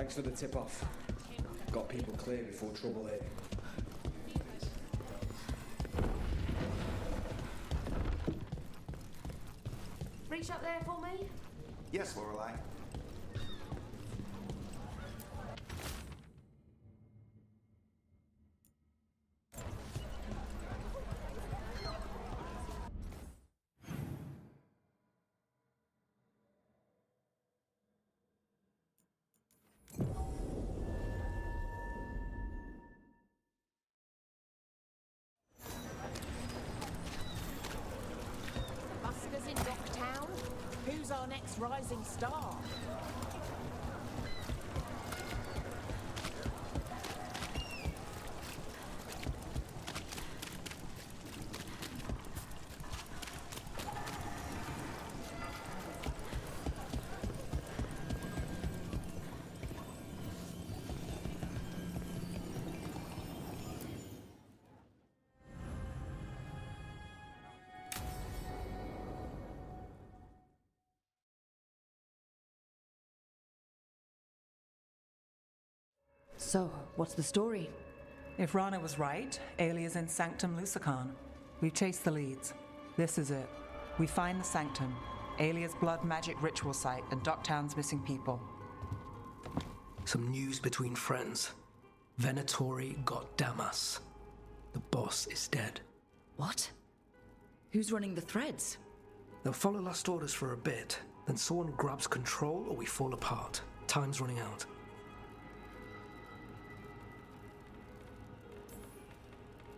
Thanks for the tip-off. Got people clear before trouble hit. Reach up there for me? Yes, Lorelei. Buskers in Docktown? Who's our next rising star? So, what's the story? If Rana was right, Alia's in Sanctum Lucican. We've chased the leads. This is it. We find the Sanctum, Alia's blood magic ritual site, and Docktown's missing people. Some news between friends. Venatori got Damas. The boss is dead. What? Who's running the threads? They'll follow last orders for a bit, then someone grabs control or we fall apart. Time's running out.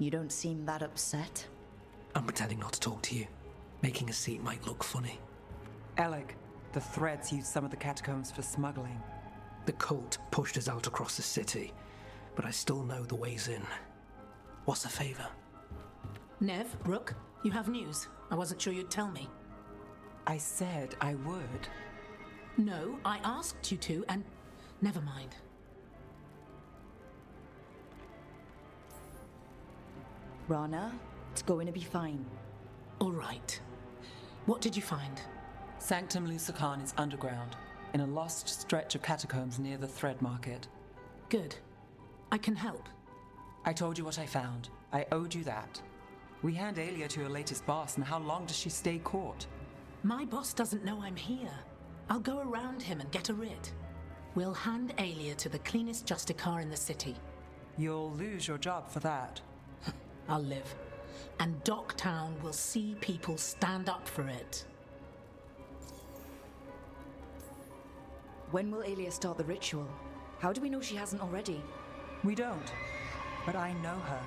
You don't seem that upset. I'm pretending not to talk to you. Making a scene might look funny. Alec, the threads used some of the catacombs for smuggling. The cult pushed us out across the city, but I still know the ways in. What's the favor? Nev, Rook, you have news. I wasn't sure you'd tell me. I said I would. No, I asked you to, and never mind. Rana, it's going to be fine. All right. What did you find? Sanctum Lucican is underground, in a lost stretch of catacombs near the Thread Market. Good. I can help. I told you what I found. I owed you that. We hand Alia to her latest boss, and how long does she stay caught? My boss doesn't know I'm here. I'll go around him and get a writ. We'll hand Alia to the cleanest Justicar in the city. You'll lose your job for that. I'll live. And Docktown will see people stand up for it. When will Alia start the ritual? How do we know she hasn't already? We don't. But I know her.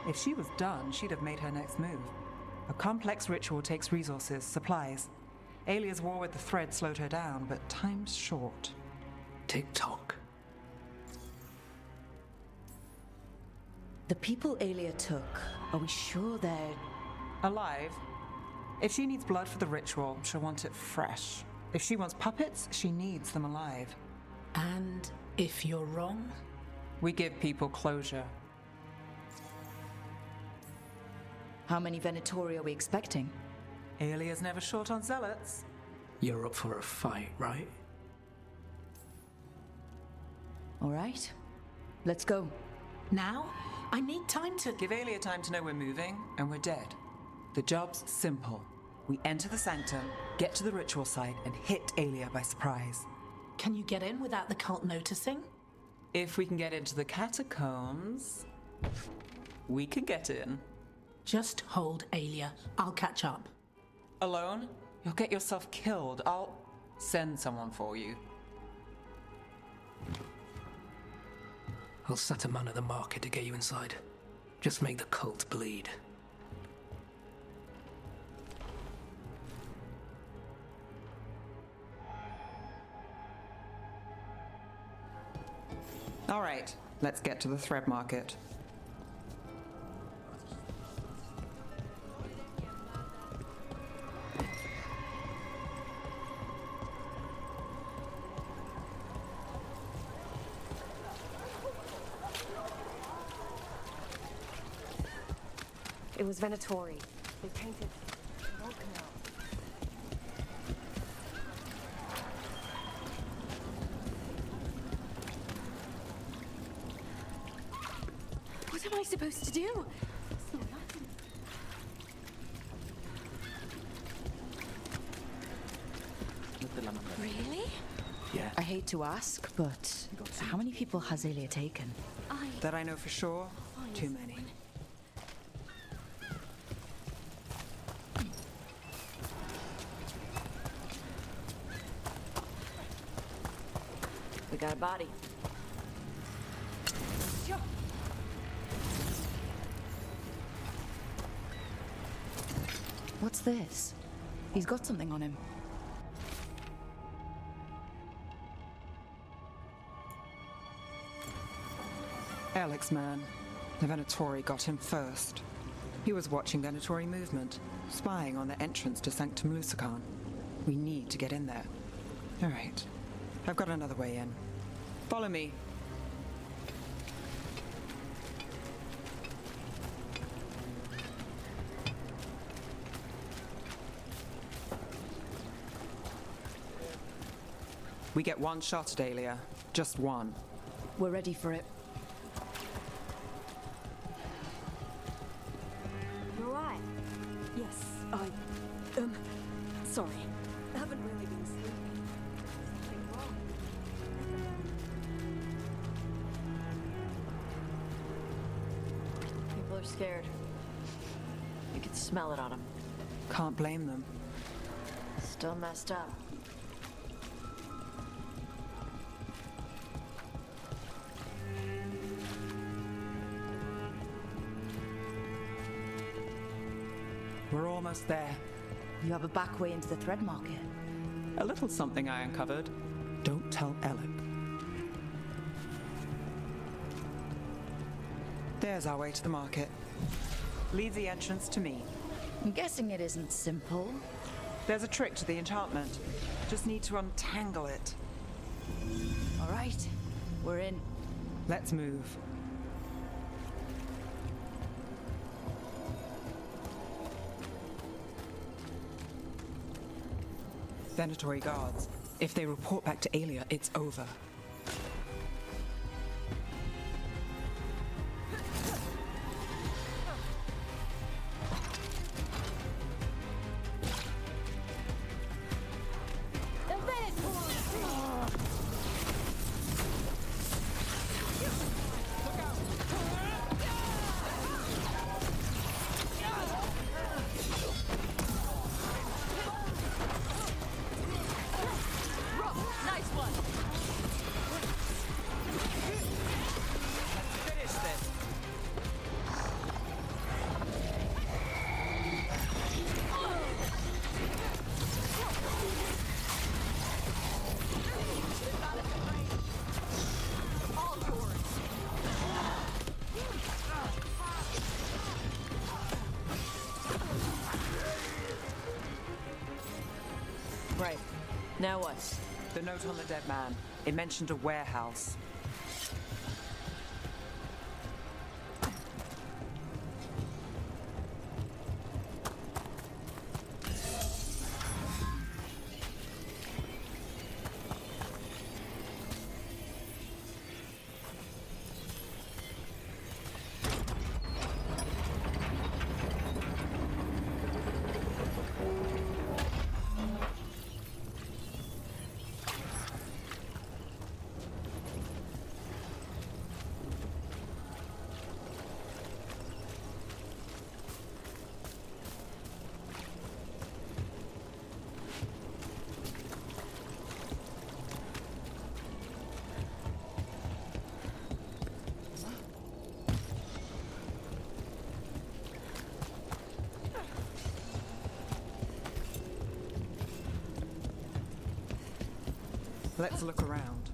If she was done, she'd have made her next move. A complex ritual takes resources, supplies. Alia's war with the Thread slowed her down, but time's short. Tick-tock. The people Alia took, are we sure they're... Alive? If she needs blood for the ritual, she'll want it fresh. If she wants puppets, she needs them alive. And if you're wrong? We give people closure. How many Venatori are we expecting? Alia's never short on zealots. You're up for a fight, right? All right, let's go. Now? I need time to... Give Alia time to know we're moving, and we're dead. The job's simple. We enter the Sanctum, get to the ritual site, and hit Alia by surprise. Can you get in without the cult noticing? If we can get into the catacombs, we can get in. Just hold Alia. I'll catch up. Alone? You'll get yourself killed. I'll send someone for you. I'll set a man at the market to get you inside. Just make the cult bleed. All right, let's get to the Thread Market. It was Venatori. They painted the road canal. am I supposed to do? It's not nothing. Really? Yeah. I hate to ask, but how many people has Alia taken? That I know for sure, too many. We got a body. What's this? He's got something on him. Alex, man. The Venatori got him first. He was watching Venatori movement, spying on the entrance to Sanctum Lusican. We need to get in there. All right. I've got another way in. Follow me. We get one shot at Alia. Just one. We're ready for it. You alright? Yes, sorry. I haven't really been sleeping. Something wrong. People are scared. You can smell it on them. Can't blame them. Still messed up. We're almost there. You have a back way into the thread market. A little something I uncovered. Don't tell Alec. There's our way to the market. Leave the entrance to me. I'm guessing it isn't simple. There's a trick to the enchantment. Just need to untangle it. All right, we're in. Let's move. Venatori guards. If they report back to Alia, it's over. Right. Now what? The note on the dead man. It mentioned a warehouse. Let's look around.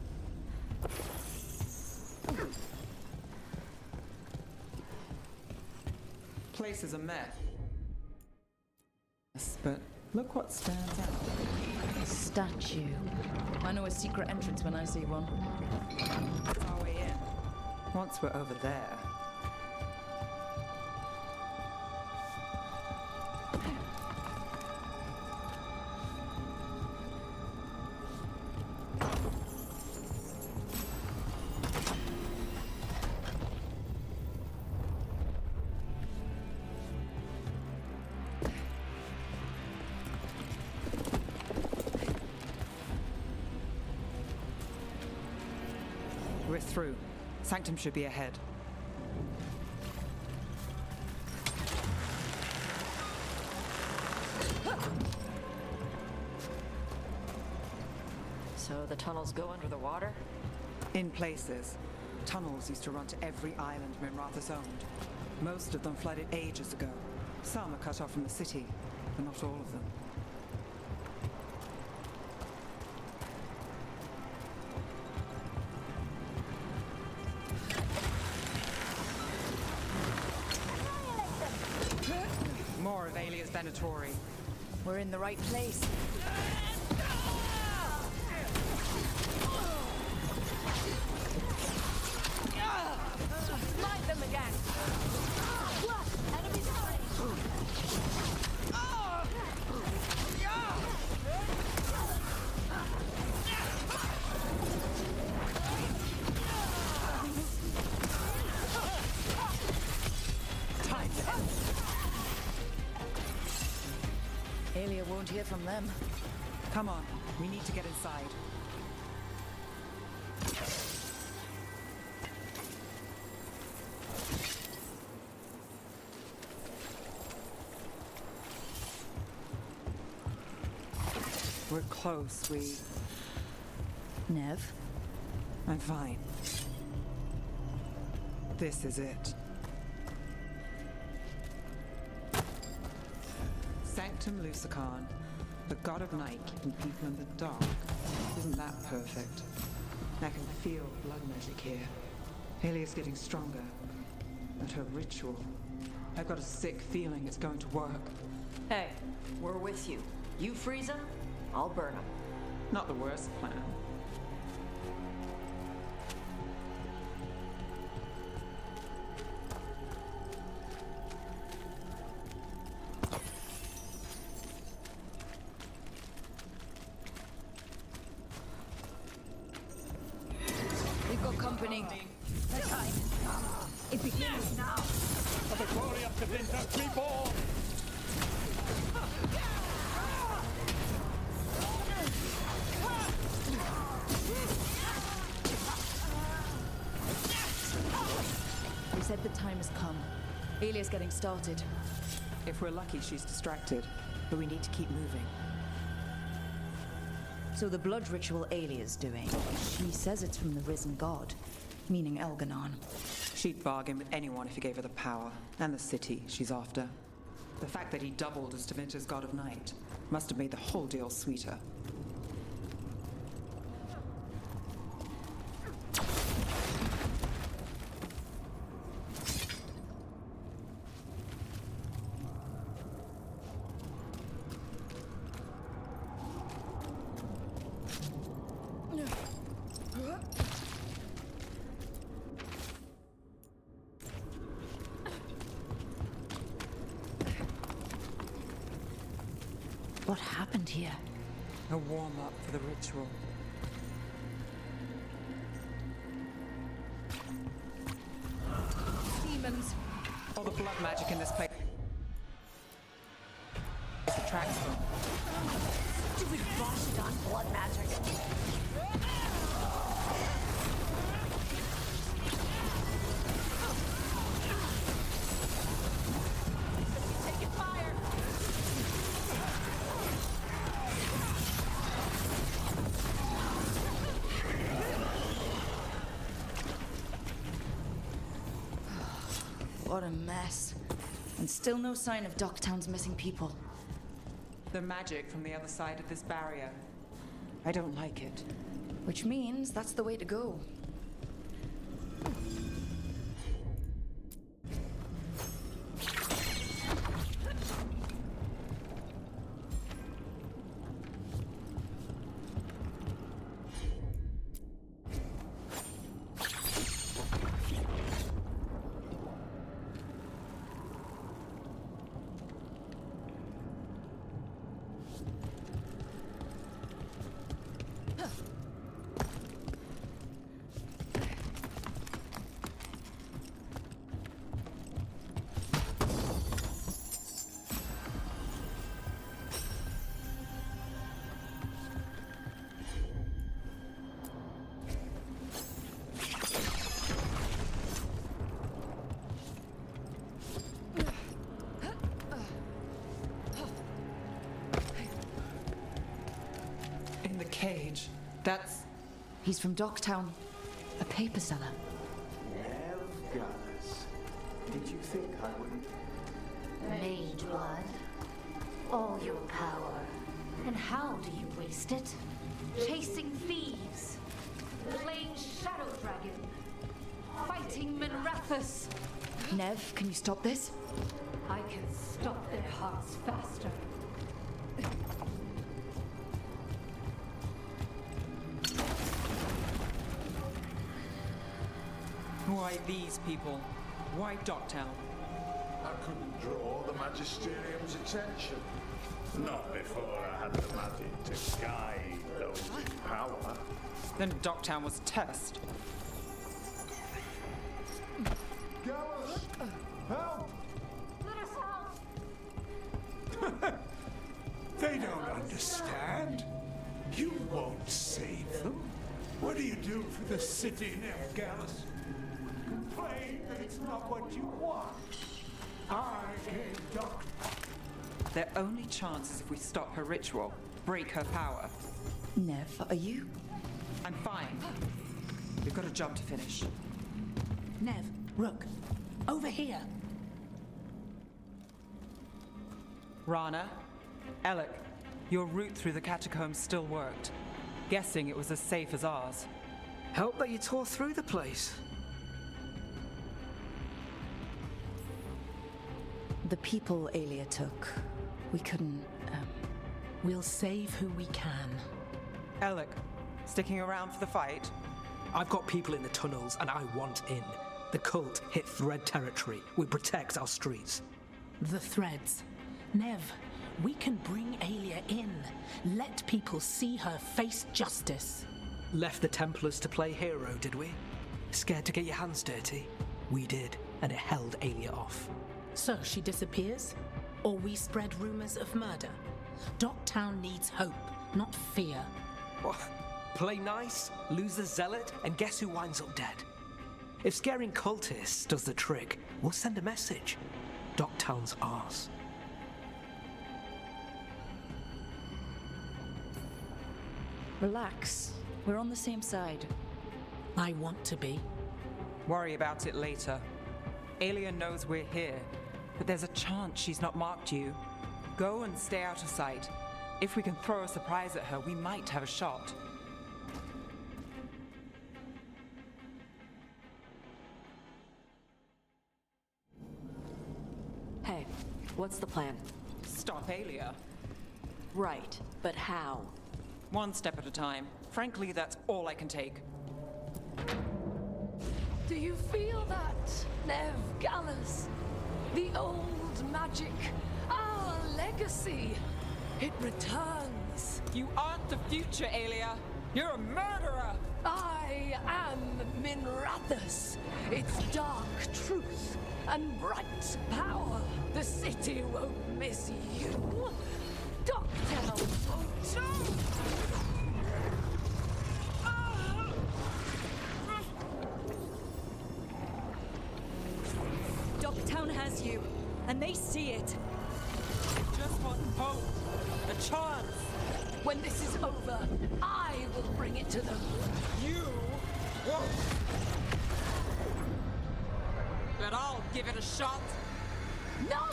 Place is a mess. But look what stands out. A statue. I know a secret entrance when I see one. It's our way in. Once we're over there. through. Sanctum should be ahead. So the tunnels go under the water? In places. Tunnels used to run to every island Minrathus owned. Most of them flooded ages ago. Some are cut off from the city, but not all of them. More of Alia's Venatori. We're in the right place. Light them again! Enemies Alia won't hear from them. Come on, we need to get inside. We're close, Nev? I'm fine. This is it. Sanctum Lucican, the god of night keeping people in the dark. Isn't that perfect? I can feel blood magic here. Alia's getting stronger. But her ritual, I've got a sick feeling it's going to work. Hey, we're with you. You freeze them, I'll burn them. Not the worst plan. We've got company. The time is come. It begins now. The glory of the winter reborn! We said the time has come. Alia's getting started. If we're lucky, she's distracted. But we need to keep moving. So the blood ritual Alia's doing, she says it's from the risen god, meaning Elganon. She'd bargain with anyone if he gave her the power, and the city she's after. The fact that he doubled as Tevinter's god of night must have made the whole deal sweeter. What happened here? A warm-up for the ritual. Demons! All the blood magic in this place attracts them. Stupid Rashidon blood magic. Taking fire. What a mess. And still no sign of Docktown's missing people. The magic from the other side of this barrier. I don't like it. Which means that's the way to go. That's... He's from Docktown, a paper seller. Veilguards. Did you think I wouldn't? Mage blood. All your power. And how do you waste it? Chasing thieves. Playing Shadow Dragon. Fighting Minrathus. Nev, can you stop this? I can stop their hearts faster. Why these people? Why Docktown? I couldn't draw the Magisterium's attention. Not before I had the magic to guide those in power. Then Docktown was a test. Gallus! Help! Let us out! They don't understand. You won't save them. What do you do for the city, Nev Gallus? Complain that it's not what you want. I gave Doctor. Their only chance is if we stop her ritual, break her power. Nev, are you? I'm fine. We've got a job to finish. Nev, Rook, over here. Rana, Alec, your route through the catacombs still worked. Guessing it was as safe as ours. Help that you tore through the place. The people Alia took. We couldn't, We'll save who we can. Alec, sticking around for the fight? I've got people in the tunnels and I want in. The cult hit Thread territory. We protect our streets. The threads. Nev, we can bring Alia in. Let people see her face justice. Left the Templars to play hero, did we? Scared to get your hands dirty? We did, and it held Alia off. So she disappears? Or we spread rumors of murder? Docktown needs hope, not fear. What? Play nice, lose the zealot, and guess who winds up dead? If scaring cultists does the trick, we'll send a message. Docktown's ours. relax. We're on the same side. I want to be. Worry about it later. Alien knows we're here, but there's a chance she's not marked you. Go and stay out of sight. If we can throw a surprise at her, we might have a shot. Hey, what's the plan? Stop Alia. Right, but how? One step at a time. Frankly, that's all I can take. Do you feel that, Nev Gallus? The old magic, our legacy. It returns. You aren't the future, Alia. You're a murderer! I am Minrathus. Its dark truth and bright power. The city won't miss you. Docktown won't too. Docktown has you, and they see it. Just want hope. A chance. When this is over, I will bring it to them. You won't. But I'll give it a shot. No!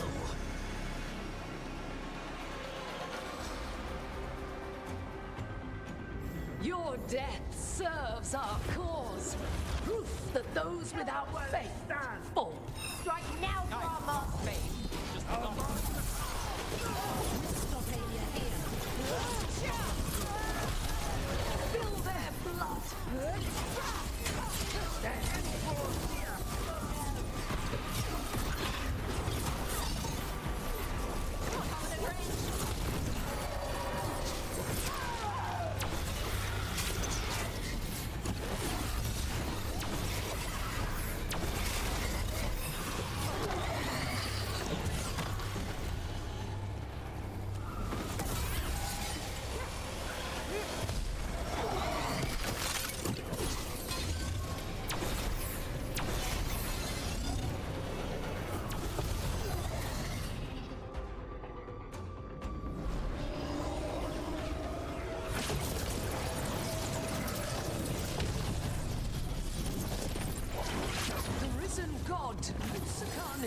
Your death serves our cause. Proof that those without faith fall. Strike now, Brahma! Stop Alia here. Fill their blood.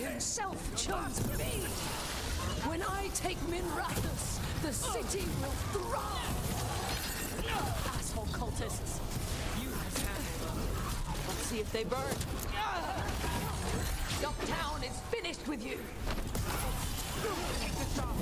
himself chose me. When I take Minrathus, the city will thrive. Asshole cultists. You have handled them. Let's see if they burn. Ducktown is finished with you. Take the shot.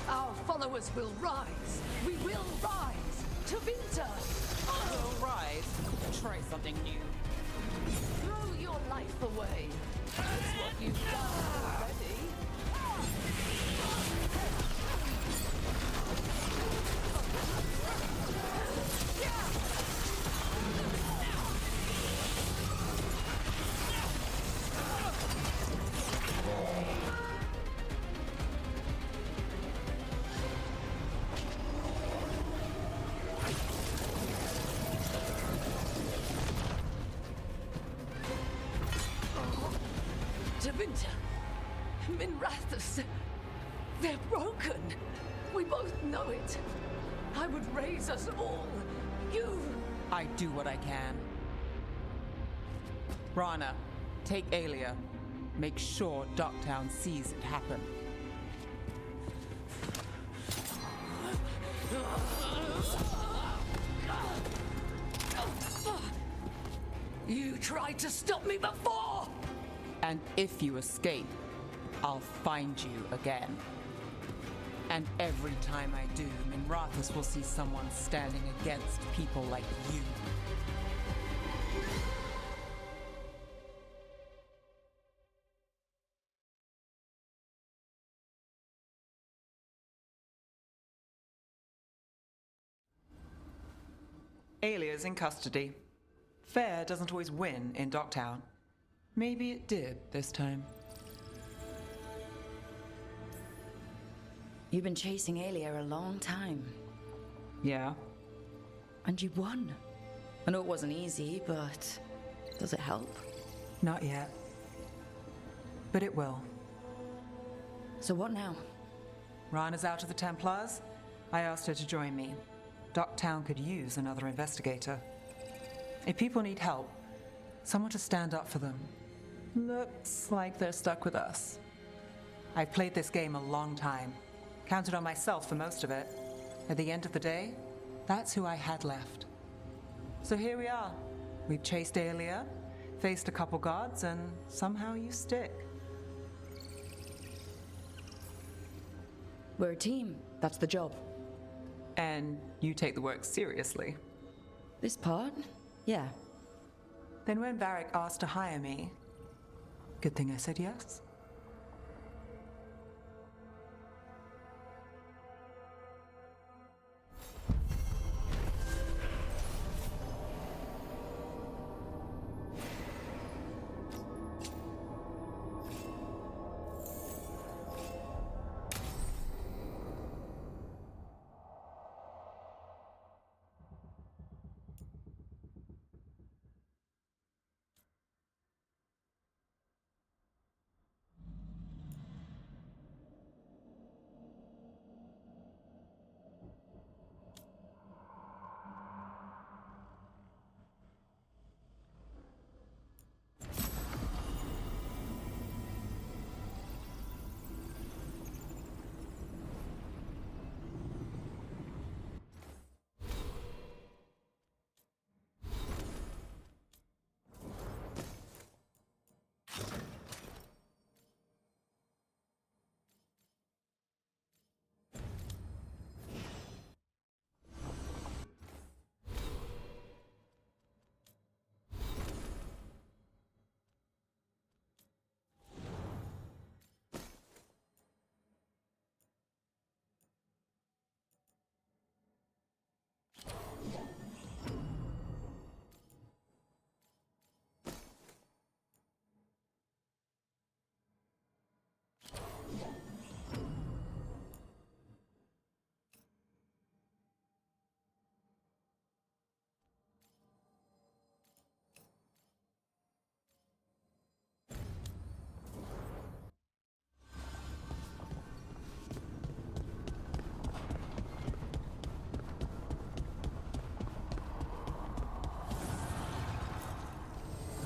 Our followers will rise. We will rise to Vinter. We'll rise. Try something new. Throw your life away. That's what you've done already. Winter, Minrathus, they're broken. We both know it. I would raise us all. You. I do what I can. Rana, take Alia. Make sure Ducktown sees it happen. You tried to stop me before! And if you escape, I'll find you again. And every time I do, Minrathus will see someone standing against people like you. Alia's in custody. Fair doesn't always win in Docktown. Maybe it did this time. You've been chasing Alia a long time. Yeah. And you won. I know it wasn't easy, but does it help? Not yet. But it will. So what now? Rana's out of the Templars. I asked her to join me. Docktown could use another investigator. If people need help, someone to stand up for them. Looks like they're stuck with us. I've played this game a long time. Counted on myself for most of it. At the end of the day, that's who I had left. So here we are. We've chased Alia, faced a couple guards, and somehow you stick. We're a team. That's the job. And you take the work seriously. This part? Yeah. Then when Varric asked to hire me, good thing I said yes.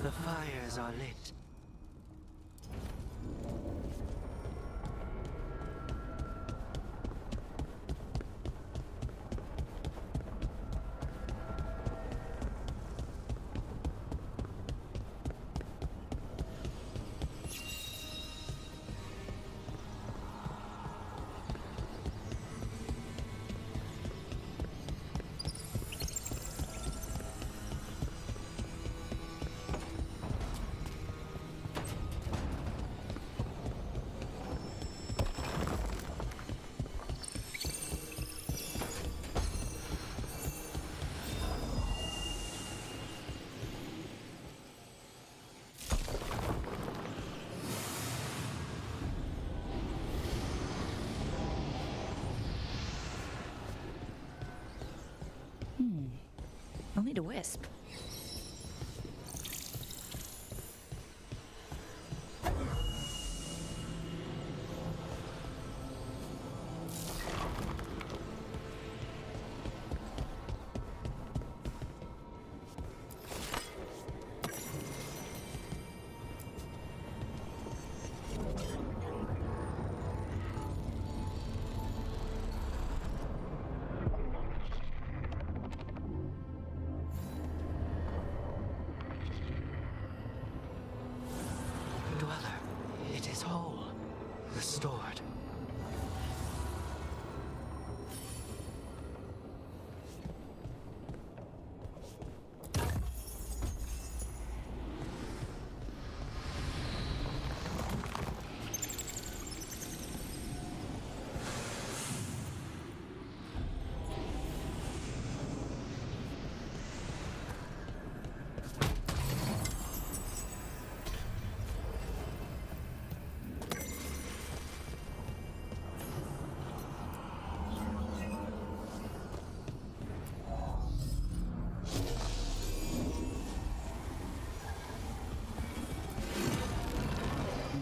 The fires are lit. I'll need a wisp. Dweller, it is whole, restored.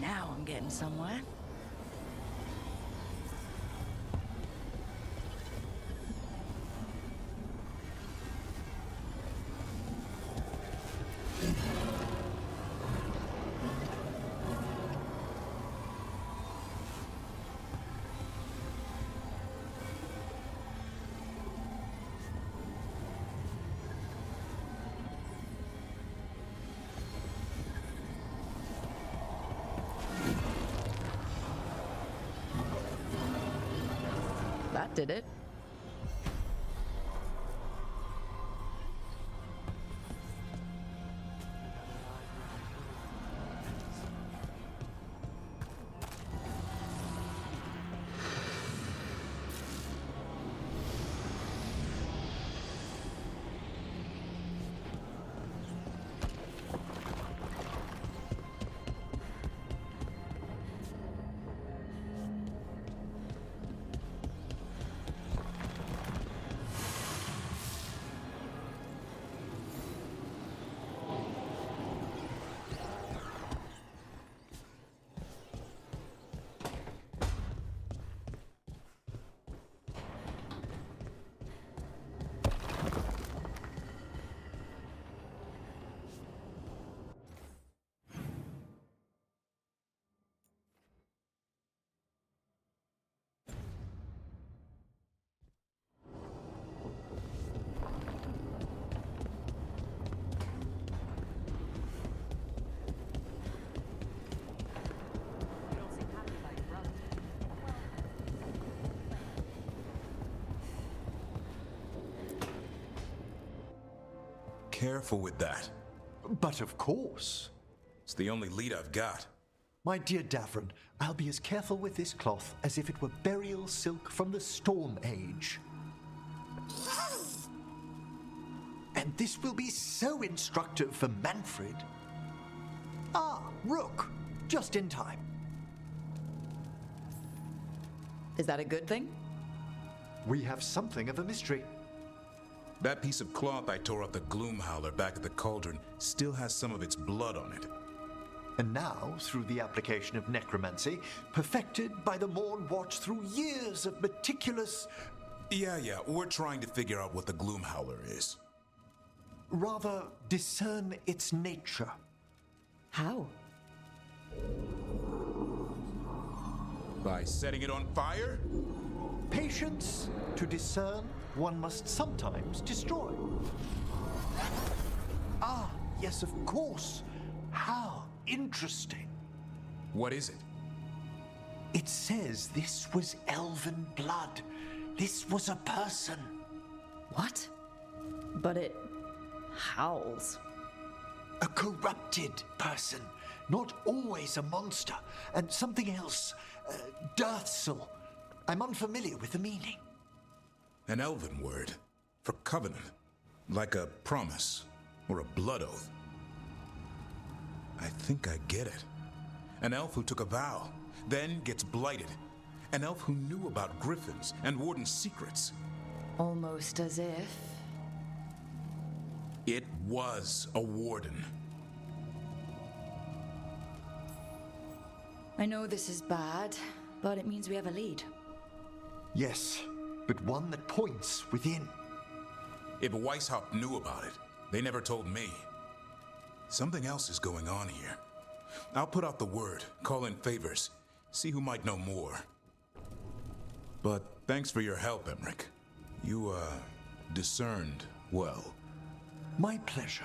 Now I'm getting somewhere. That did it. Careful with that. But of course. It's the only lead I've got. My dear Davron, I'll be as careful with this cloth as if it were burial silk from the Storm Age. And this will be so instructive for Manfred. Ah, Rook, just in time. Is that a good thing? We have something of a mystery. That piece of cloth I tore off the Gloom Howler back at the cauldron still has some of its blood on it. And now, through the application of necromancy, perfected by the Morn Watch through years of meticulous... Yeah, we're trying to figure out what the Gloom Howler is. Rather, discern its nature. How? By setting it on fire? Patience. To discern, one must sometimes destroy. Ah, yes, of course. How interesting. What is it? It says this was elven blood. This was a person. What? But it howls. A corrupted person. Not always a monster. And something else. Deathsel. I'm unfamiliar with the meaning. An elven word. For covenant. Like a promise. Or a blood oath. I think I get it. An elf who took a vow. Then gets blighted. An elf who knew about griffins and warden's secrets. Almost as if... It was a warden. I know this is bad, but it means we have a lead. Yes, but one that points within. If Weishaupt knew about it, they never told me. Something else is going on here. I'll put out the word, call in favors, see who might know more. But thanks for your help, Emmerich. You, discerned well. My pleasure.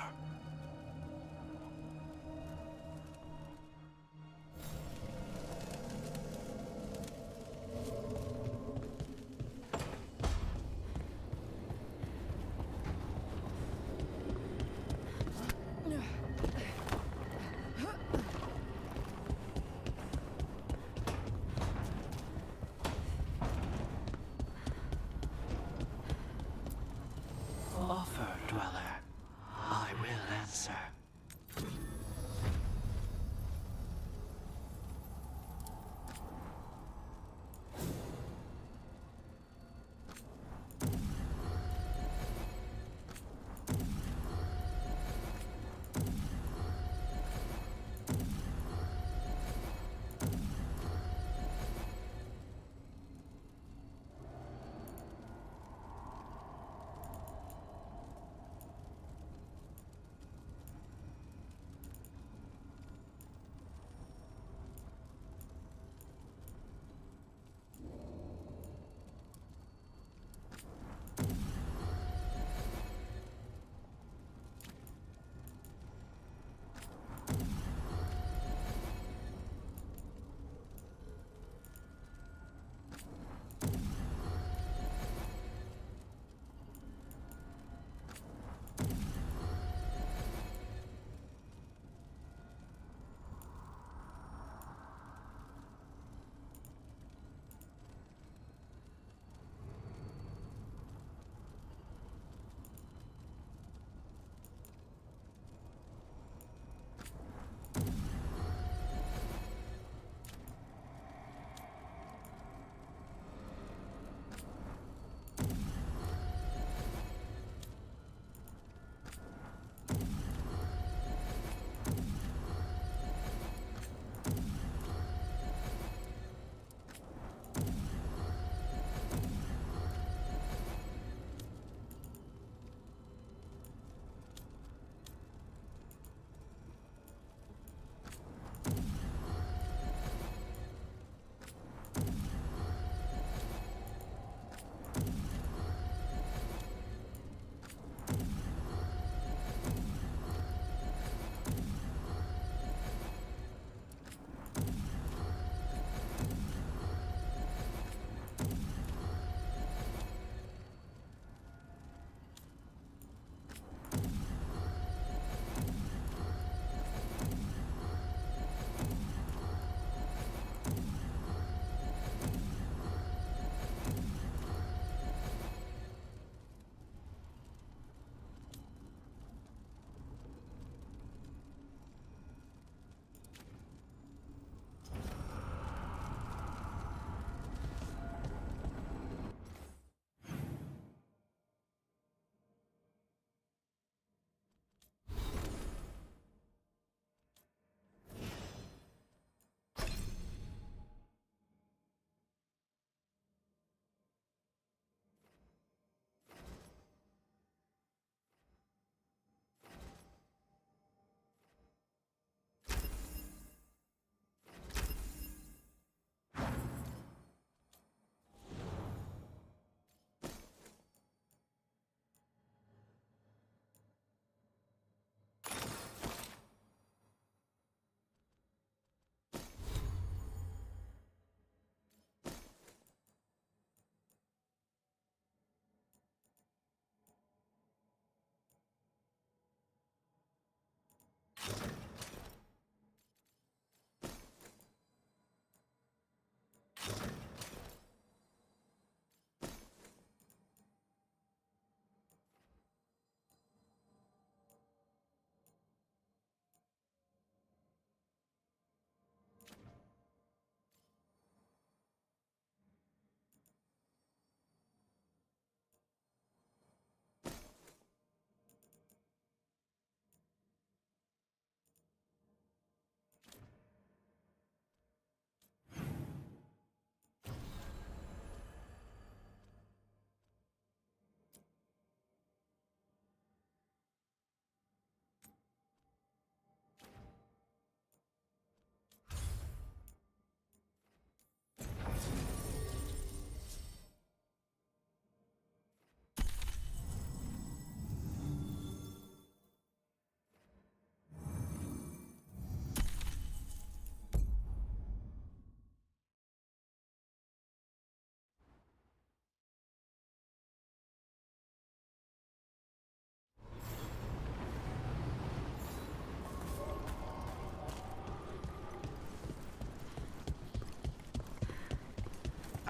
Offer, Dweller. I will.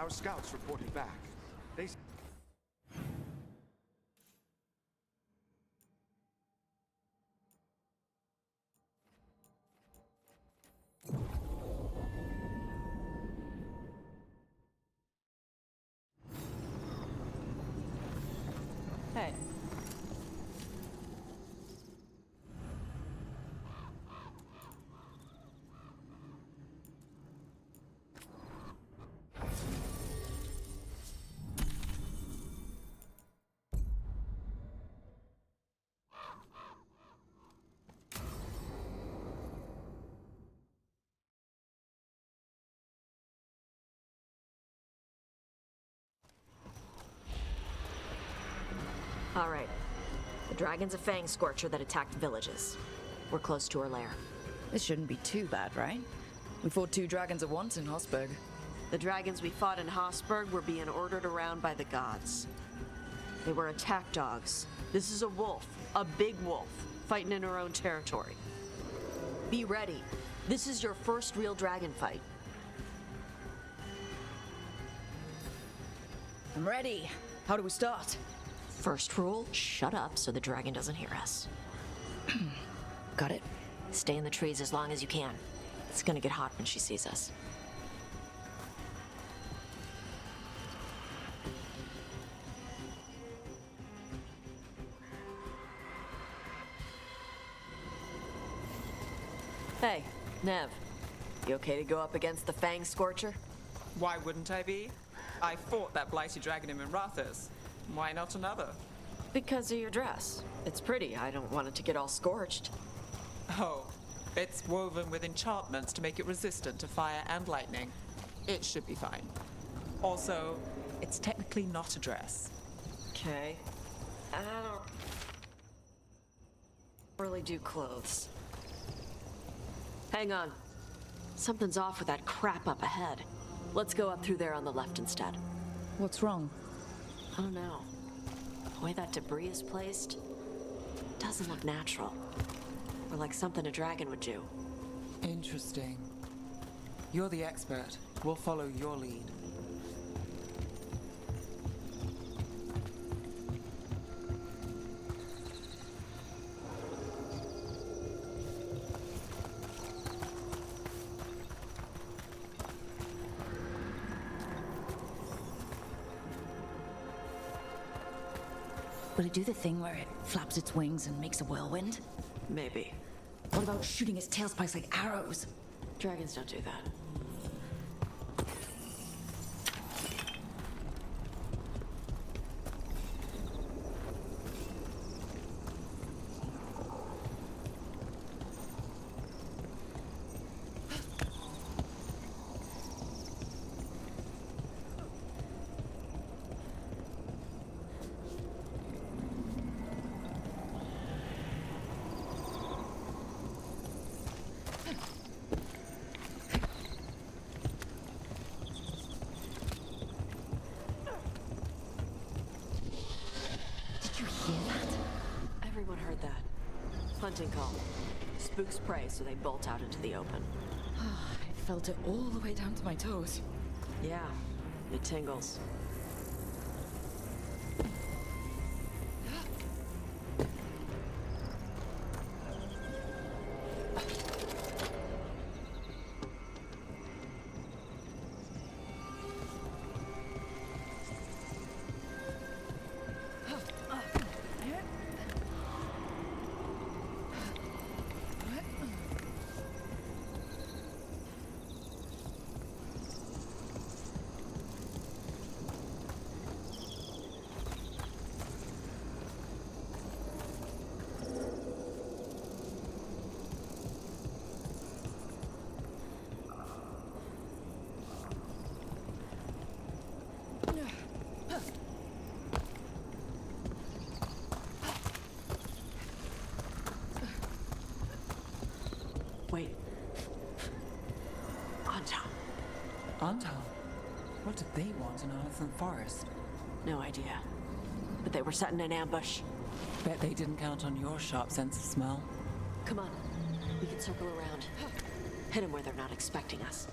Our scouts reported back. They Hey. All right. The dragon's a fang scorcher that attacked villages. We're close to her lair. This shouldn't be too bad, right? We fought 2 dragons at once in Hosberg. The dragons we fought in Hosberg were being ordered around by the gods. They were attack dogs. This is a wolf, a big wolf, fighting in her own territory. Be ready. This is your first real dragon fight. I'm ready. How do we start? First rule, shut up so the dragon doesn't hear us. Got it. Stay in the trees as long as you can. It's gonna get hot when she sees us. Hey, Nev. You okay to go up against the Fang Scorcher? Why wouldn't I be? I fought that blighty dragon in Minrathous. Why not another? Because of your dress. It's pretty. I don't want it to get all scorched. Oh, it's woven with enchantments to make it resistant to fire and lightning. It should be fine. Also, it's technically not a dress. Okay. I don't really do clothes. Hang on. Something's off with that crap up ahead. Let's go up through there on the left instead. What's wrong? I don't know. The way that debris is placed doesn't look natural. Or like something a dragon would do. Interesting. You're the expert. We'll follow your lead. Will it do the thing where it flaps its wings and makes a whirlwind? Maybe. What about shooting its tail spikes like arrows? Dragons don't do that. Everyone heard that. Hunting call. Spooks prey, so they bolt out into the open. I felt it all the way down to my toes. Yeah, it tingles. Wait. Anton. Anton? What did they want in Arthur Forest? No idea. But they were setting an ambush. Bet they didn't count on your sharp sense of smell. Come on. We can circle around. Hit them where they're not expecting us.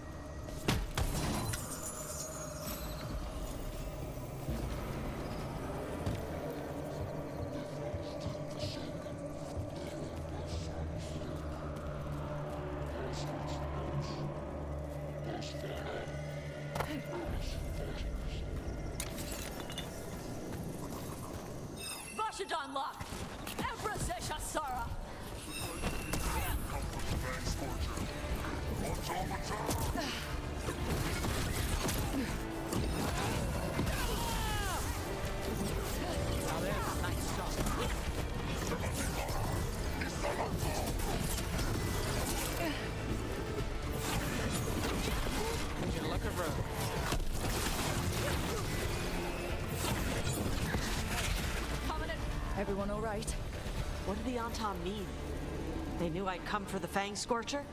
should unlock. Empress Sarah. Now there's a nice start. You look at road. Everyone all right? What did the Antam mean? They knew I'd come for the Fang Scorcher?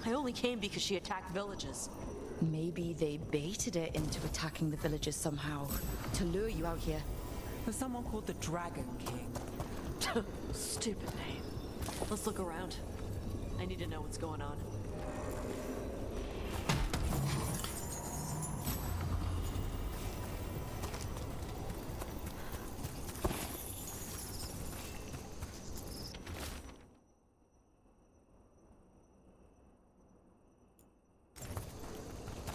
I only came because she attacked villages. Maybe they baited it into attacking the villagers somehow, to lure you out here. There's someone called the Dragon King. Stupid name. Let's look around. I need to know what's going on.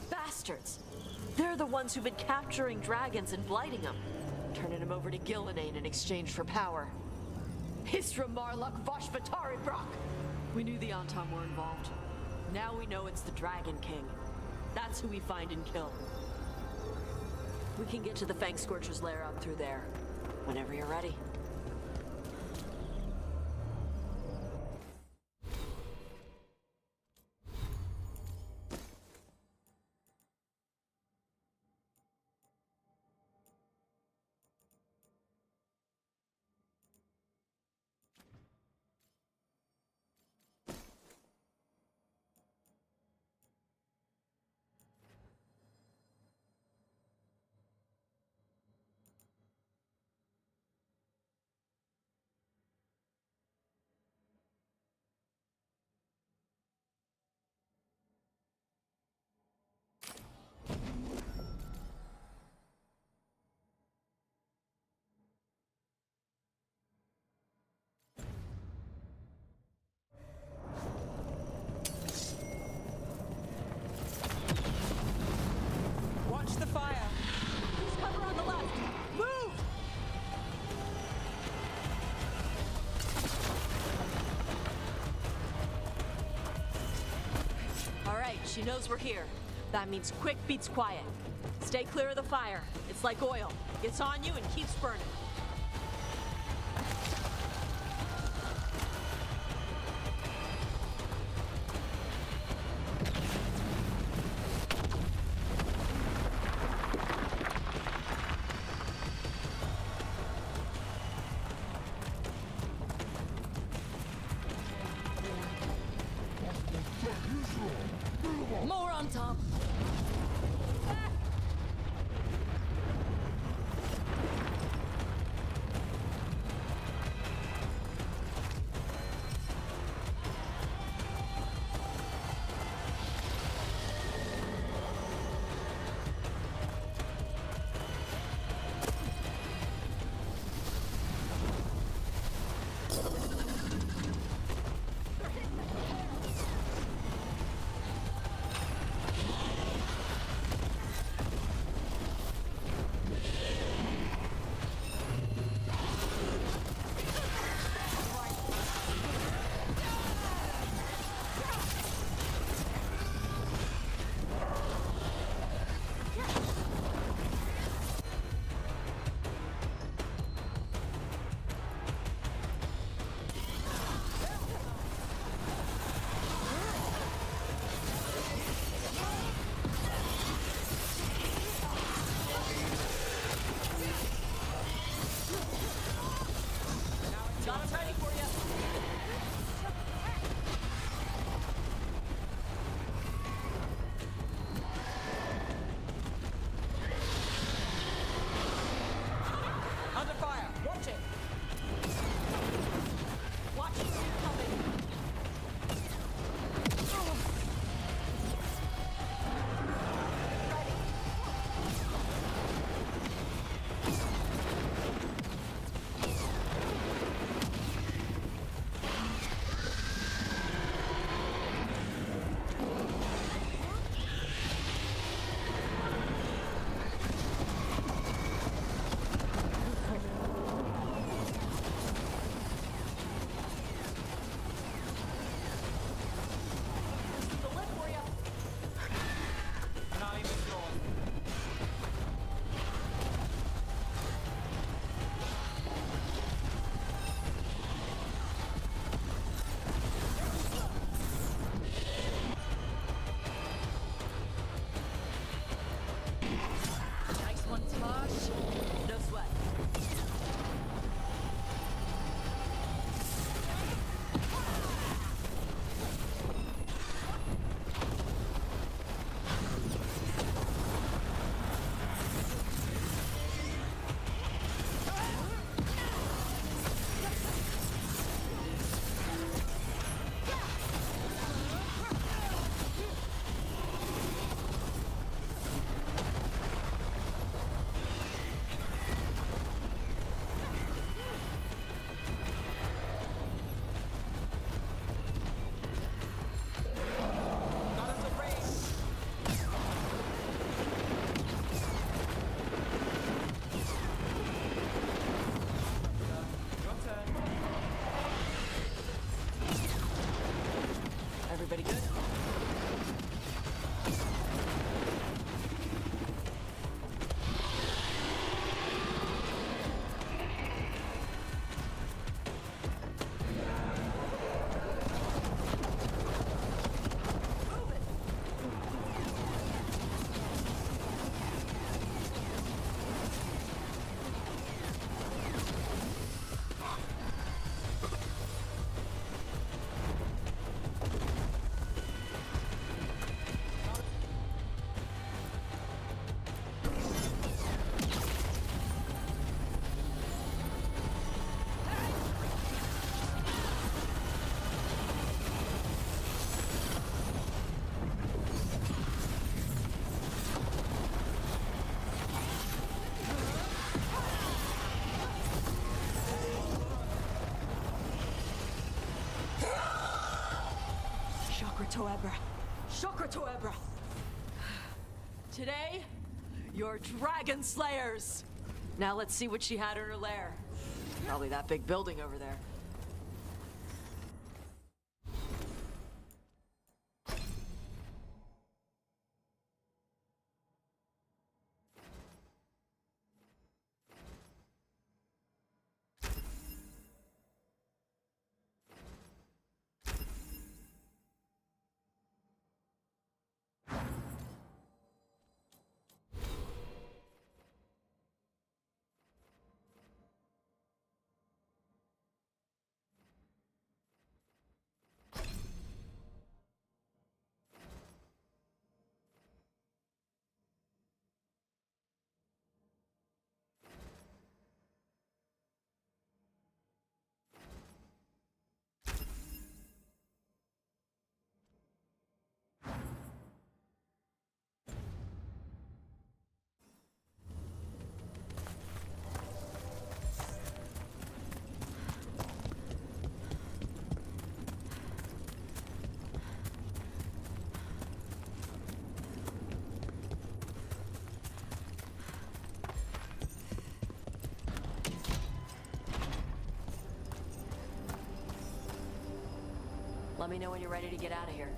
Bastards! They're the ones who've been capturing dragons and blighting them, turning them over to Gillenane in exchange for power. Hisra Marluk Vashvatari Brock! We knew the Antam were involved. Now we know it's the Dragon King. That's who we find and kill. We can get to the Fang Scorcher's lair up through there, whenever you're ready. Watch the fire. There's cover on the left. Move! All right, she knows we're here. That means quick beats quiet. Stay clear of the fire. It's like oil. Gets on you and keeps burning. More on top. Everybody good? Toebra. Chakra Toebra. Today, you're dragon slayers. Now let's see what she had in her lair. Probably that big building over there. Let me know when you're ready to get out of here.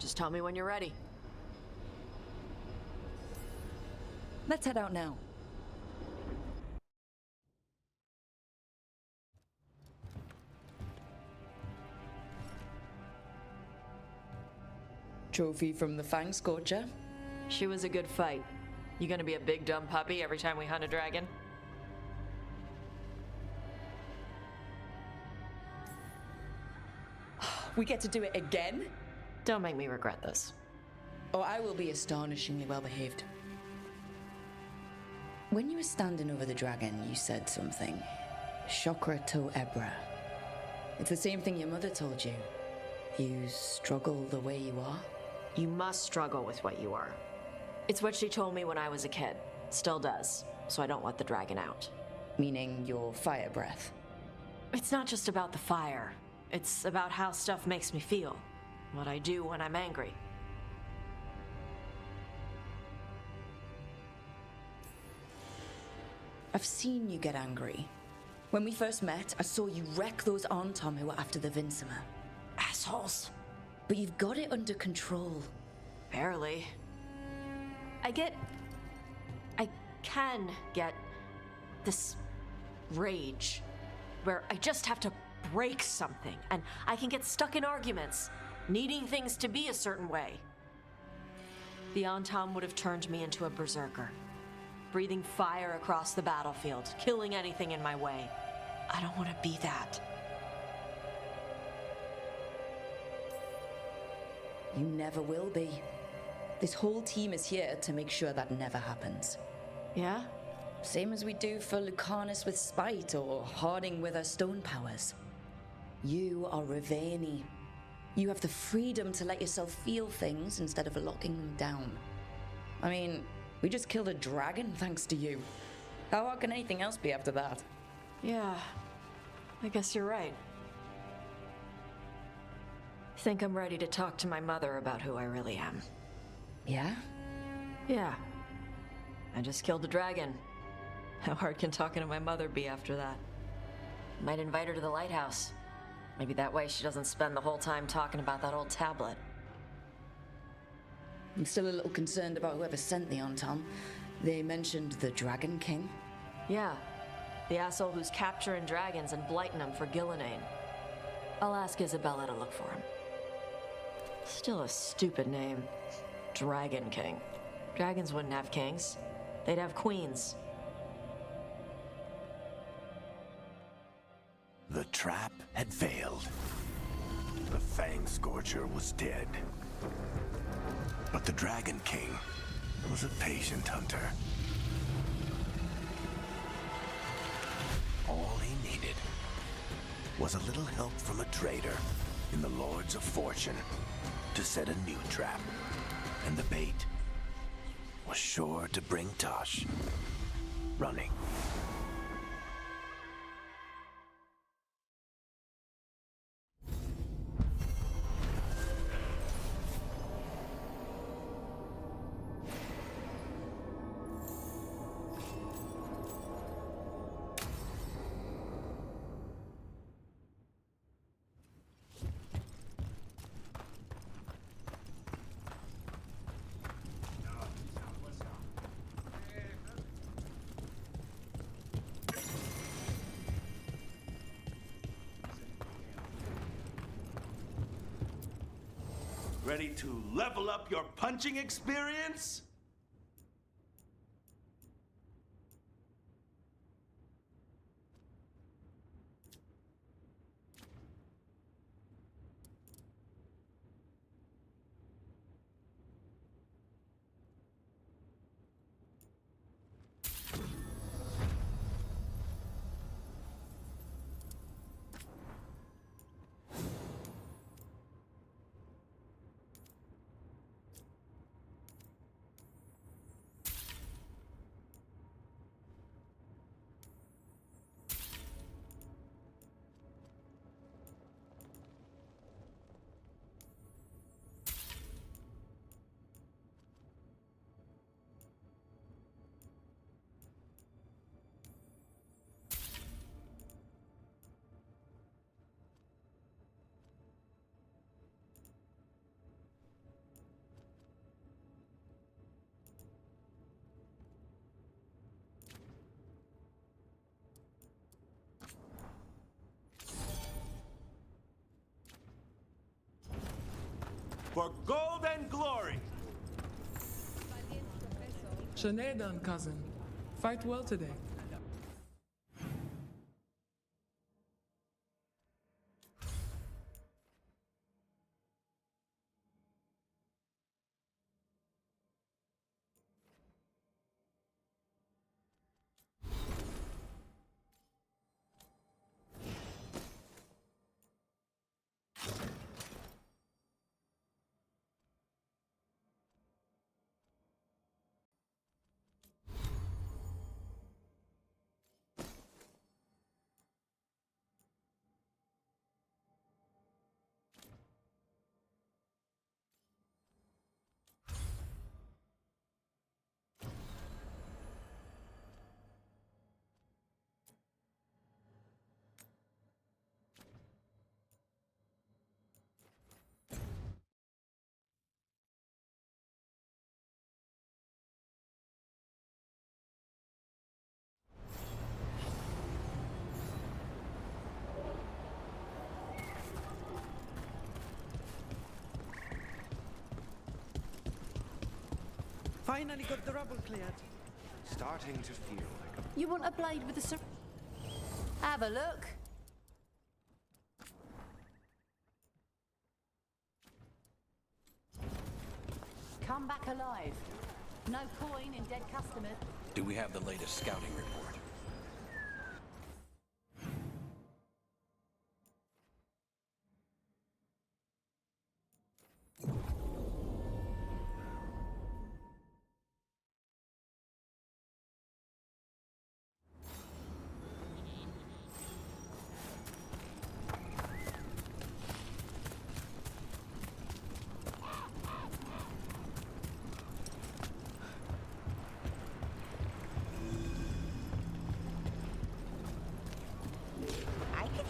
Just tell me when you're ready. Let's head out now. Trophy from the Fang Scorcher. She was a good fight. You gonna be a big dumb puppy every time we hunt a dragon? We get to do it again? Don't make me regret this. or I will be astonishingly well behaved. When you were standing over the dragon, you said something. Chakra to Ebra. It's the same thing your mother told you. You struggle the way you are. You must struggle with what you are. It's what she told me when I was a kid. Still does, so I don't let the dragon out. Meaning your fire breath. It's not just about the fire. It's about how stuff makes me feel. What I do when I'm angry. I've seen you get angry. When we first met, I saw you wreck those Antom who were after the Vincimer. Assholes. But you've got it under control. Barely. I can get this rage where I just have to break something and I can get stuck in arguments, needing things to be a certain way. The Antom would have turned me into a berserker, breathing fire across the battlefield, killing anything in my way. I don't want to be that. You never will be. This whole team is here to make sure that never happens. Yeah? Same as we do for Lucanus with spite or Harding with her stone powers. You are Raveni. You have the freedom to let yourself feel things instead of locking them down. I mean, we just killed a dragon thanks to you. How hard can anything else be after that? Yeah, I guess you're right. Think I'm ready to talk to my mother about who I really am. Yeah? Yeah. I just killed a dragon. How hard can talking to my mother be after that? Might invite her to the lighthouse. Maybe that way she doesn't spend the whole time talking about that old tablet. I'm still a little concerned about whoever sent the Antom. They mentioned the Dragon King. Yeah, the asshole who's capturing dragons and blighting them for Gillenane. I'll ask Isabella to look for him. Still a stupid name. Dragon King. Dragons wouldn't have kings. They'd have queens. The trap had failed. The Fang Scorcher was dead. But the Dragon King was a patient hunter. All he needed was a little help from a trader in the Lords of Fortune to set a new trap. And the bait was sure to bring Tosh running. Ready to level up your punching experience? For gold and glory! Shanedan, cousin. Fight well today. Finally got the rubble cleared. Starting to feel like a... You want a blade with a Have a look. Come back alive. No coin in dead customers. Do we have the latest scouting report?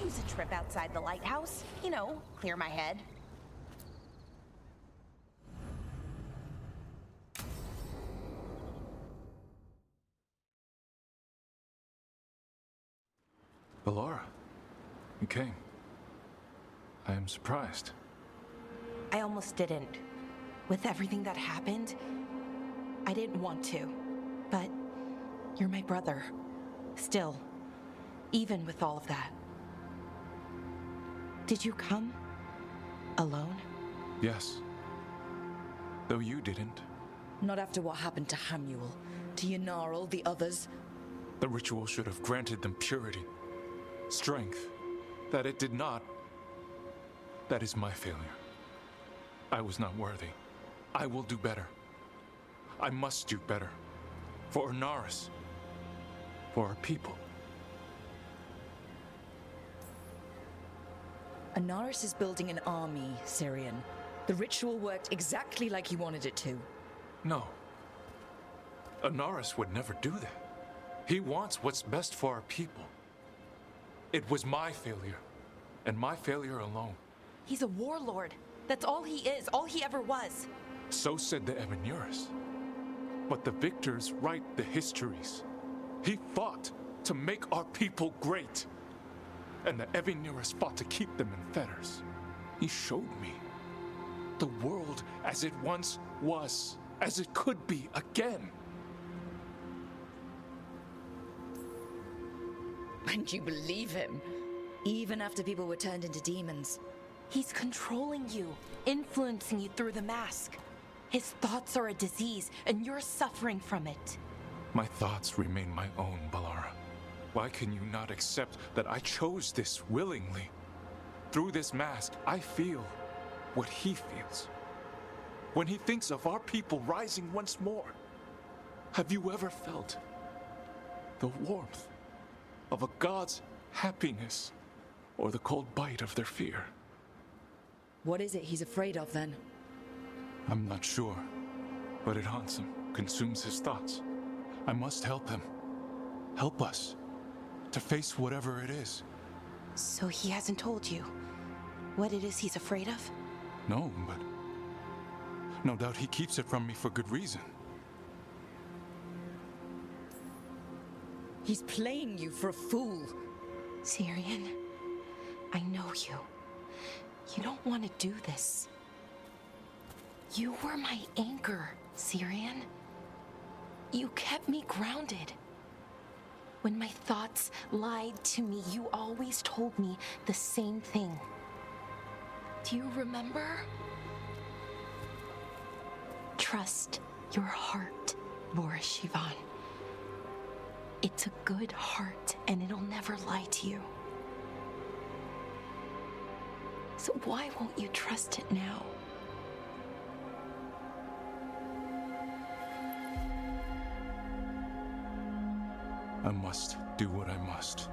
Use a trip outside the lighthouse. You know, clear my head. Ballora, you came. I am surprised. I almost didn't. With everything that happened, I didn't want to. But you're my brother. Still, even with all of that. Did you come? Alone? Yes. Though you didn't. Not after what happened to Hamuel, to Ynarl, the others. The ritual should have granted them purity, strength. That it did not. That is my failure. I was not worthy. I will do better. I must do better. For Inaris. For our people. Inaris is building an army, Syrian. The ritual worked exactly like he wanted it to. No. Inaris would never do that. He wants what's best for our people. It was my failure, and my failure alone. He's a warlord. That's all he is, all he ever was. So said the Evanuris. But the victors write the histories. He fought to make our people great. And the Evanuris fought to keep them in fetters. He showed me the world as it once was, as it could be again. And you believe him? Even after people were turned into demons. He's controlling you, influencing you through the mask. His thoughts are a disease, and you're suffering from it. My thoughts remain my own, Ballora. Why can you not accept that I chose this willingly? Through this mask, I feel what he feels. When he thinks of our people rising once more, have you ever felt the warmth of a god's happiness or the cold bite of their fear? What is it he's afraid of, then? I'm not sure, but it haunts him, consumes his thoughts. I must help him. Help us to face whatever it is. So he hasn't told you what it is he's afraid of? No, but no doubt he keeps it from me for good reason. He's playing you for a fool. Syrian, I know you. You don't want to do this. You were my anchor, Syrian. You kept me grounded. When my thoughts lied to me, you always told me the same thing. Do you remember? Trust your heart, Boris Shivan. It's a good heart, and it'll never lie to you. So why won't you trust it now? I must do what I must.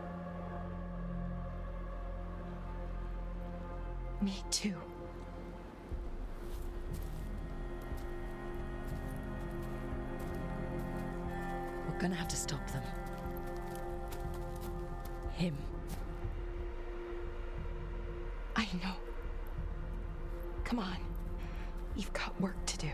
Me too. We're gonna have to stop them. Him. I know. Come on. You've got work to do.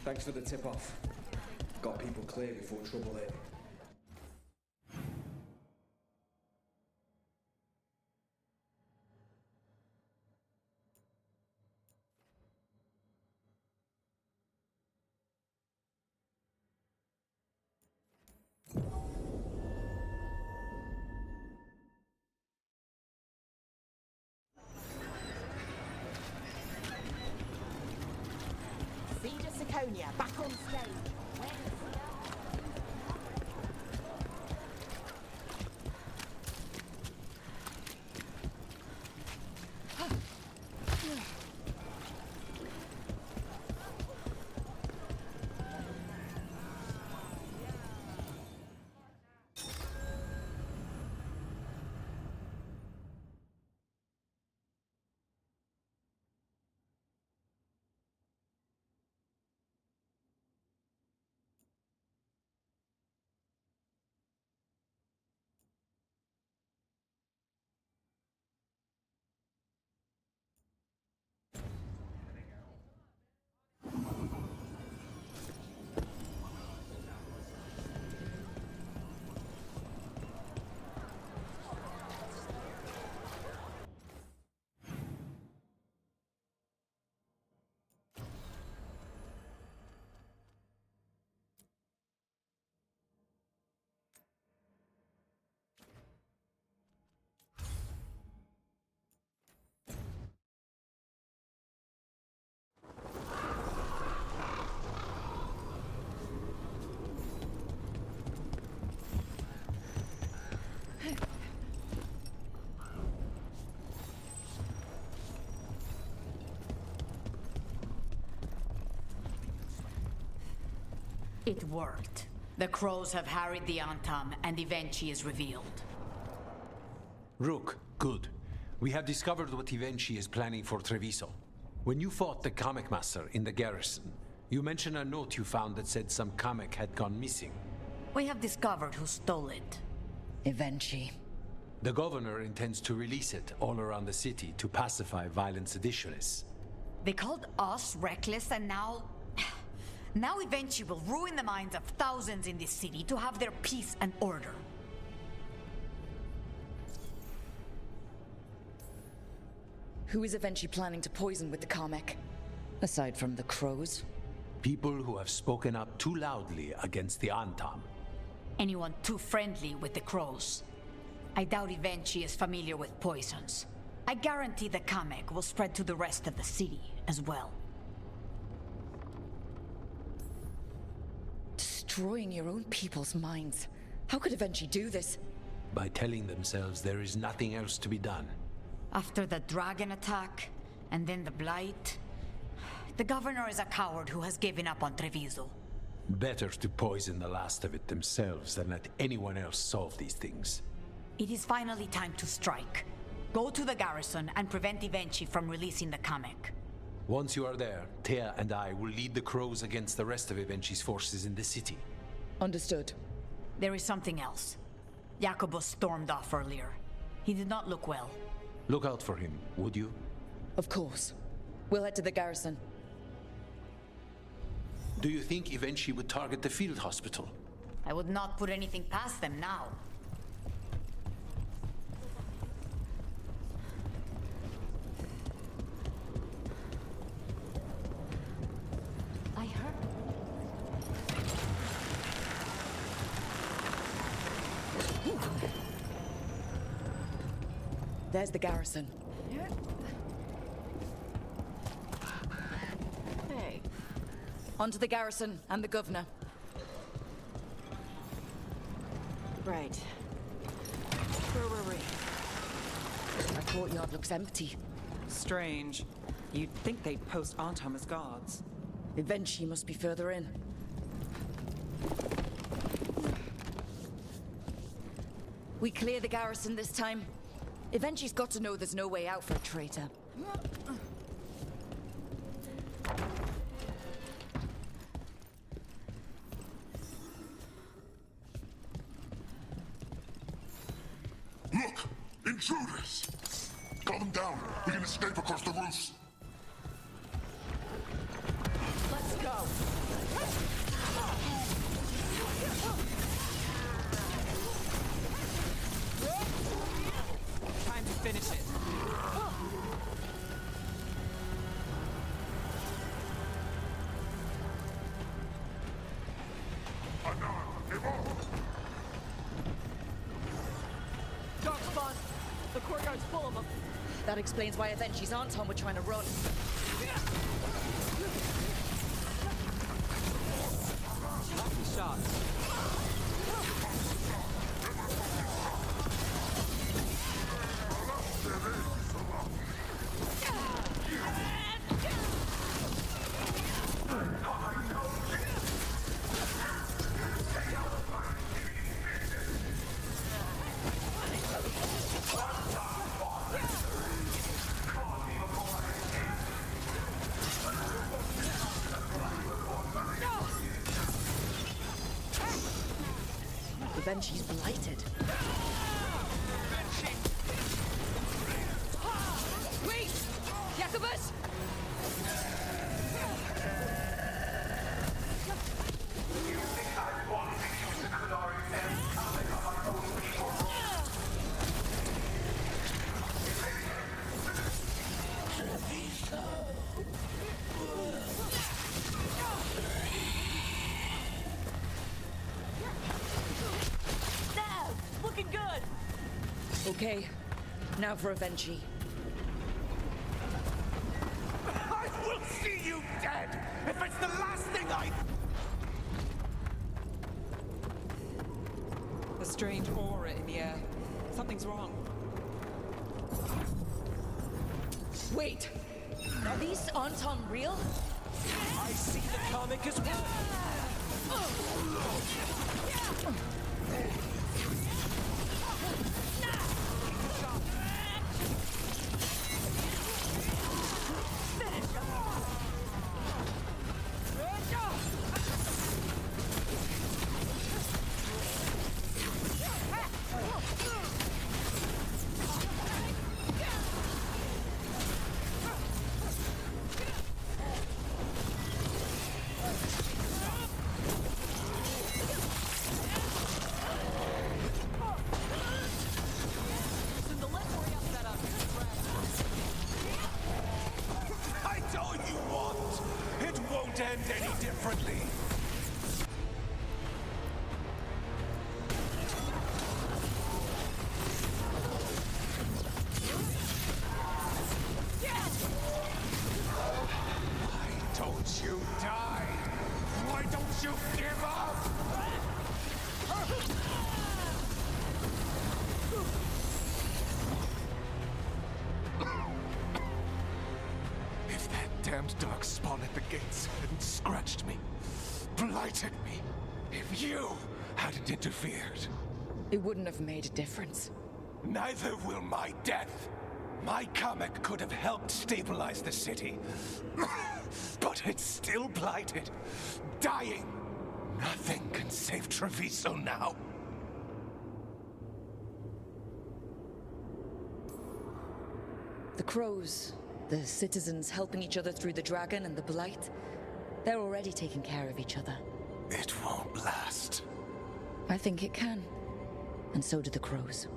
Thanks for the tip-off. Got people clear before trouble hit. Back on stage. It worked. The crows have harried the Antam, and Ivenchi is revealed. Rook, good. We have discovered what Ivenchi is planning for Treviso. When you fought the comic master in the garrison, you mentioned a note you found that said some comic had gone missing. We have discovered who stole it. Ivenchi. The governor intends to release it all around the city to pacify violent seditionists. They called us reckless, and now... Now Ivenchi will ruin the minds of thousands in this city to have their peace and order. Who is Ivenchi planning to poison with the comic? Aside from the crows? People who have spoken up too loudly against the Antam. Anyone too friendly with the crows. I doubt Ivenchi is familiar with poisons. I guarantee the comic will spread to the rest of the city as well. Destroying your own people's minds. How could Ivenchi do this? By telling themselves there is nothing else to be done. After the dragon attack, and then the blight, the governor is a coward who has given up on Treviso. Better to poison the last of it themselves than let anyone else solve these things. It is finally time to strike. Go to the garrison and prevent Ivenchi from releasing the comic. Once you are there, Thea and I will lead the crows against the rest of Ivenchi's forces in the city. Understood. There is something else. Jacobus stormed off earlier. He did not look well. Look out for him, would you? Of course. We'll head to the garrison. Do you think Ivenchi would target the field hospital? I would not put anything past them now. I heard. There's the garrison. Hey. Onto the garrison and the governor. Right. Where were we? Our courtyard looks empty. Strange. You'd think they'd post Antam as guards. Ivenchi must be further in. We clear the garrison this time. Ivenchi's got to know there's no way out for a traitor. Look! Intruders! Calm them down. We can escape across the roofs. Let's go! Time to finish it. Dark spawn. The courtyard's full of them. That explains why Avenchi's Anton were trying to run. Lucky shots. Avenchi's blighted. Wait! Jacobus! Looking good! Okay, now for Avenchi. I will see you dead if it's the last thing I... A strange aura in the air. Something's wrong. Wait! Are these Anton real? I see the comic as well. I told you what! It won't end any differently! Why don't you die? Why don't you give up? If that damned dark spawn at the gates hadn't scratched me, blighted me, if you hadn't interfered, It wouldn't have made a difference. neither will my death. My comic could have helped stabilize the city. But it's still blighted, dying. Nothing can save Treviso now. The crows, the citizens helping each other through the dragon and the blight, they're already taking care of each other. It won't last. I think it can. And so do the crows.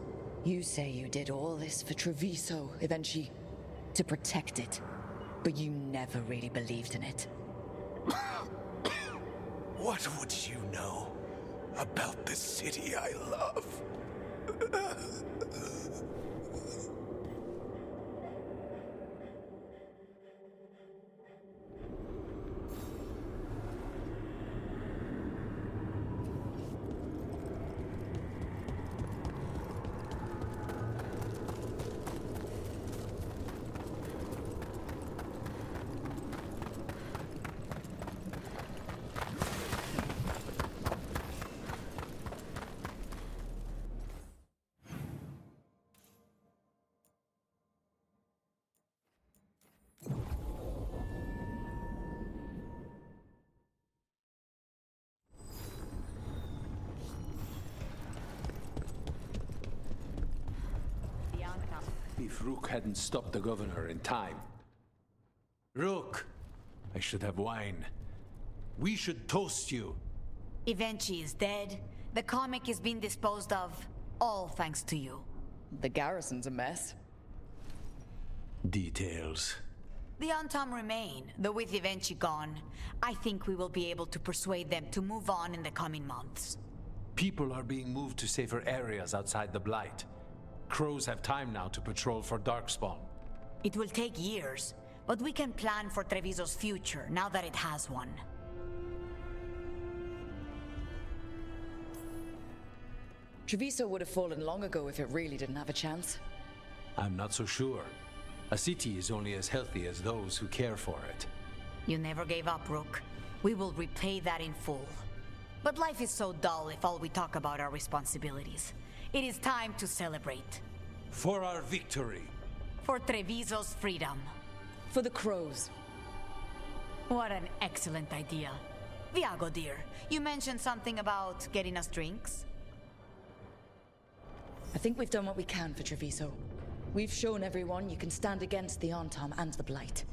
You say you did all this for Treviso, Avenchi, to protect it. But you never really believed in it. What would you know about the city I love? If Rook hadn't stopped the governor in time. Rook! I should have wine. We should toast you. Evenchi is dead. The comic is being disposed of. All thanks to you. The garrison's a mess. Details. The Untom remain, though with Evenchi gone, I think we will be able to persuade them to move on in the coming months. People are being moved to safer areas outside the Blight. Crows have time now to patrol for Darkspawn. It will take years, but we can plan for Treviso's future now that it has one. Treviso would have fallen long ago if it really didn't have a chance. I'm not so sure. A city is only as healthy as those who care for it. You never gave up, Rook. We will repay that in full. But life is so dull if all we talk about are responsibilities. It is time to celebrate. For our victory. For Treviso's freedom. For the crows. What an excellent idea. Viago, dear, you mentioned something about getting us drinks? I think we've done what we can for Treviso. We've shown everyone you can stand against the Untom and the Blight.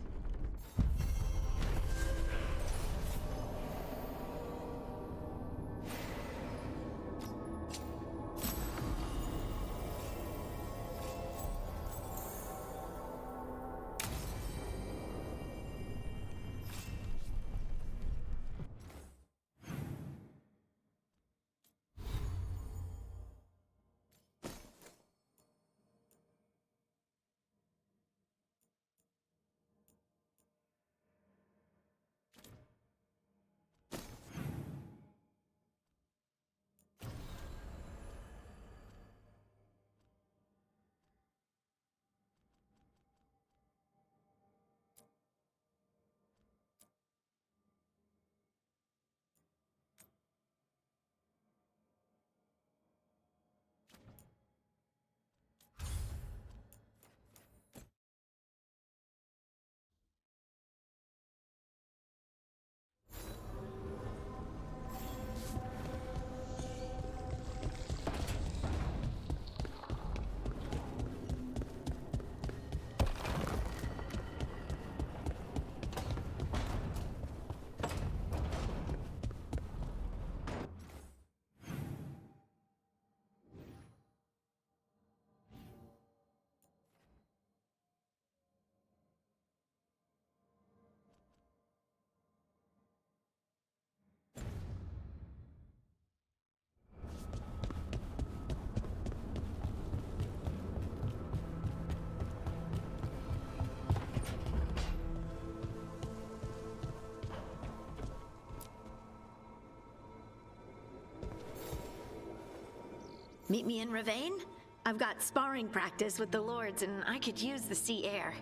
Meet me in Ravane? I've got sparring practice with the lords and I could use the sea air.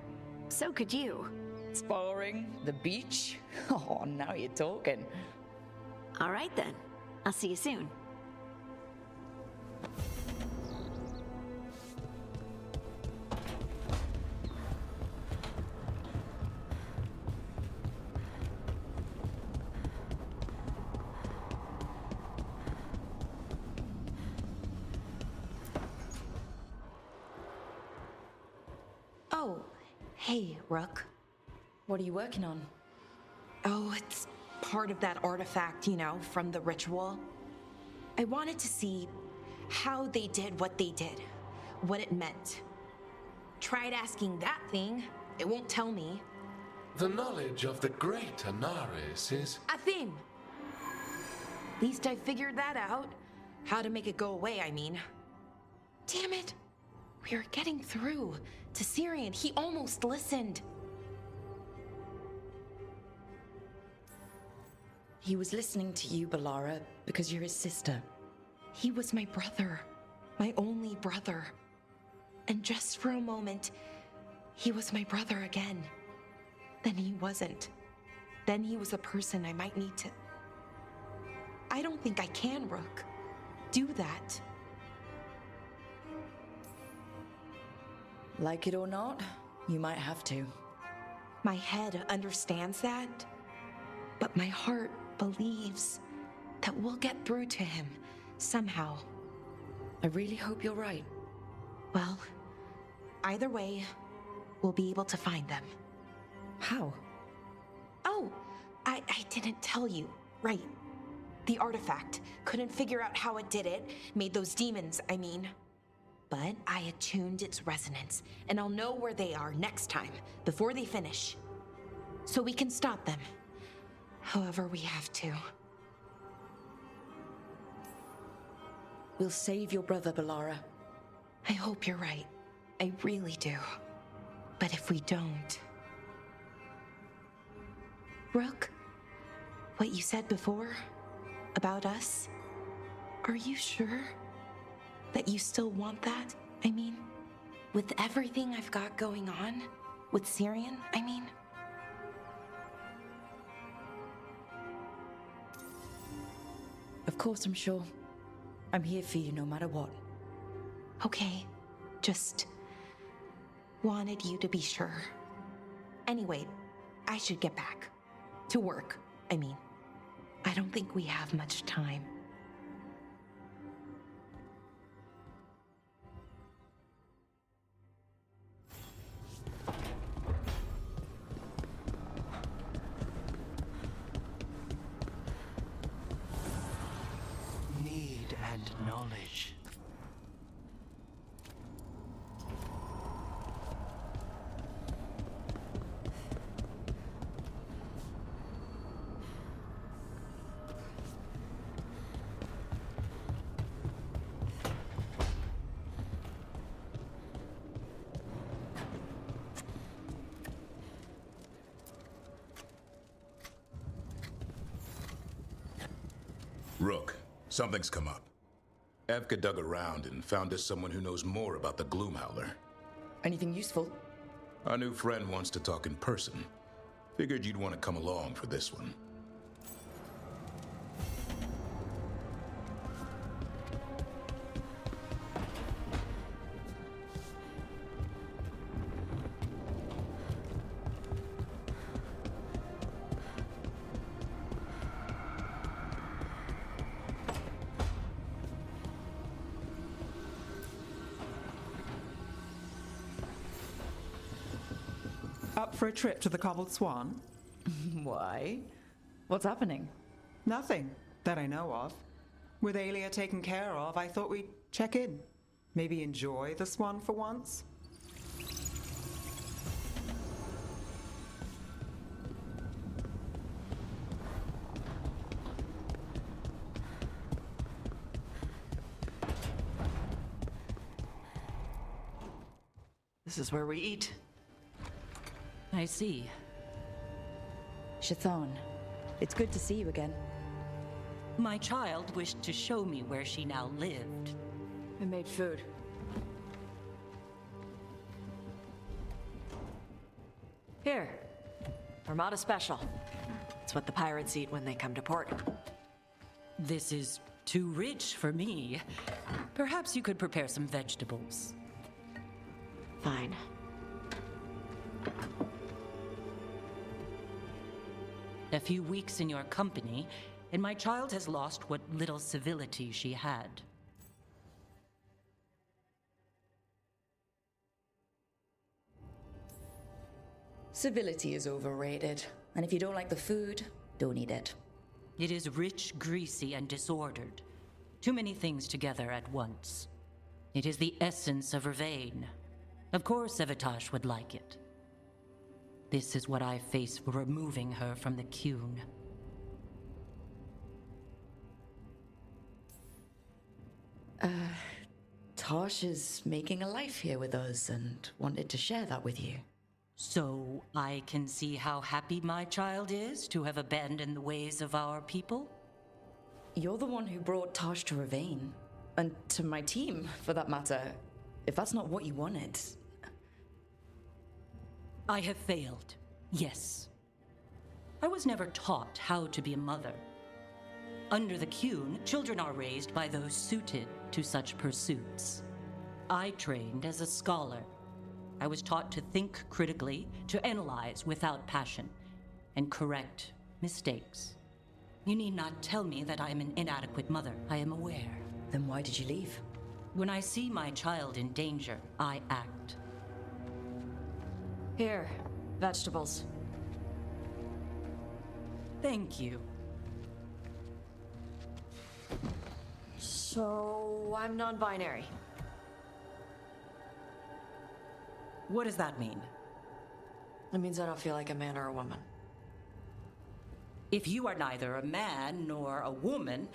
So could you. Sparring? The beach? Oh, now you're talking. All right then. I'll see you soon. Oh, hey, Rook. What are you working on? Oh, it's part of that artifact, you know, from the ritual. I wanted to see how they did what they did, what it meant. Tried asking that thing, it won't tell me. The knowledge of the great Anaris is... A theme! At least I figured that out. How to make it go away, I mean. Damn it! We are getting through to Syrian. He almost listened. He was listening to you, Balara, because you're his sister. He was my brother. My only brother. And just for a moment, he was my brother again. Then he wasn't. Then he was a person I might need to... I don't think I can, Rook. Do that. Like it or not, you might have to. My head understands that, but my heart believes that we'll get through to him somehow. I really hope you're right. Well, either way, we'll be able to find them. How? Oh, I didn't tell you. Right. The artifact. Couldn't figure out how it did it. Made those demons, I mean. But I attuned its resonance, and I'll know where they are next time, before they finish. So we can stop them. However we have to. We'll save your brother, Balara. I hope you're right. I really do. But if we don't... Rook, what you said before about us, are you sure that you still want that? I mean, with everything I've got going on, with Syrian, I mean. Of course, I'm sure. I'm here for you no matter what. Okay, just wanted you to be sure. Anyway, I should get back. To work, I mean. I don't think we have much time. Need and knowledge. Rook, something's come up. Evka dug around and found us someone who knows more about the Gloomhowler. Anything useful? Our new friend wants to talk in person. Figured you'd want to come along for this one. Up for a trip to the Cobbled Swan? Why? What's happening? Nothing that I know of. With Aelia taken care of, I thought we'd check in. Maybe enjoy the Swan for once? This is where we eat. I see. Shathan, it's good to see you again. My child wished to show me where she now lived. I made food. Here. Armada Special. It's what the pirates eat when they come to port. This is too rich for me. Perhaps you could prepare some vegetables. Fine. A few weeks in your company, and my child has lost what little civility she had. Civility is overrated, and if you don't like the food, don't eat it. It is rich, greasy, and disordered. Too many things together at once. It is the essence of Vervain. Of course Evitash would like it. This is what I face for removing her from the Qun. Tosh is making a life here with us and wanted to share that with you. So I can see how happy my child is to have abandoned the ways of our people? You're the one who brought Tosh to Vervain. And to my team, for that matter. If that's not what you wanted... I have failed, yes. I was never taught how to be a mother. Under the Qun, children are raised by those suited to such pursuits. I trained as a scholar. I was taught to think critically, to analyze without passion, and correct mistakes. You need not tell me that I am an inadequate mother. I am aware. Then why did you leave? When I see my child in danger, I act. Here, vegetables. Thank you. So, I'm non-binary. What does that mean? It means I don't feel like a man or a woman. If you are neither a man nor a woman,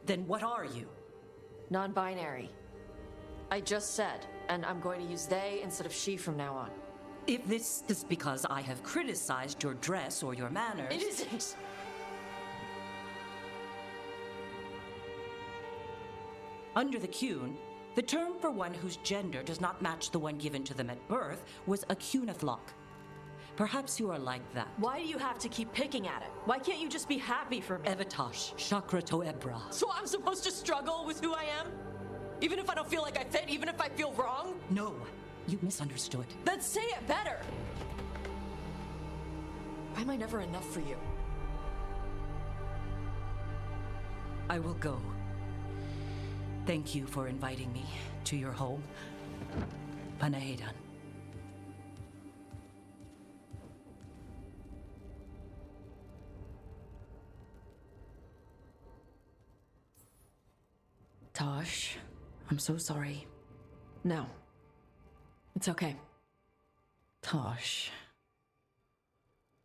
then what are you? Non-binary. I just said, and I'm going to use they instead of she from now on. If this is because I have criticized your dress or your manners... It isn't! Under the Cune, the term for one whose gender does not match the one given to them at birth was a Cunithlock. Perhaps you are like that. Why do you have to keep picking at it? Why can't you just be happy for me? Evatash, Chakra Toebra. So I'm supposed to struggle with who I am? Even if I don't feel like I fit, even if I feel wrong? No, you misunderstood. Then say it better! Why am I never enough for you? I will go. Thank you for inviting me to your home. Panahedan. Tosh, I'm so sorry. No. It's okay. Tosh.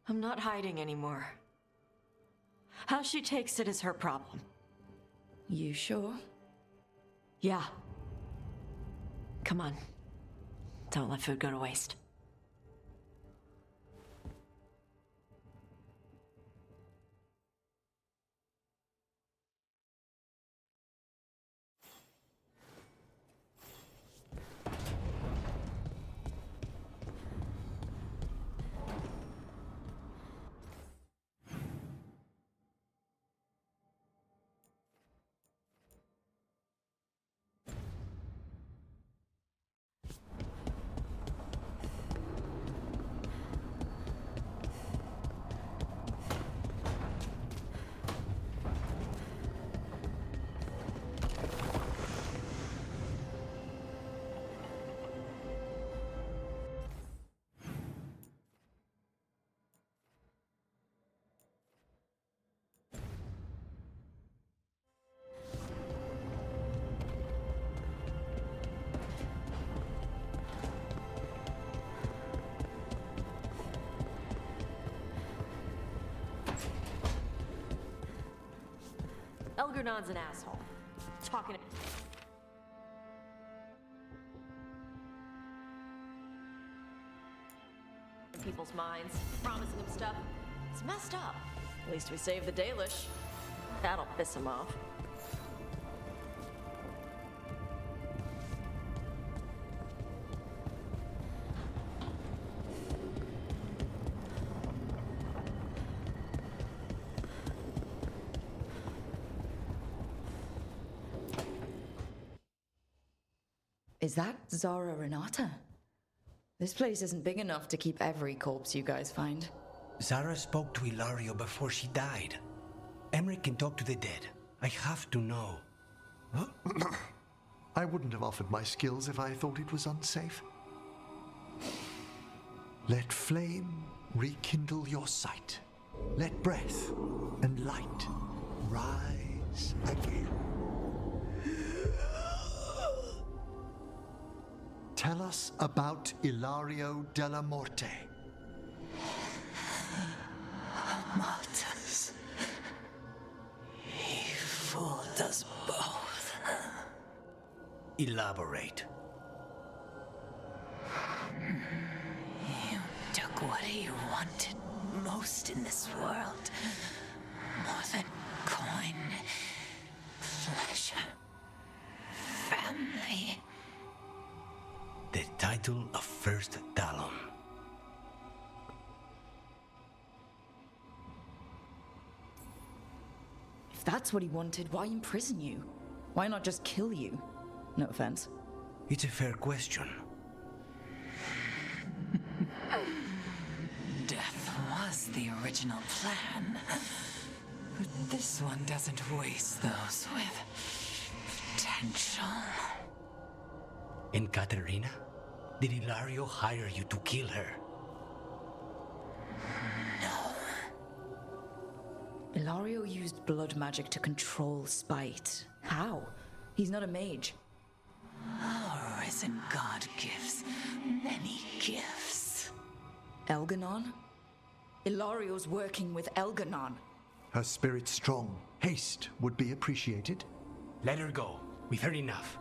I'm not hiding anymore. How she takes it is her problem. You sure? Yeah. Come on. Don't let food go to waste. Elgernon's an asshole. Talking to... in people's minds, promising them stuff. It's messed up. At least we saved the Dalish. That'll piss him off. Is that Zara Renata? This place isn't big enough to keep every corpse you guys find. Zara spoke to Ilario before she died. Emmerich can talk to the dead. I have to know. I wouldn't have offered my skills if I thought it was unsafe. Let flame rekindle your sight. Let breath and light rise again. Tell us about Ilario della Morte. Martyrs. He fooled us both. Elaborate. You took what he wanted most in this world. More than coin, pleasure, family. The title of First Talon. If that's what he wanted, why imprison you? Why not just kill you? No offense. It's a fair question. Death was the original plan. But this one doesn't waste those with potential. And Katerina? Did Ilario hire you to kill her? No. Ilario used blood magic to control spite. How? He's not a mage. Our risen god gives many gifts. Elganon? Ilario's working with Elganon. Her spirit's strong. Haste would be appreciated. Let her go. We've heard enough.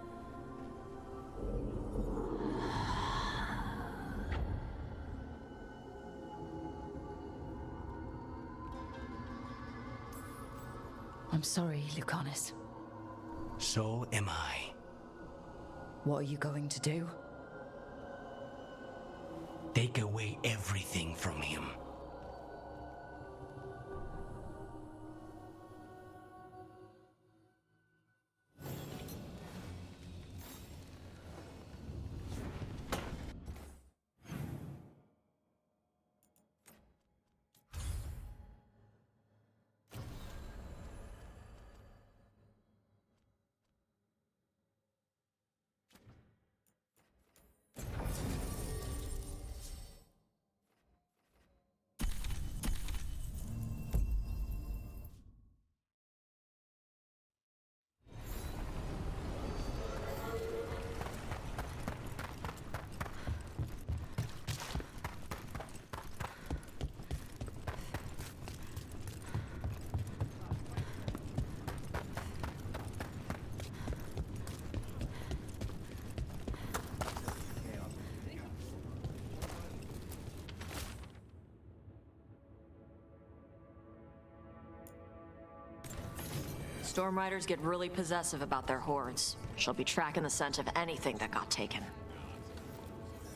I'm sorry, Lucanus. So am I. What are you going to do? Take away everything from him. Storm Riders get really possessive about their hordes. She'll be tracking the scent of anything that got taken.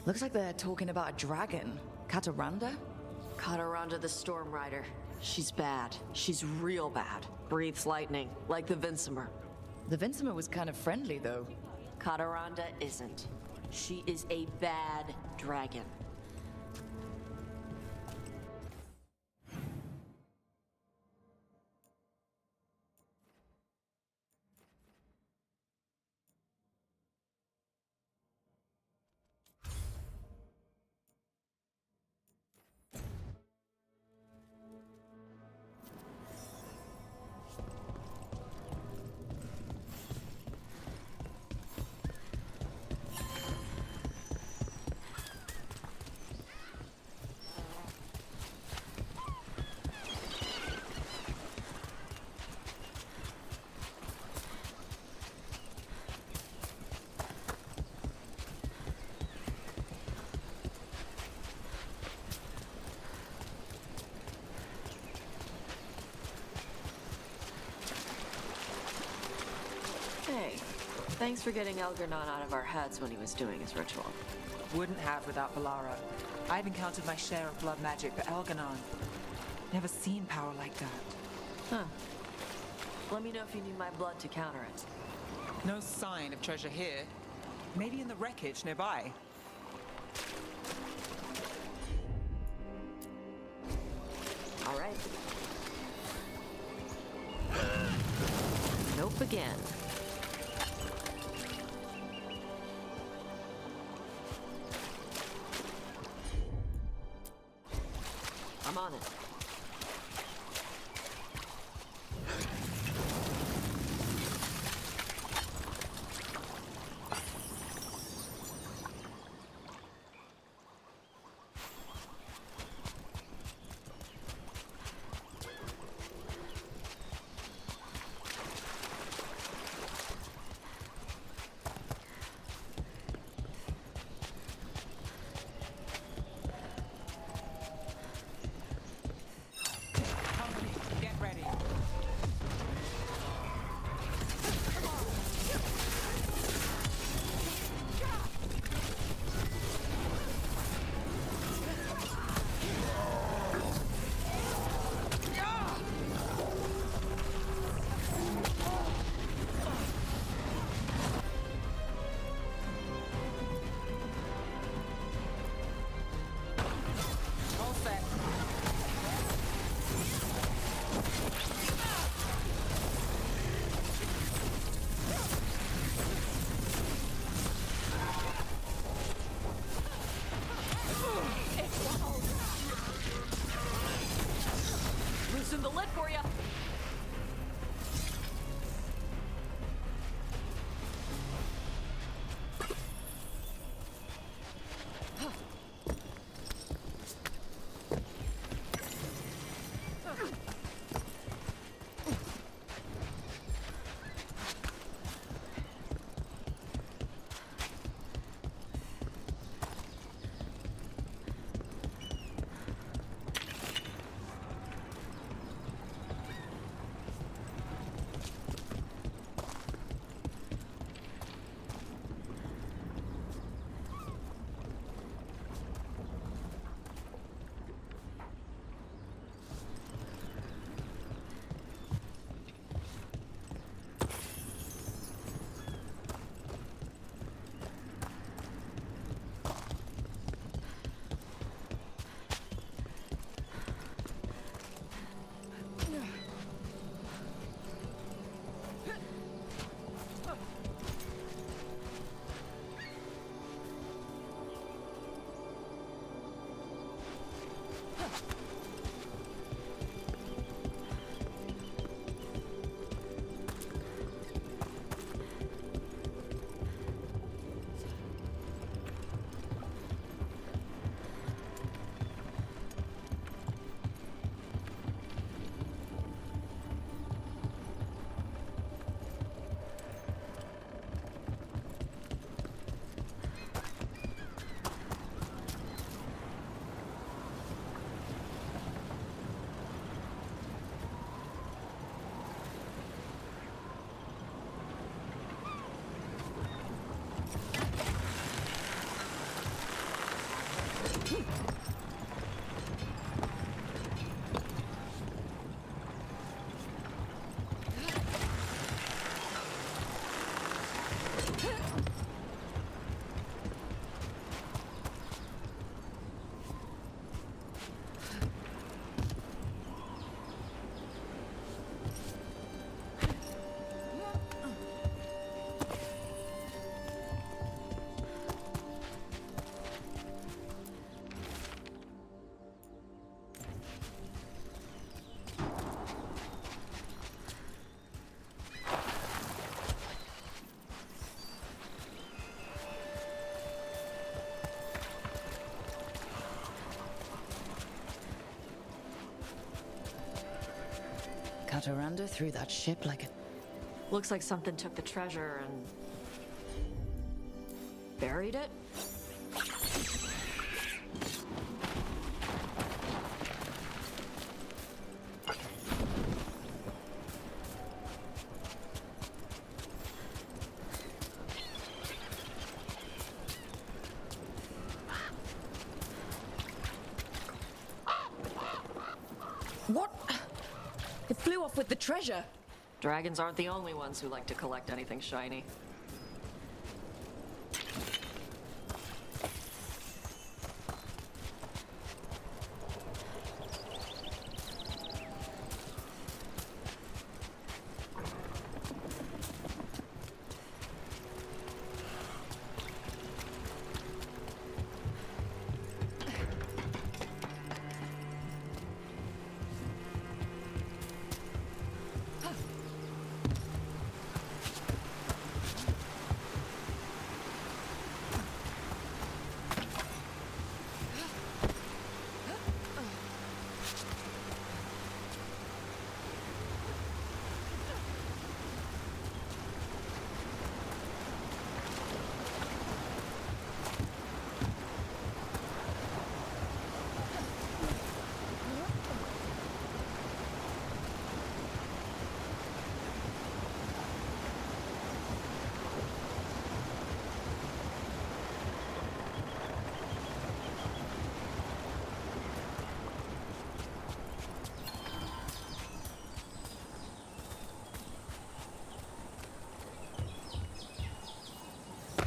Looks like they're talking about a dragon. Cataranda? Cataranda the Storm Rider. She's bad. She's real bad. Breathes lightning, like the Vincimer. The Vincimer was kind of friendly, though. Cataranda isn't. She is a bad dragon. Hey, thanks for getting Elgarnon out of our heads when he was doing his ritual. Wouldn't have without Valara. I've encountered my share of blood magic, but Elganon... never seen power like that. Huh. Let me know if you need my blood to counter it. No sign of treasure here. Maybe in the wreckage nearby. All right. Nope again. I'm on it. Cataranda threw that ship like a... Looks like something took the treasure and buried it. What? It flew off with the treasure. Dragons aren't the only ones who like to collect anything shiny.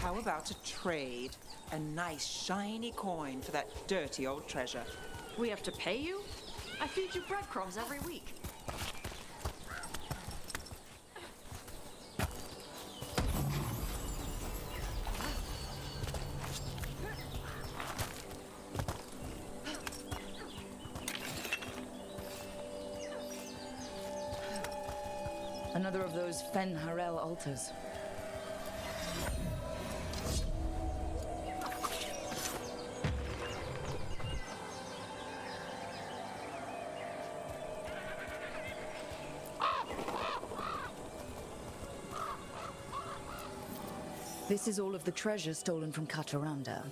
How about a trade? A nice shiny coin for that dirty old treasure. We have to pay you? I feed you breadcrumbs every week. Another of those Fen Harel altars. This is all of the treasure stolen from Cataranda.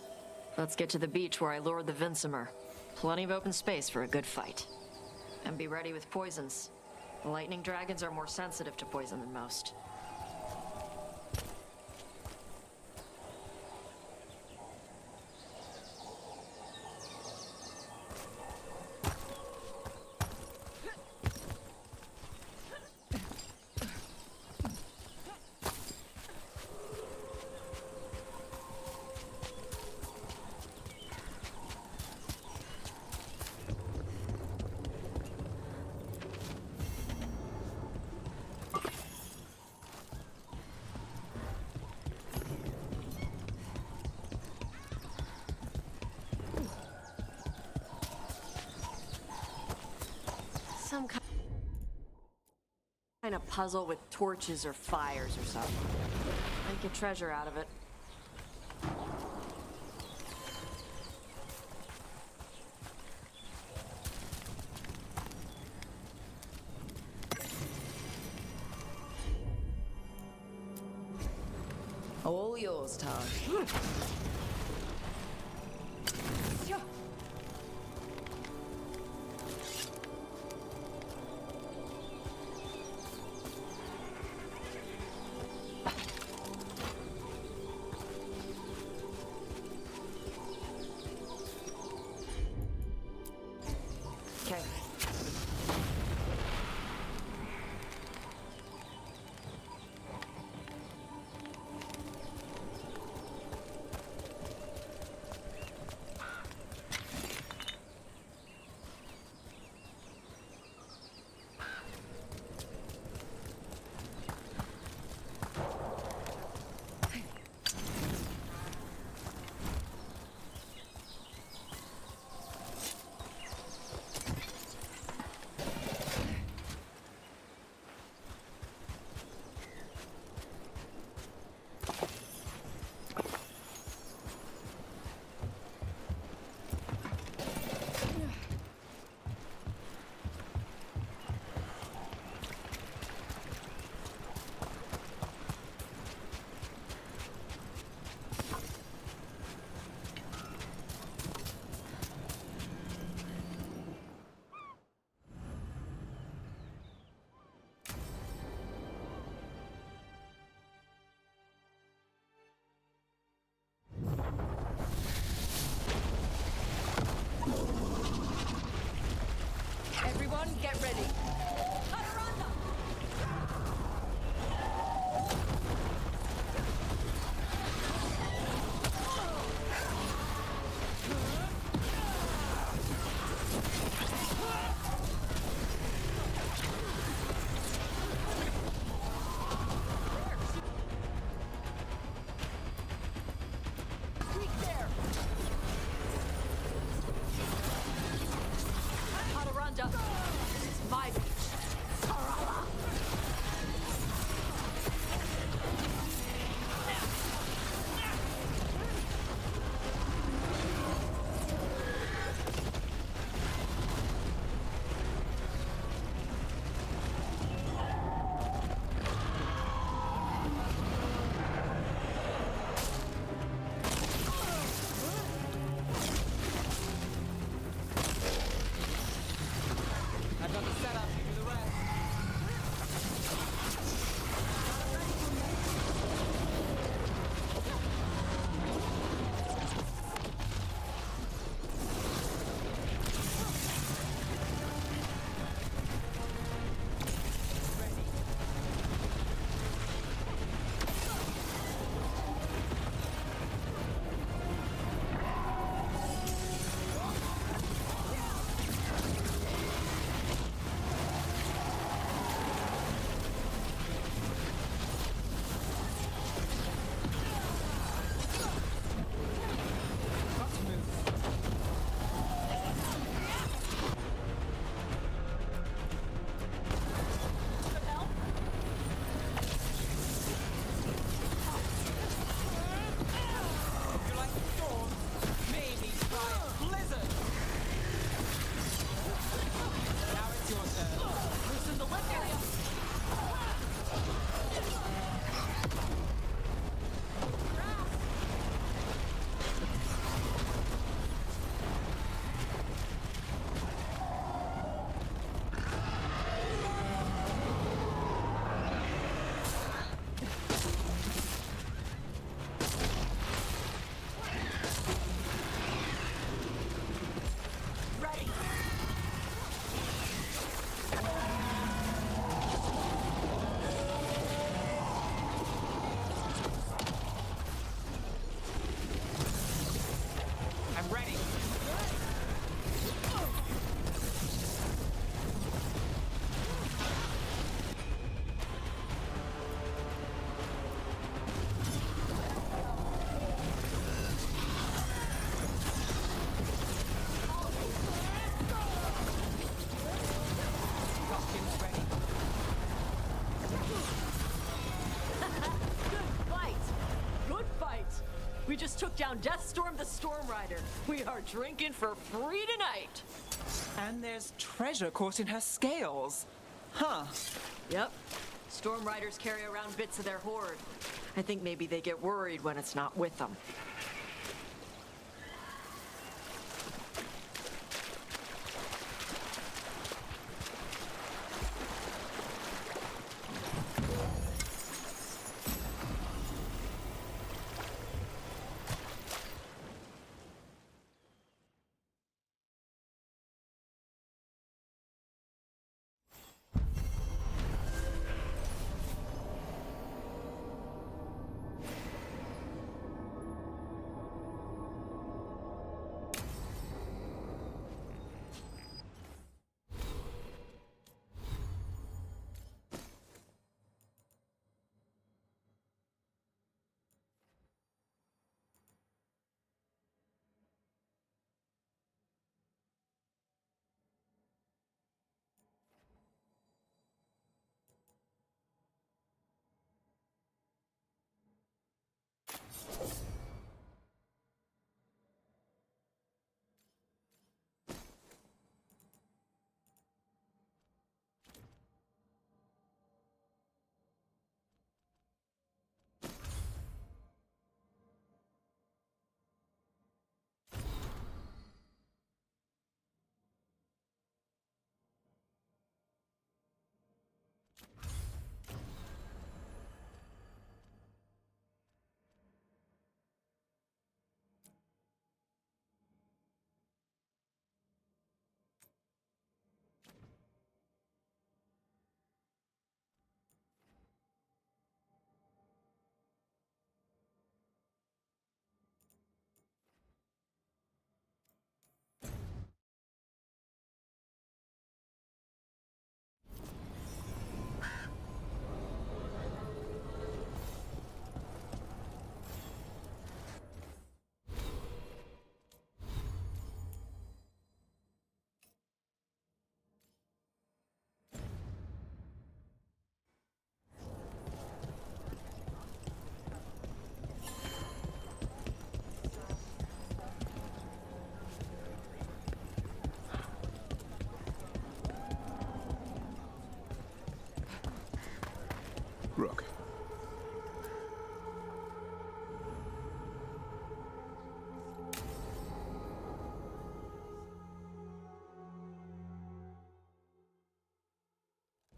Let's get to the beach where I lured the Vinsimer. Plenty of open space for a good fight. And be ready with poisons. The lightning dragons are more sensitive to poison than most. Some kind of puzzle with torches or fires or something. Make a treasure out of it. All yours, Taj. get ready. We just took down Deathstorm the Storm Rider. We are drinking for free tonight. And there's treasure caught in her scales. Huh. Yep. Storm Riders carry around bits of their hoard. I think maybe they get worried when it's not with them.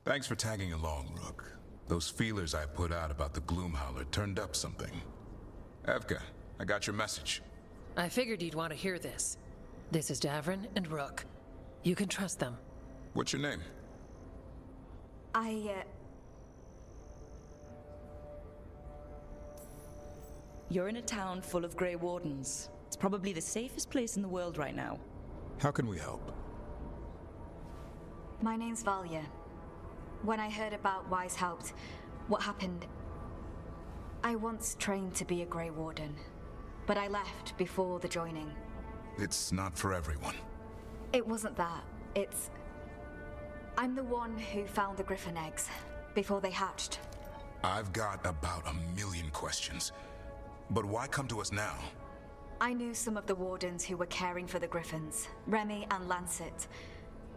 Thanks for tagging along, Rook. Those feelers I put out about the Gloomhowler turned up something. Evka, I got your message. I figured you'd want to hear this. This is Davrin and Rook. You can trust them. What's your name? You're in a town full of Grey Wardens. It's probably the safest place in the world right now. How can we help? My name's Valia. When I heard about Weishaupt, what happened, I once trained to be a Grey Warden, but I left before the joining. It's not for everyone. It wasn't that. I'm the one who found the griffin eggs before they hatched. I've got about 1,000,000 questions. But why come to us now? I knew some of the wardens who were caring for the griffins, Remy and Lancet.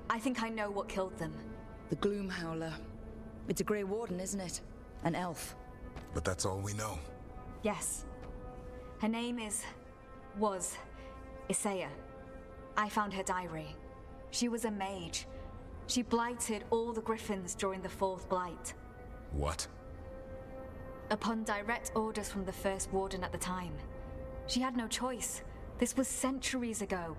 I think I know what killed them. The Gloomhowler. It's a Grey Warden, isn't it? An elf. But that's all we know. Yes. Her name was Isaiah. I found her diary. She was a mage. She blighted all the griffins during the Fourth Blight. What? Upon direct orders from the first warden at the time. She had no choice. This was centuries ago.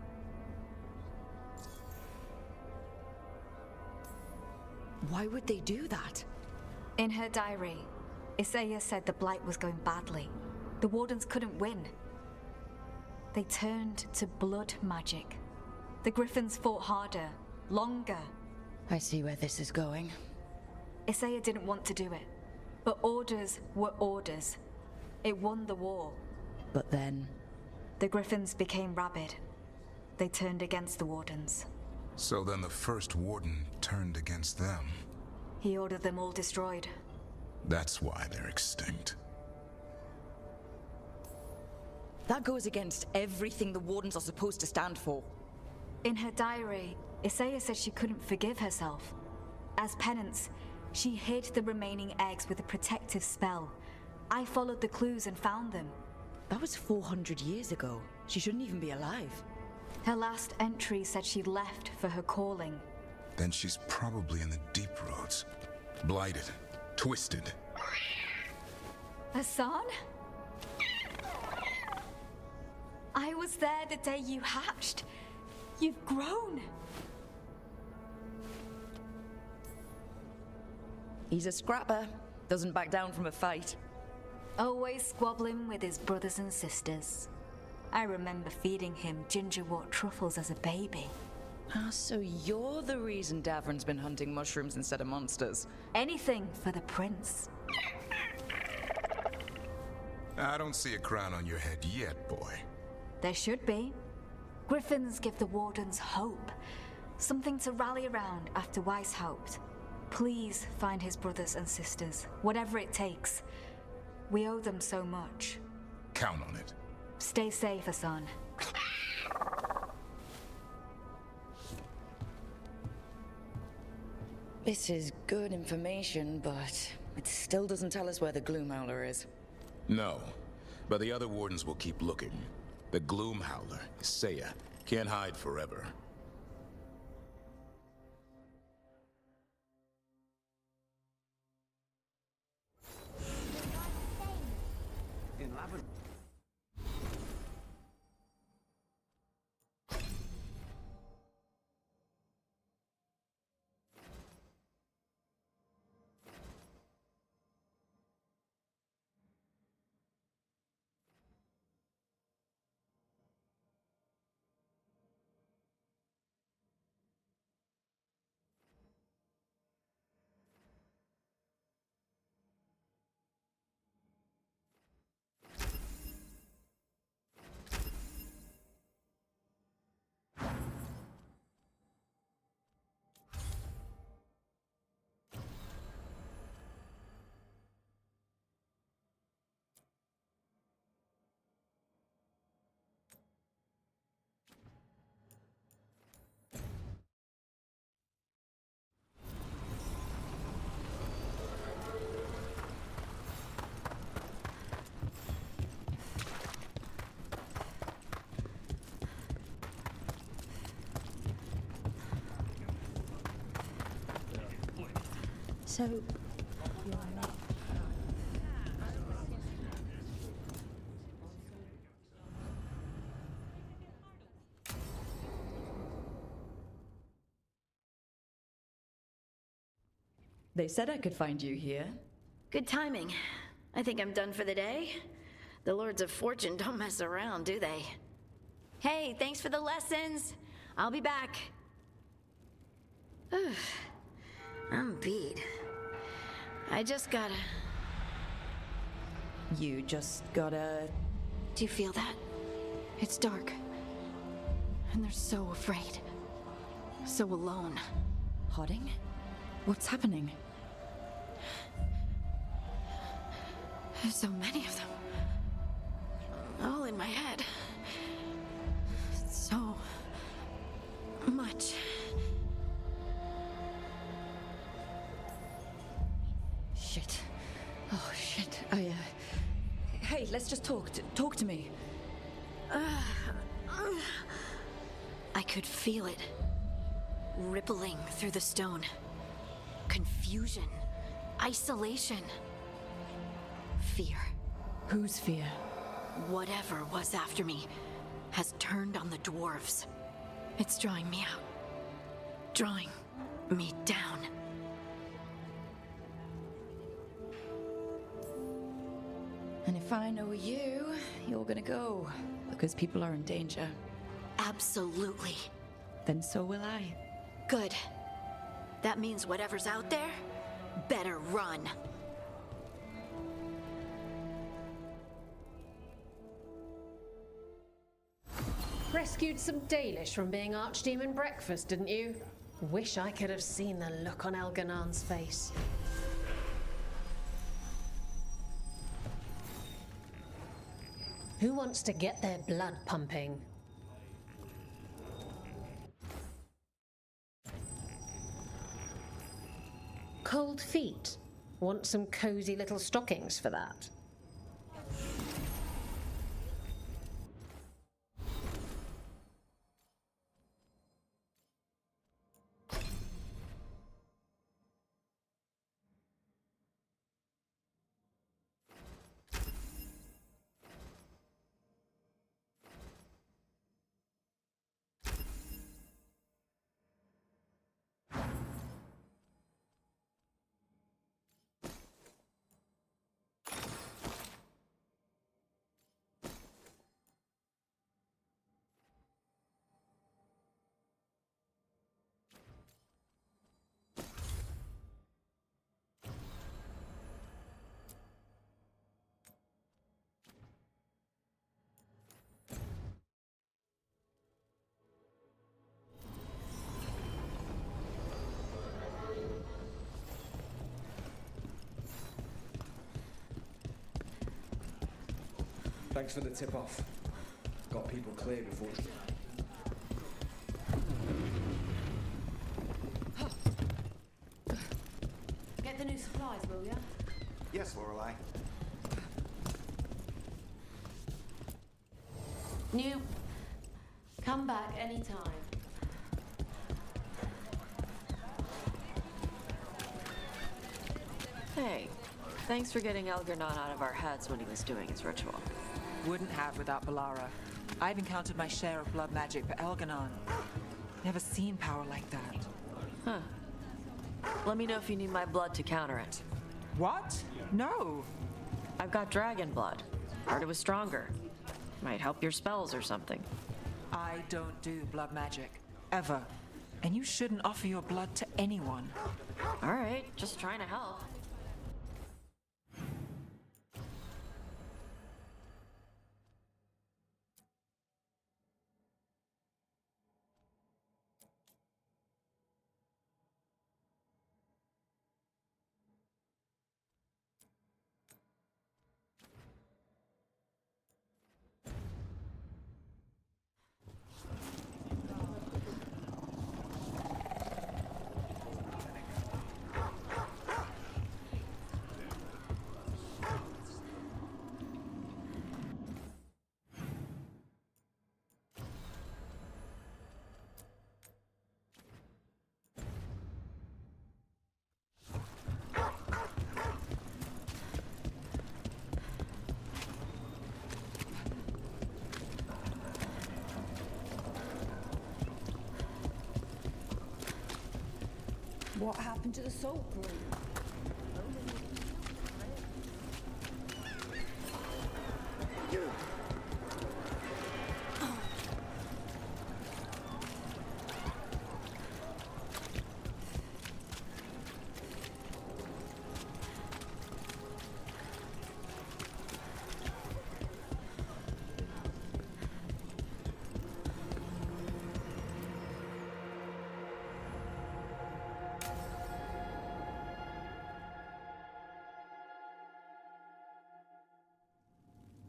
Why would they do that? In her diary, Isaiah said the Blight was going badly. The wardens couldn't win. They turned to blood magic. The griffins fought harder, longer. I see where this is going. Isaiah didn't want to do it, but orders were orders. It won the war. But then... The griffins became rabid. They turned against the wardens. So then the first warden turned against them. He ordered them all destroyed. That's why they're extinct. That goes against everything the wardens are supposed to stand for. In her diary, Isaiah said she couldn't forgive herself. As penance, she hid the remaining eggs with a protective spell. I followed the clues and found them. That was 400 years ago. She shouldn't even be alive. Her last entry said she left for her calling. Then she's probably in the deep roads. Blighted. Twisted. Hassan? I was there the day you hatched. You've grown. He's a scrapper. Doesn't back down from a fight. Always squabbling with his brothers and sisters. I remember feeding him gingerwort truffles as a baby. Ah, so you're the reason Davrin's been hunting mushrooms instead of monsters. Anything for the prince. I don't see a crown on your head yet, boy. There should be. Griffins give the wardens hope. Something to rally around after Weishaupt. Please find his brothers and sisters, whatever it takes. We owe them so much. Count on it. Stay safe, Hassan. This is good information, but it still doesn't tell us where the Gloomhowler is. No, but the other wardens will keep looking. The Gloomhowler, Isaiah, can't hide forever. So, They said I could find you here. Good timing. I think I'm done for the day. The Lords of Fortune don't mess around, do they? Hey, thanks for the lessons. I'll be back. I'm beat. I just gotta... You just gotta... Do you feel that? It's dark. And they're so afraid. So alone. Hodding? What's happening? There's so many of them. All in my head. So much. Shit. Oh, shit. Hey, let's just talk. Talk to me. I could feel it. Rippling through the stone. Confusion. Isolation. Fear. Whose fear? Whatever was after me has turned on the dwarves. It's drawing me out. Drawing me down. And if I know you, you're gonna go. Because people are in danger. Absolutely. Then so will I. Good. That means whatever's out there better run. Rescued some Dalish from being Archdemon breakfast, didn't you? Wish I could have seen the look on Elganon's face. Who wants to get their blood pumping? Cold feet? Want some cozy little stockings for that? Thanks for the tip-off. Got people clear before... Get the new supplies, will ya? Yes, Lorelei. New. Come back anytime. Hey, thanks for getting Elgarnon out of our heads when he was doing his ritual. Wouldn't have without Balara. I've encountered my share of blood magic, but Elgarnon... Never seen power like that. Huh. Let me know if you need my blood to counter it. What? No! I've got dragon blood. Heard it was stronger. Might help your spells or something. I don't do blood magic. Ever. And you shouldn't offer your blood to anyone. All right, just trying to help. What happened to the soul crew?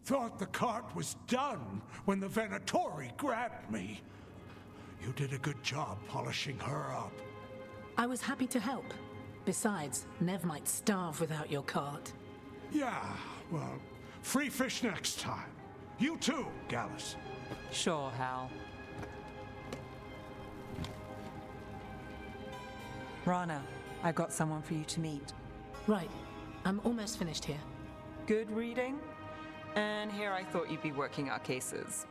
Thought the cart was done when the Venatori grabbed me. You did a good job polishing her up. I was happy to help. Besides, Nev might starve without your cart. Yeah, well, free fish next time. You too, Gallus. Sure, Hal. Rana, I've got someone for you to meet. Right. I'm almost finished here. Good reading? And here I thought you'd be working our cases.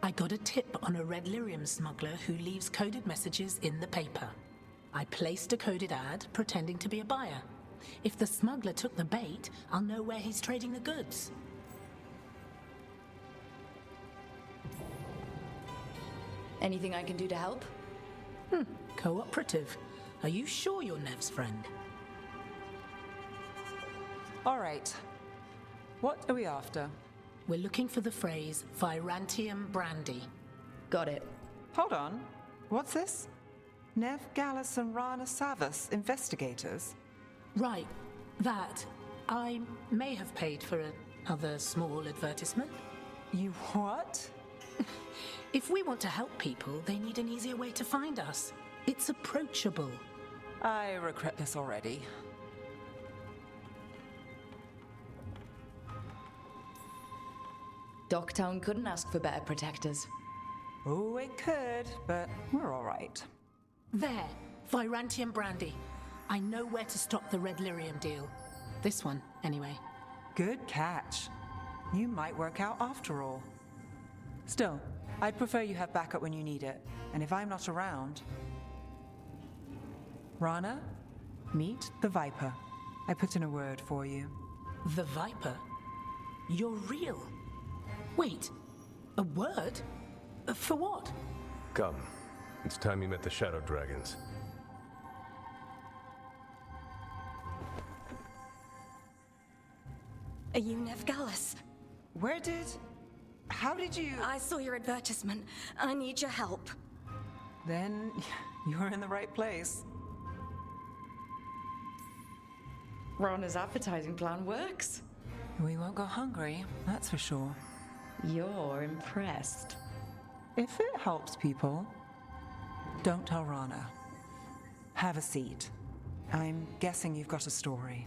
I got a tip on a red lyrium smuggler who leaves coded messages in the paper. I placed a coded ad pretending to be a buyer. If the smuggler took the bait, I'll know where he's trading the goods. Anything I can do to help? Cooperative. Are you sure you're Nev's friend? All right. What are we after? We're looking for the phrase Virantium Brandy. Got it. Hold on. What's this? Nev, Gallus, and Rana Savas, investigators? Right. That. I may have paid for another small advertisement. You what? If we want to help people, they need an easier way to find us. It's approachable. I regret this already. Docktown couldn't ask for better protectors. Oh, it could, but we're all right. There. Virantium Brandy. I know where to stop the red lyrium deal. This one, anyway. Good catch. You might work out after all. Still, I'd prefer you have backup when you need it. And if I'm not around... Rana, meet the Viper. I put in a word for you. The Viper? You're real? Wait, a word? For what? Come. It's time you met the Shadow Dragons. Are you Nev Gallus? How did you... I saw your advertisement. I need your help. Then you're in the right place. Rana's advertising plan works. We won't go hungry, that's for sure. You're impressed. If it helps people, don't tell Rana. Have a seat. I'm guessing you've got a story.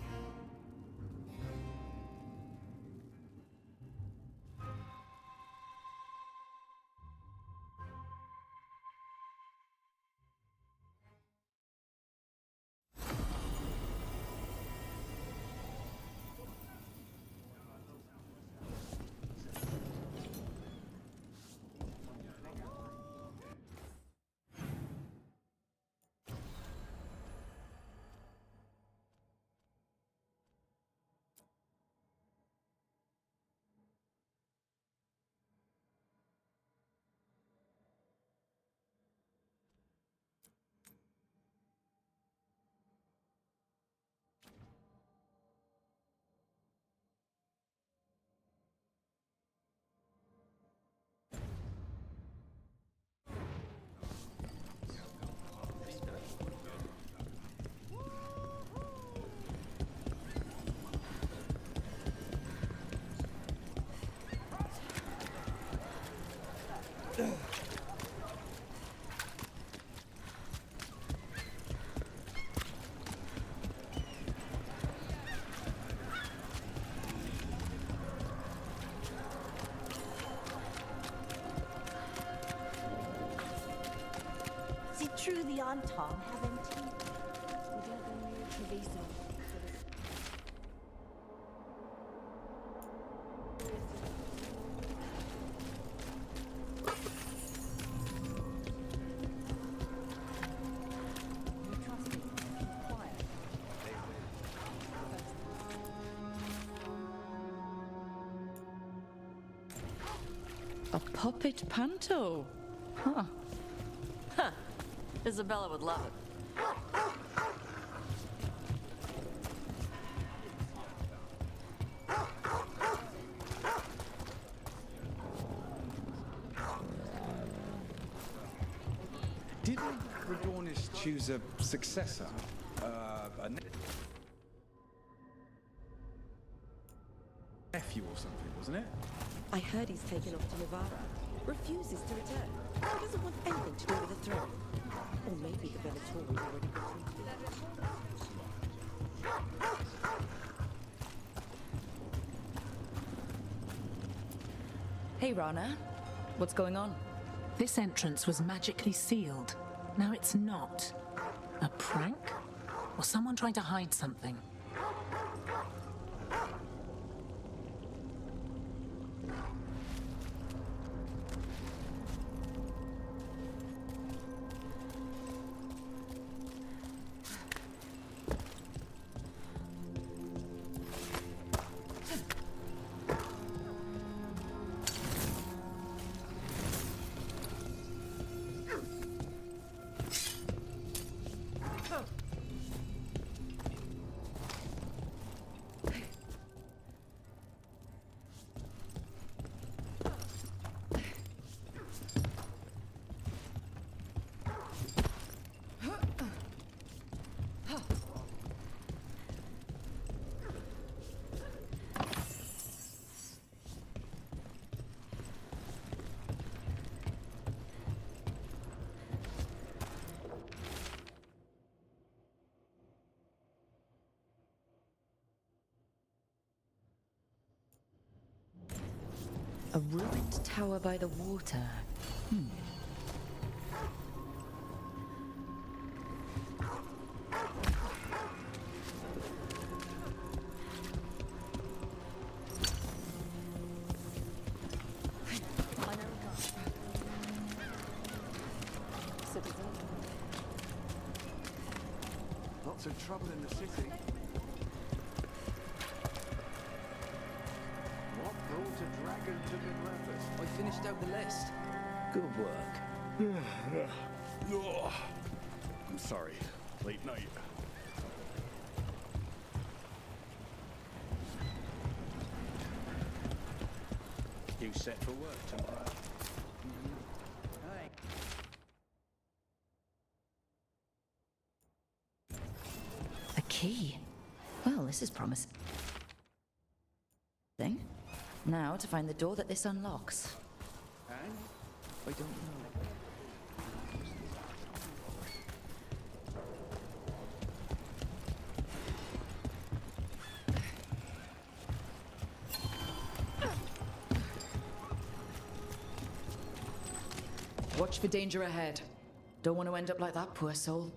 See, true the Anton haven't. We don't go near Treviso. A puppet panto. Huh. Huh. Isabella would love it. Didn't Redonis choose a successor? Nephew or something, wasn't it? I heard he's taken off to Navarra. Refuses to return. He doesn't want anything to do with the throne. Or maybe the Venatori already completed. Hey, Rana. What's going on? This entrance was magically sealed. Now it's not. A prank? Or someone trying to hide something? A ruined tower by the water. Lots of trouble in the city. What brought a dragon to Minrathous? I finished out the list. Good work. I'm sorry. Late night. You set for work tomorrow? A key. Well, this is promising. Now to find the door that this unlocks. And? I don't know. Watch for danger ahead. Don't want to end up like that poor soul.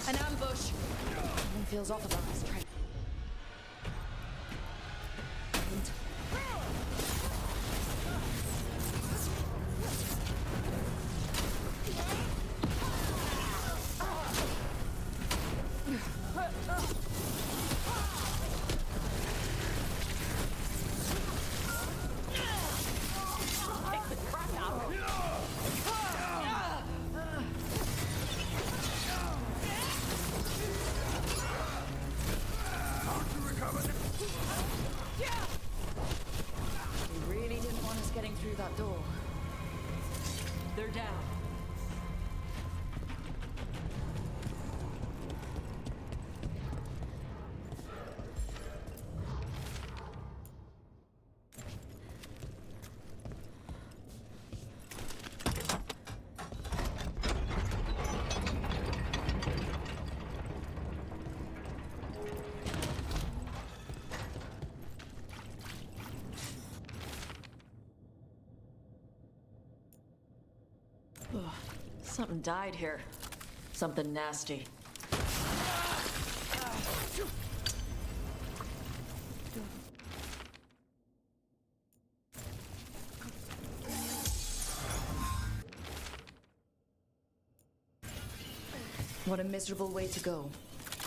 An ambush! Something feels off about this train. You really didn't want us getting through that door. They're down. Ugh, something died here. Something nasty. What a miserable way to go.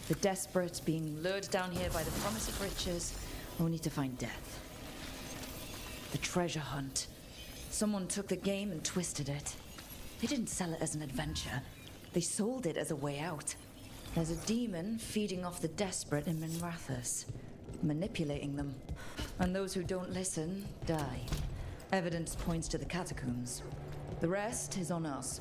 The desperate being lured down here by the promise of riches, only to find death. The treasure hunt. Someone took the game and twisted it. They didn't sell it as an adventure. They sold it as a way out. There's a demon feeding off the desperate in Minrathous, manipulating them. And those who don't listen, die. Evidence points to the catacombs. The rest is on us.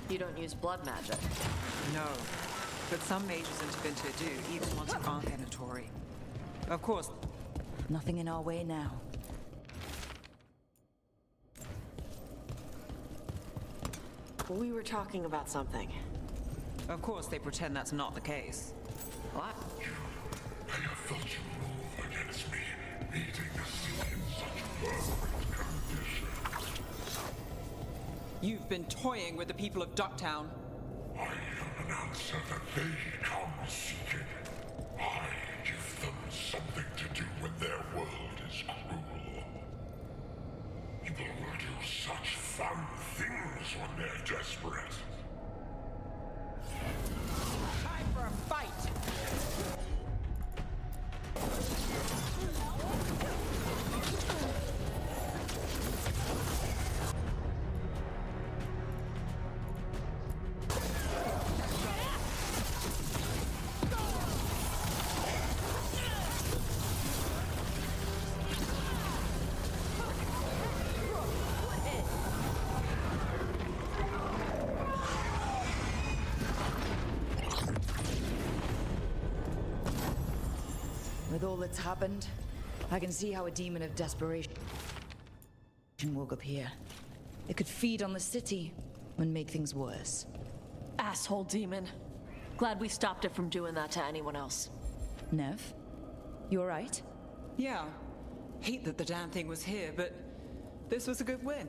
You don't use blood magic. No, but some mages in Tevinter do, even ones who aren't Venatori. Of course. Nothing in our way now. We were talking about something. Of course they pretend that's not the case. What? I have felt you move against me, meeting the city in such perfect condition. You've been toying with the people of Ducktown. I am an answer that they come seeking. I give them something to do when their world is cruel. People will do such fun things when they're desperate. Time for a fight! With all that's happened, I can see how a demon of desperation walk up here. It could feed on the city and make things worse. Asshole demon. Glad we stopped it from doing that to anyone else. Nev, you alright? Yeah. Hate that the damn thing was here, but this was a good win.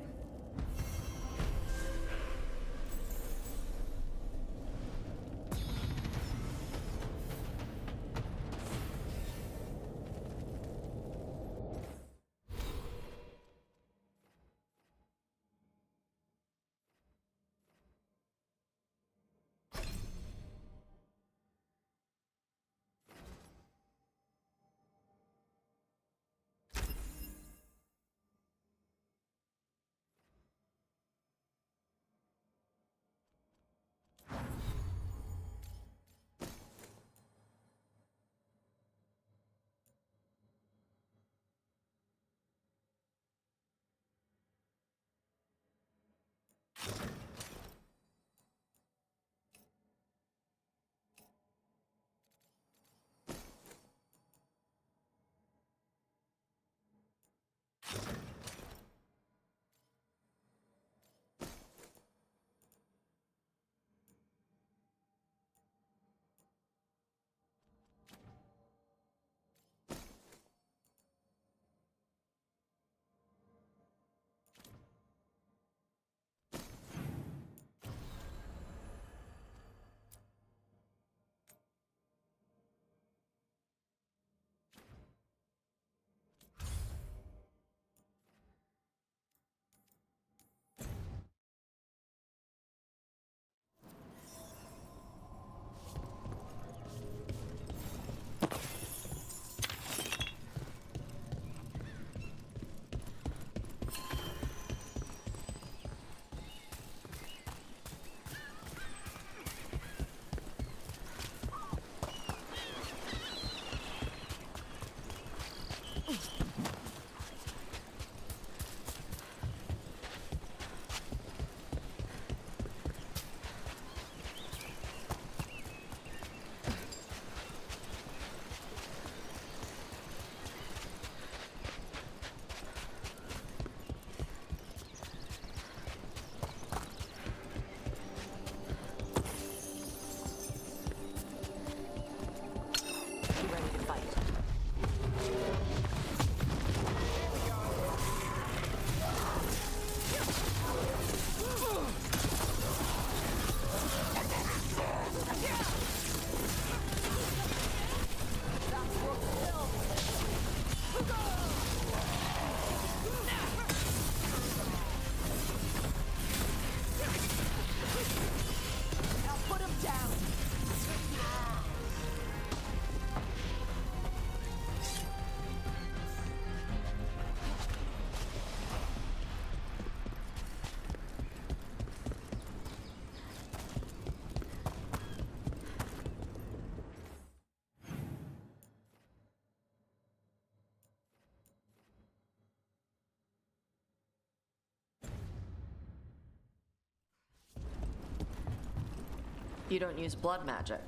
You don't use blood magic.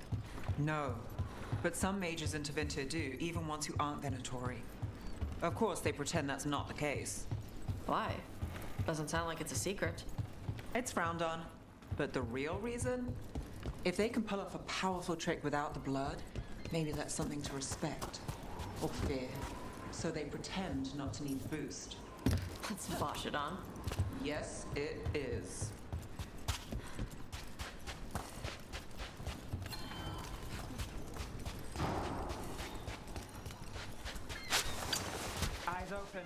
No, but some mages in Tevinter do, even ones who aren't Venatori. Of course, they pretend that's not the case. Why? Doesn't sound like it's a secret. It's frowned on. But the real reason? If they can pull off a powerful trick without the blood, maybe that's something to respect. Or fear. So they pretend not to need the boost. Let's bosh it on. Yes, it is. Eyes open.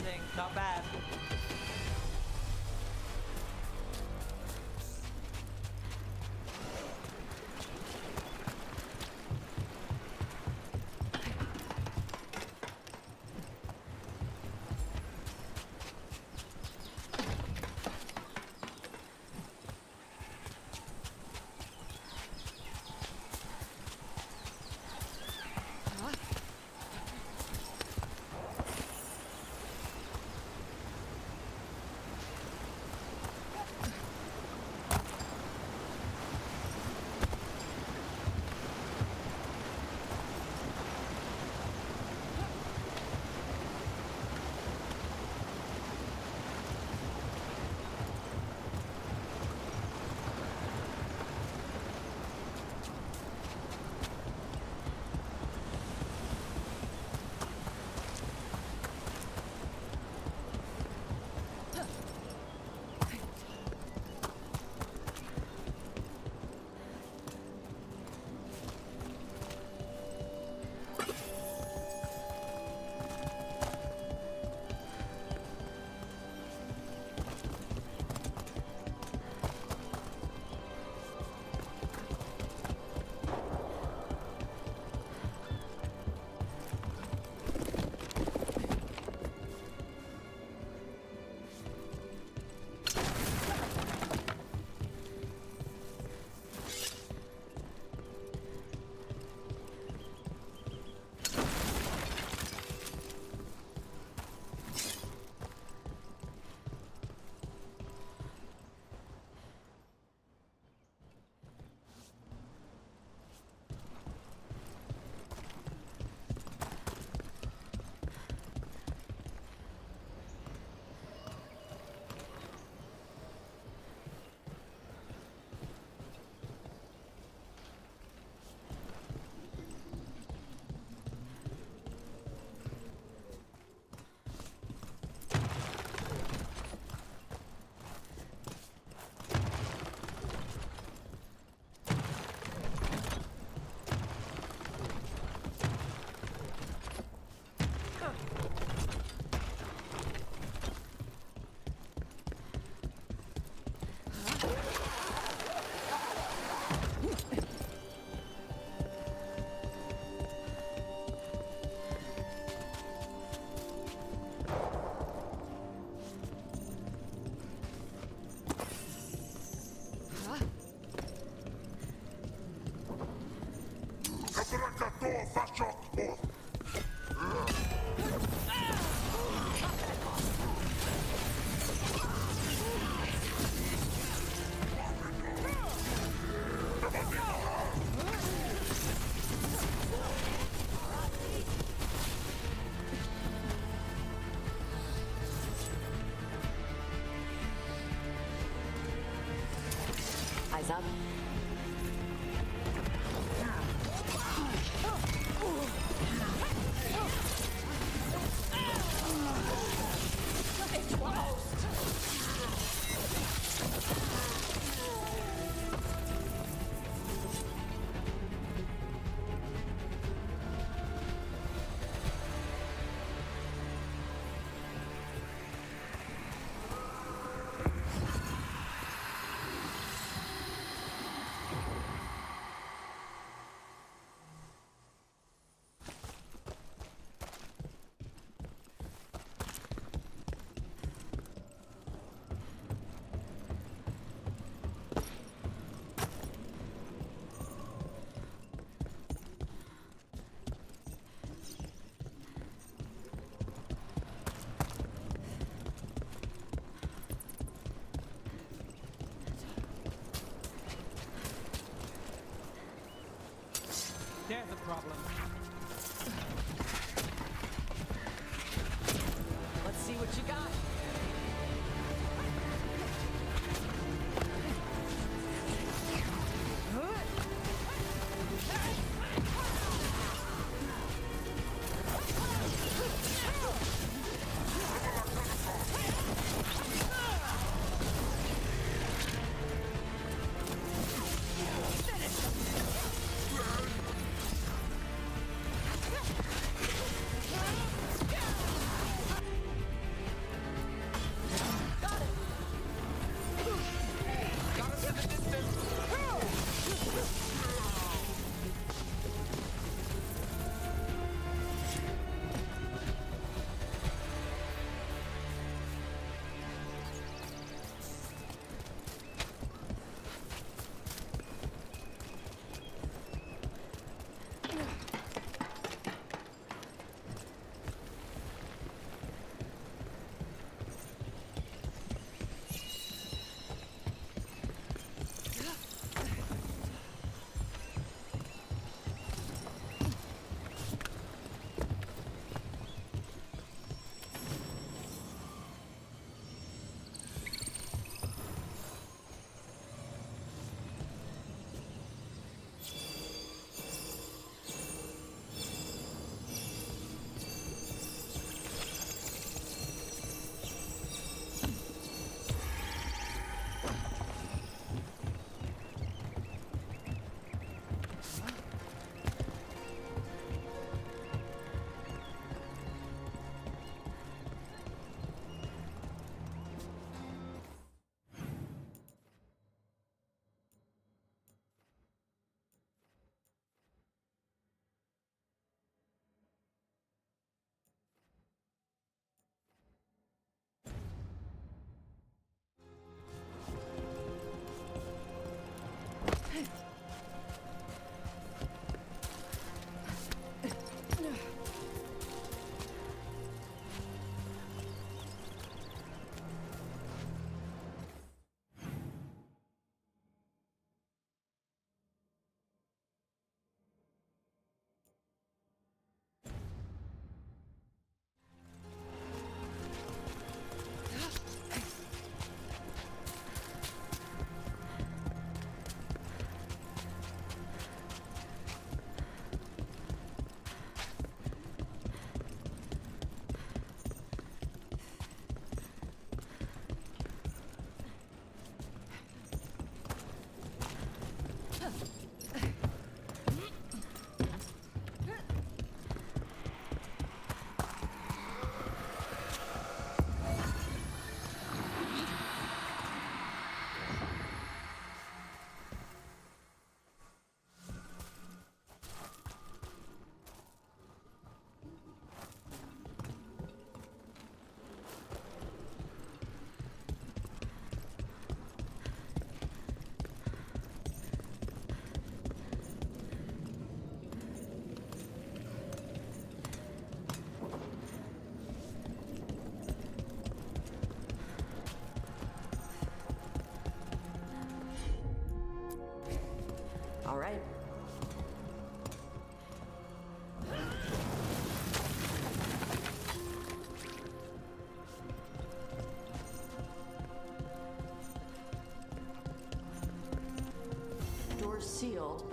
landing. Not bad. Eyes up. There's a problem. Let's see what you got.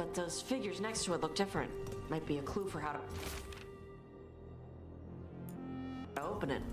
but those figures next to it look different. Might be a clue for how to open it.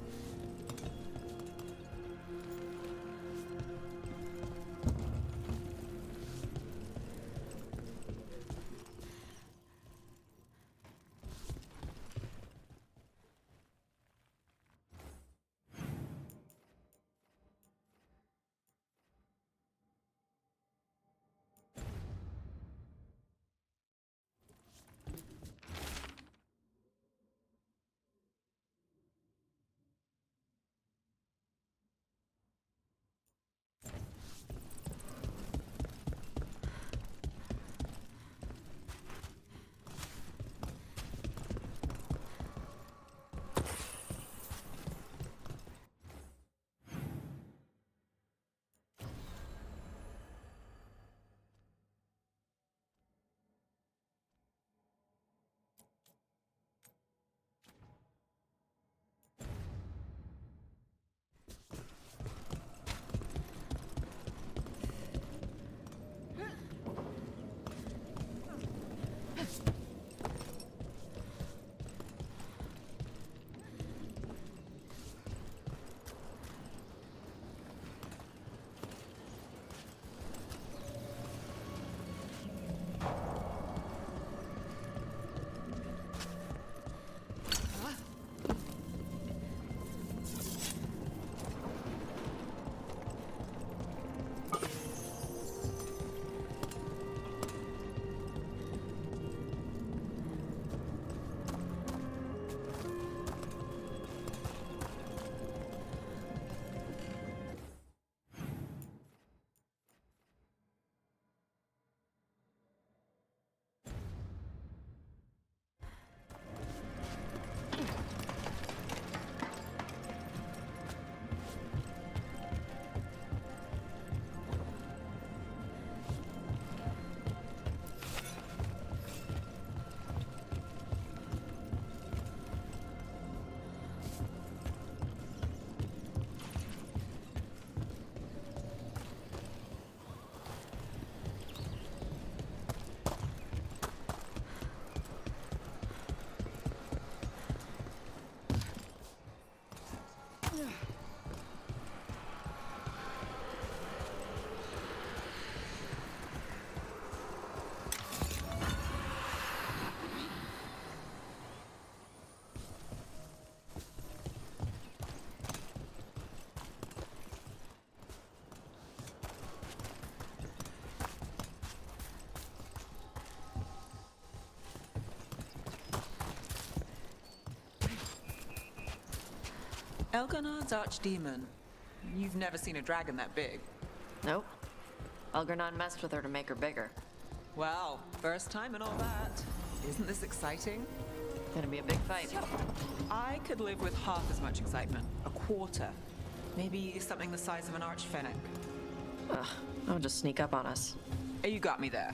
Elgonard's archdemon. You've never seen a dragon that big. Nope. Algernon messed with her to make her bigger. Well, first time and all that. Isn't this exciting? Gonna be a big fight. I could live with half as much excitement. A quarter. Maybe something the size of an archfennec. Ugh, don't just sneak up on us. You got me there.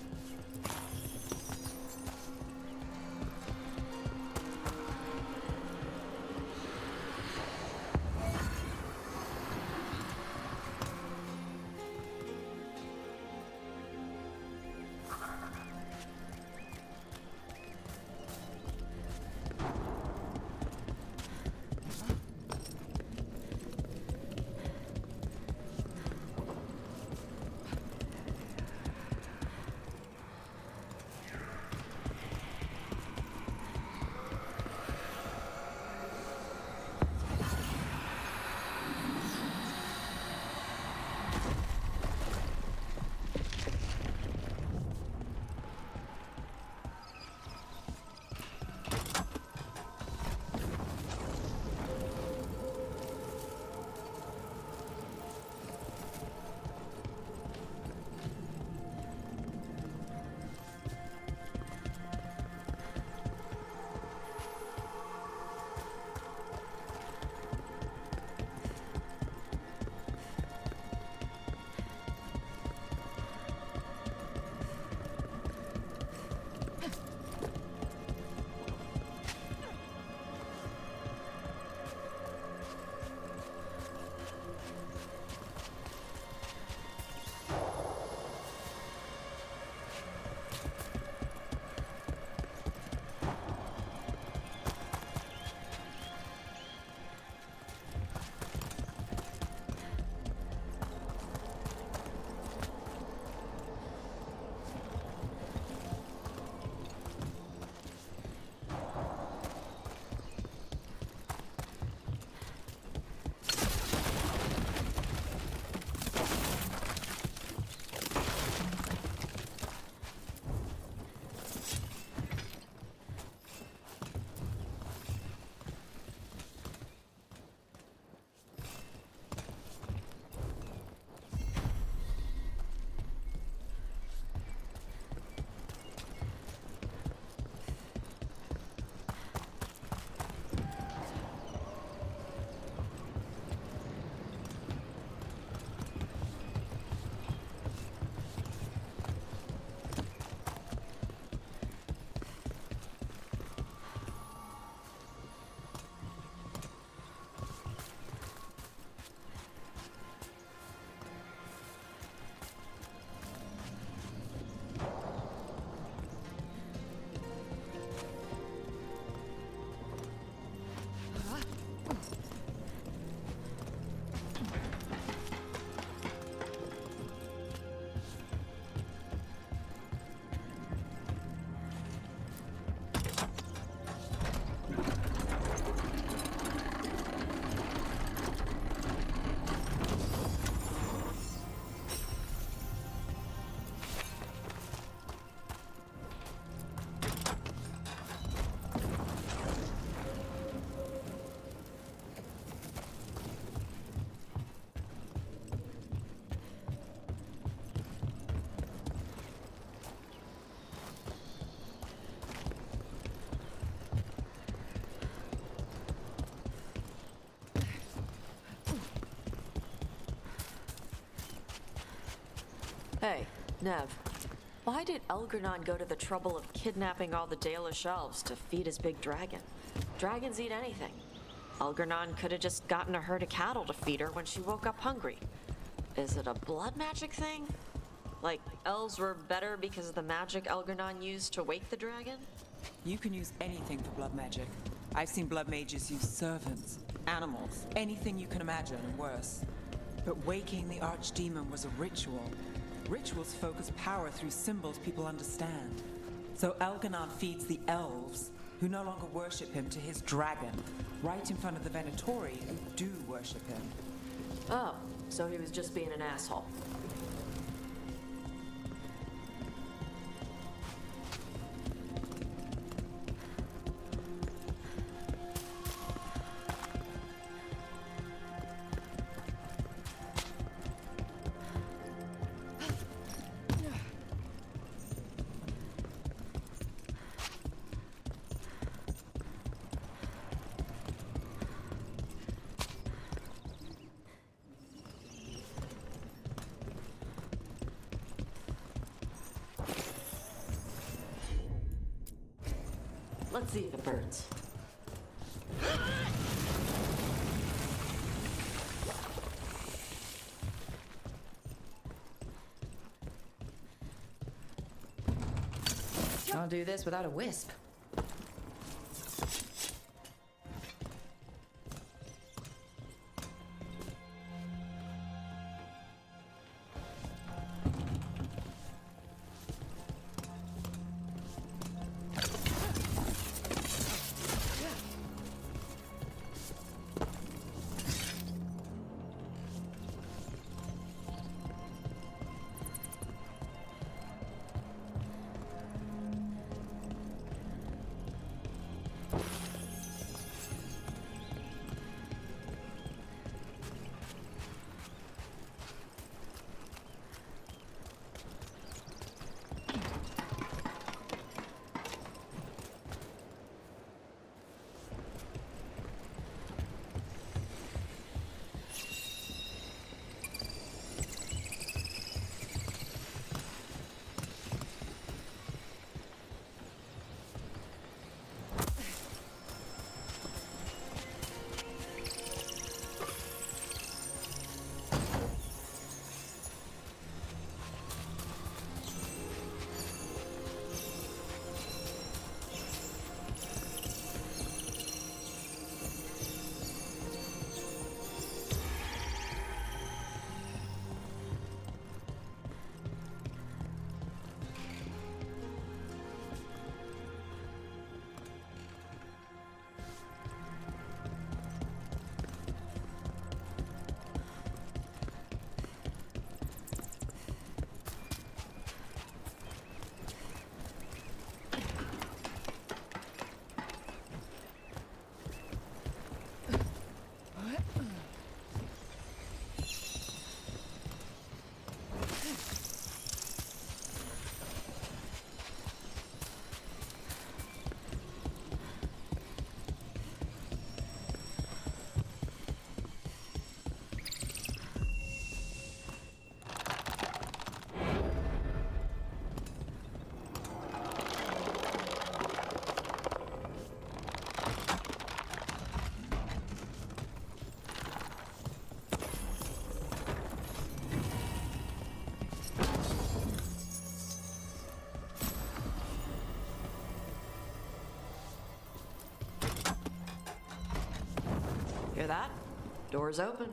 Hey, Nev. Why did Elgernon go to the trouble of kidnapping all the Dalish elves to feed his big dragon? Dragons eat anything. Elgernon could have just gotten a herd of cattle to feed her when she woke up hungry. Is it a blood magic thing? Like, elves were better because of the magic Elgernon used to wake the dragon? You can use anything for blood magic. I've seen blood mages use servants, animals, anything you can imagine and worse. But waking the archdemon was a ritual. Rituals focus power through symbols people understand. So Elgernon feeds the elves, who no longer worship him, to his dragon, right in front of the Venatori, who do worship him. Oh, so he was just being an asshole. Let's see if it burns. Can't do this without a wisp. Hear that? Door's open.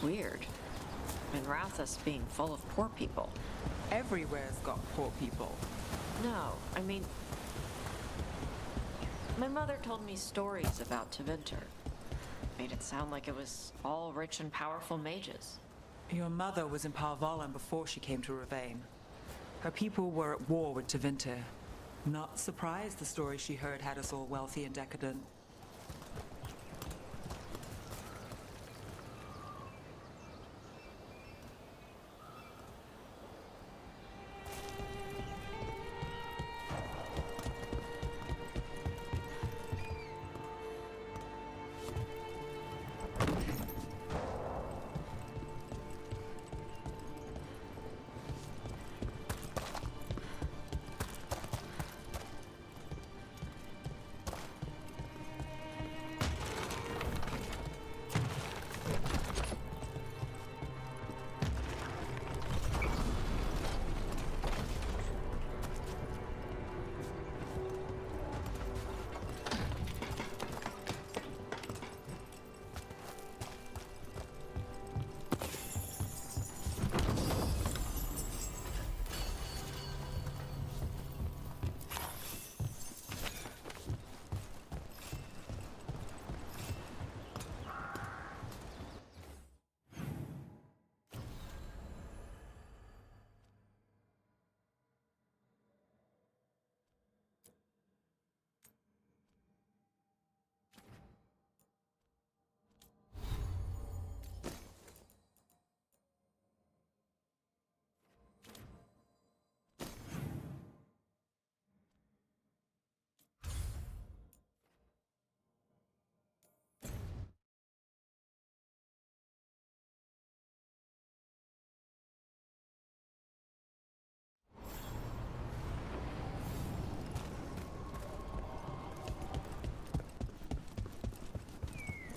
Weird. Minrathous being full of poor people. Everywhere's got poor people. No, I mean... My mother told me stories about Tevinter. Made it sound like it was all rich and powerful mages. Your mother was in Parvalan before she came to Ravane. Her people were at war with Tevinter. Not surprised the story she heard had us all wealthy and decadent.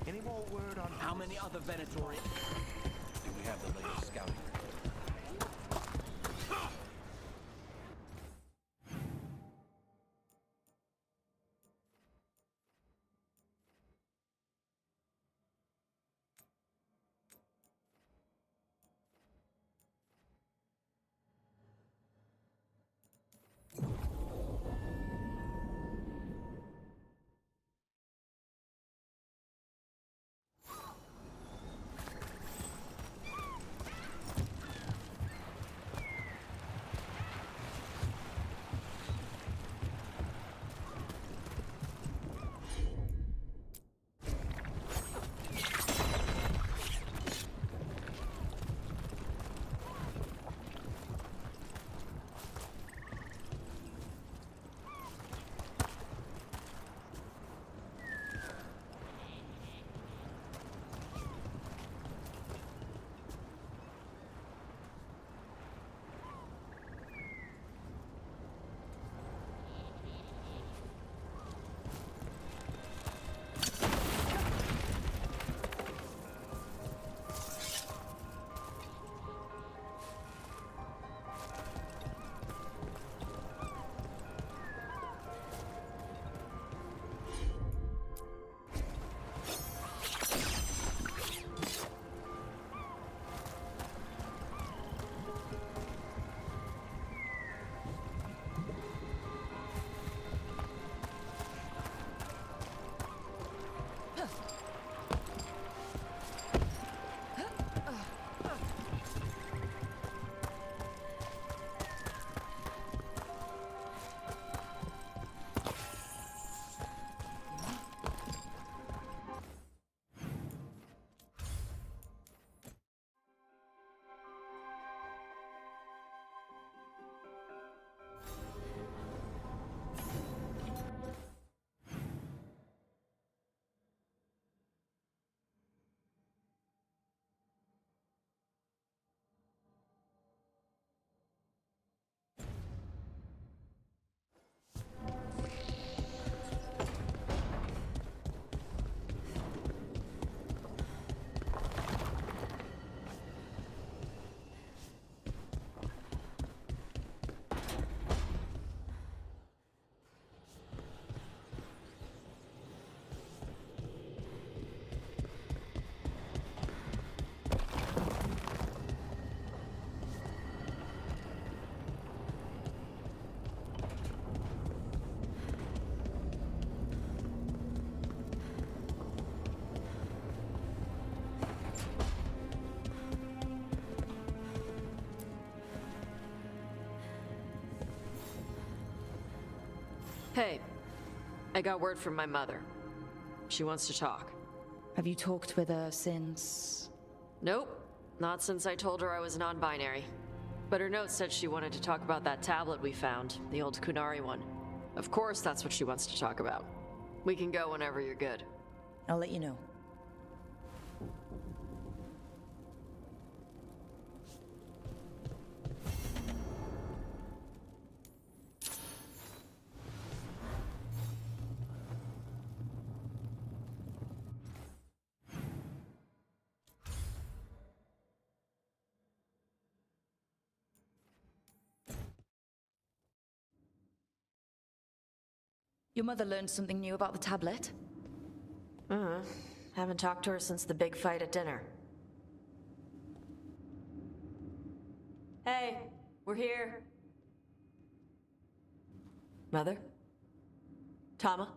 Any more word on how many other Venatori? Do we have the latest scouting? Hey, I got word from my mother. She wants to talk. Have you talked with her since? Nope, not since I told her I was non-binary. But her note said she wanted to talk about that tablet we found, the old Kunari one. Of course that's what she wants to talk about. We can go whenever you're good. I'll let you know. Your mother learned something new about the tablet? Haven't talked to her since the big fight at dinner. Hey, we're here. Mother? Tama?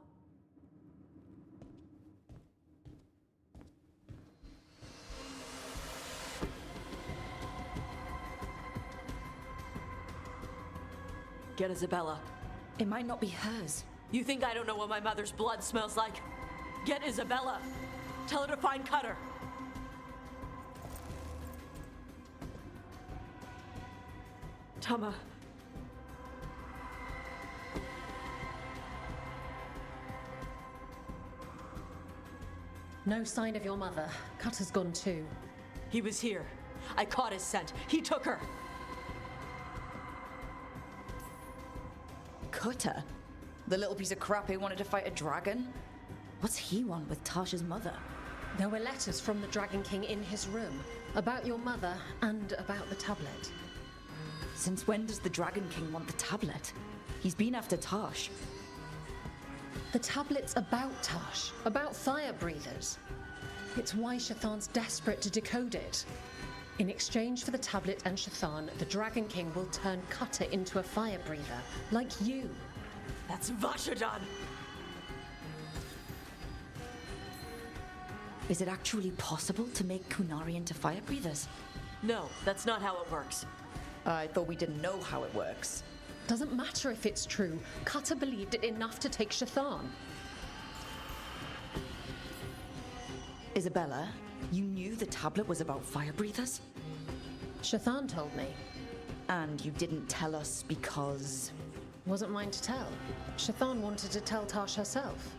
Get Isabella. It might not be hers. You think I don't know what my mother's blood smells like? Get Isabella. Tell her to find Cutter. Tama. No sign of your mother. Cutter's gone too. He was here. I caught his scent. He took her. Cutter? The little piece of crap who wanted to fight a dragon? What's he want with Tasha's mother? There were letters from the Dragon King in his room about your mother and about the tablet. Since when does the Dragon King want the tablet? He's been after Tash. The tablet's about Tash, about fire breathers. It's why Shathan's desperate to decode it. In exchange for the tablet and Shathan, the Dragon King will turn Cutter into a fire breather, like you. That's Vashadan! Is it actually possible to make Kunari into fire breathers? No, that's not how it works. I thought we didn't know how it works. Doesn't matter if it's true. Cutter believed it enough to take Shathan. Isabella, you knew the tablet was about fire breathers? Shathan told me. And you didn't tell us because... Wasn't mine to tell. Shathan wanted to tell Tash herself.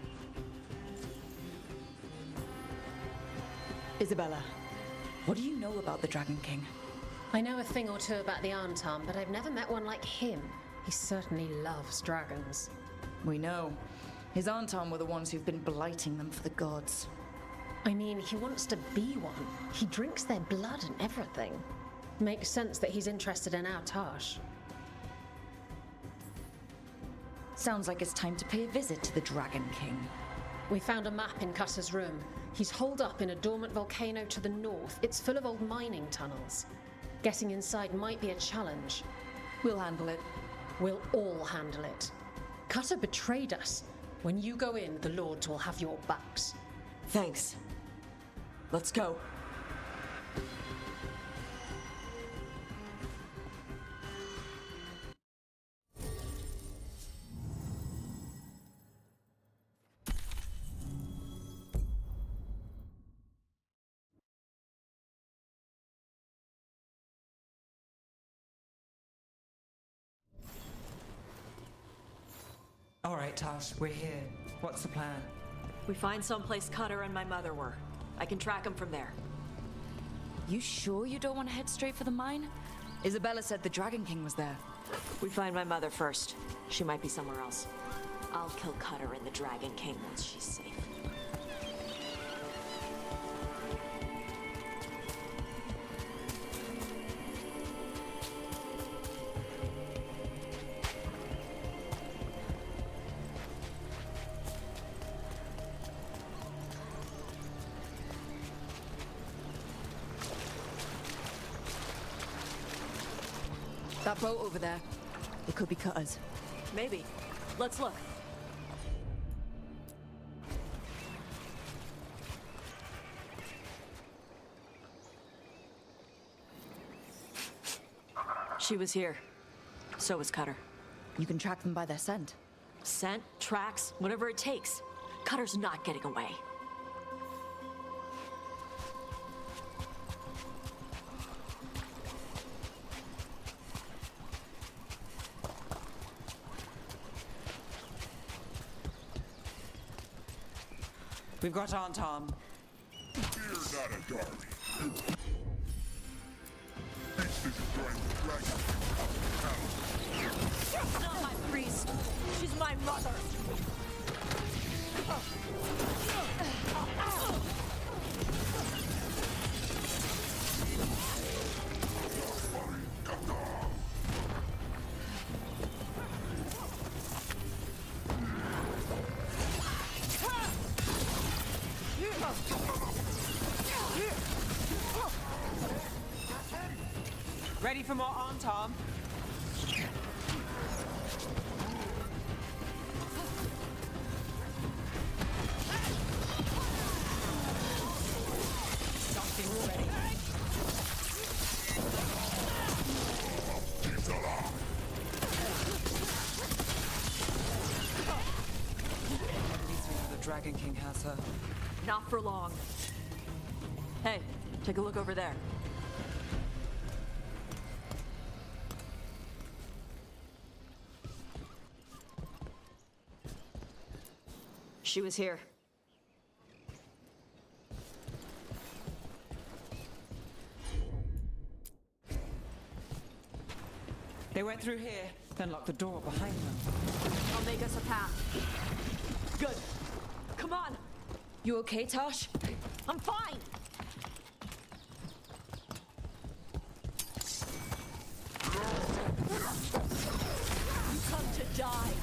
Isabella, what do you know about the Dragon King? I know a thing or two about the Arntam, but I've never met one like him. He certainly loves dragons. We know. His Arntam were the ones who've been blighting them for the gods. I mean, he wants to be one. He drinks their blood and everything. Makes sense that he's interested in our Tash. Sounds like it's time to pay a visit to the Dragon King. We found a map in Cutter's room. He's holed up in a dormant volcano to the north. It's full of old mining tunnels. Getting inside might be a challenge. We'll handle it. We'll all handle it. Cutter betrayed us. When you go in, the Lords will have your backs. Thanks. Let's go. All right, Tash, we're here. What's the plan? We find someplace Cutter and my mother were. I can track them from there. You sure you don't want to head straight for the mine? Isabella said the Dragon King was there. We find my mother first. She might be somewhere else. I'll kill Cutter and the Dragon King once she's safe. That boat over there. It could be Cutter's. Maybe. Let's look. She was here. So was Cutter. You can track them by their scent. Scent, tracks, whatever it takes. Cutter's not getting away. We've got Aunt Tom. Fear not, Adari. Beast is enjoying the dragon of the palace. She's not my priest. She's my mother. Ready for more Aunt Tom? Something's ready. At least we know the Dragon King has her. Not for long. Hey, take a look over there. She was here. They went through here, then locked the door behind them. I'll make us a path. Good. Come on. You okay, Tosh? I'm fine. You come to die.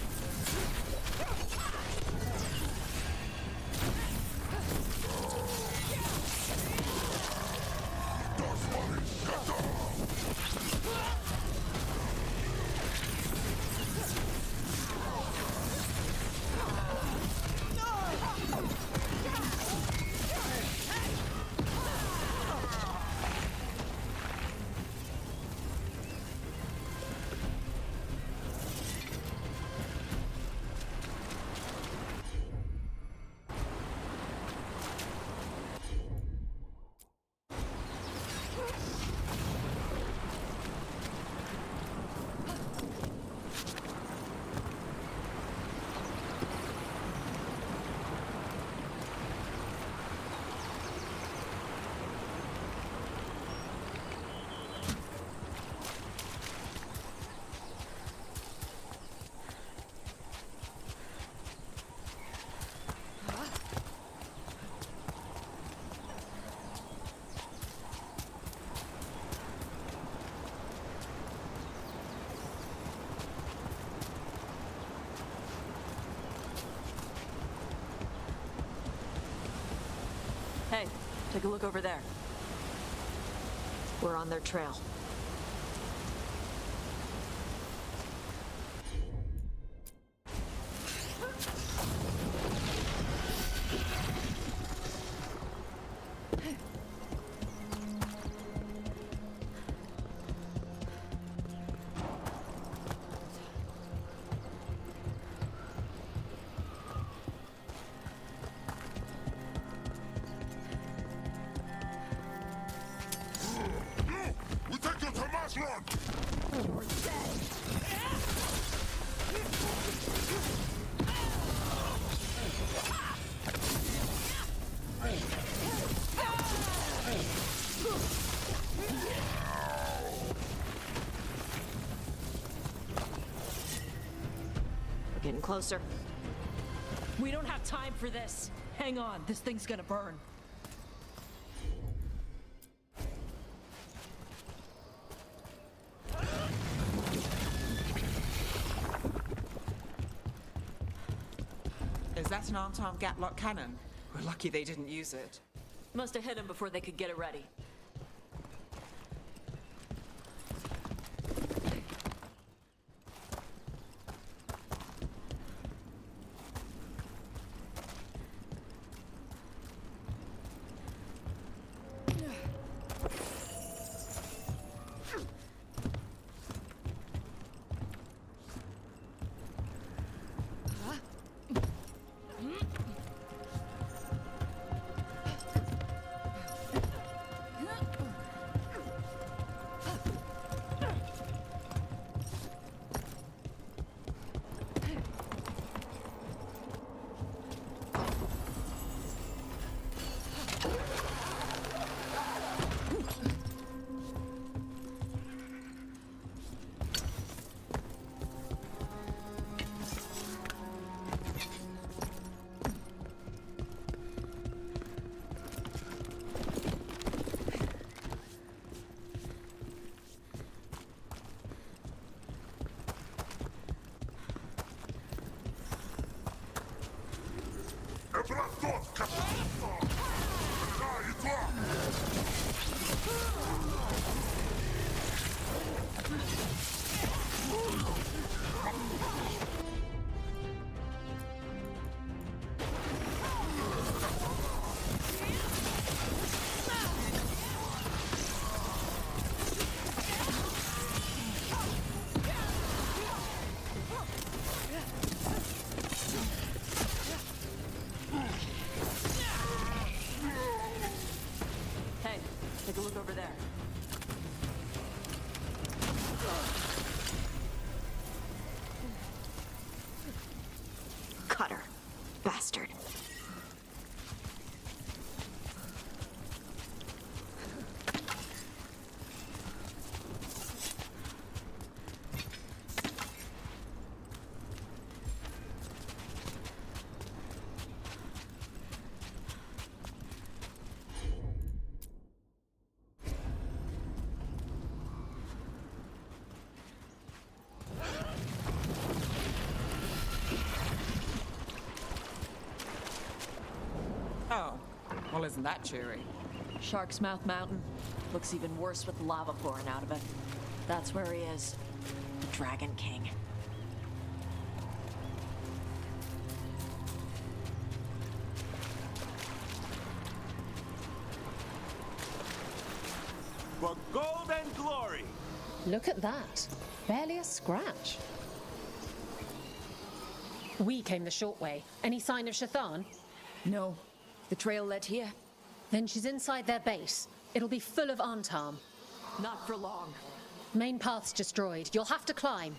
Hey, take a look over there. We're on their trail. We take you to mass run! You're dead. We're getting closer. We don't have time for this. Hang on, this thing's gonna burn. Is that an arm-armed Gatlock cannon? We're lucky they didn't use it. Must have hit him before they could get it ready. Take a look over there. Cutter. Bastard. Oh, well, isn't that cheery? Shark's Mouth Mountain. Looks even worse with lava pouring out of it. That's where he is. The Dragon King. For gold and glory! Look at that. Barely a scratch. We came the short way. Any sign of Shathan? No. The trail led here. Then she's inside their base. It'll be full of Antarm. Not for long. Main path's destroyed. You'll have to climb.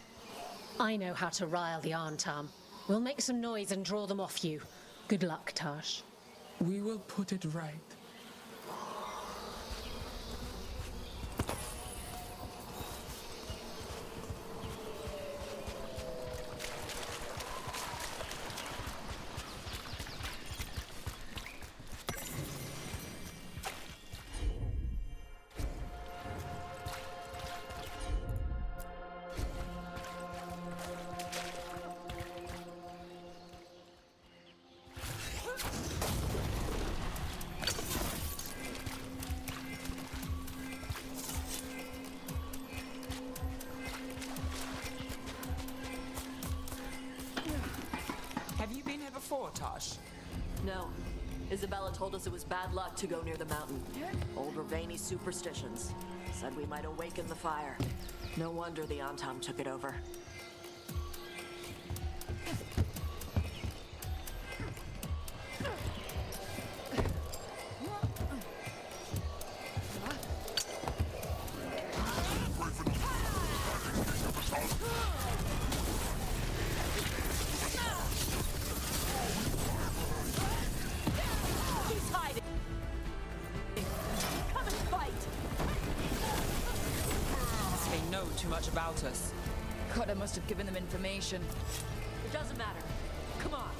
I know how to rile the Antarm. We'll make some noise and draw them off you. Good luck, Tash. We will put it right. Have you been here before, Tosh? No. Isabella told us it was bad luck to go near the mountain. Old Ravani superstitions. Said we might awaken the fire. No wonder the Antam took it over. He's hiding. Come and fight. They know too much about us. Cotter must have given them information. It doesn't matter. Come on.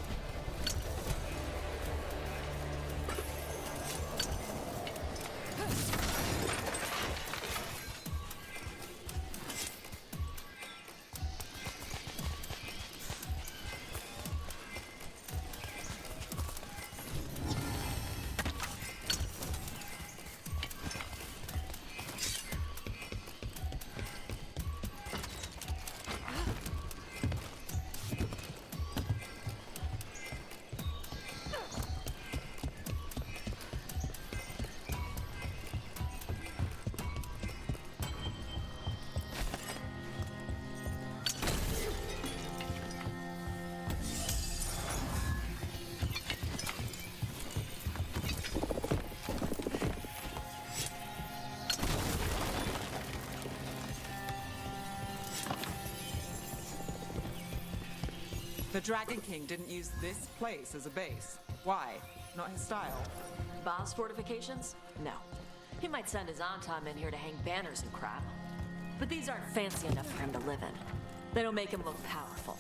The Dragon King didn't use this place as a base. Why? Not his style. Boss fortifications? No. He might send his Antam in here to hang banners and crap. But these aren't fancy enough for him to live in. They don't make him look powerful.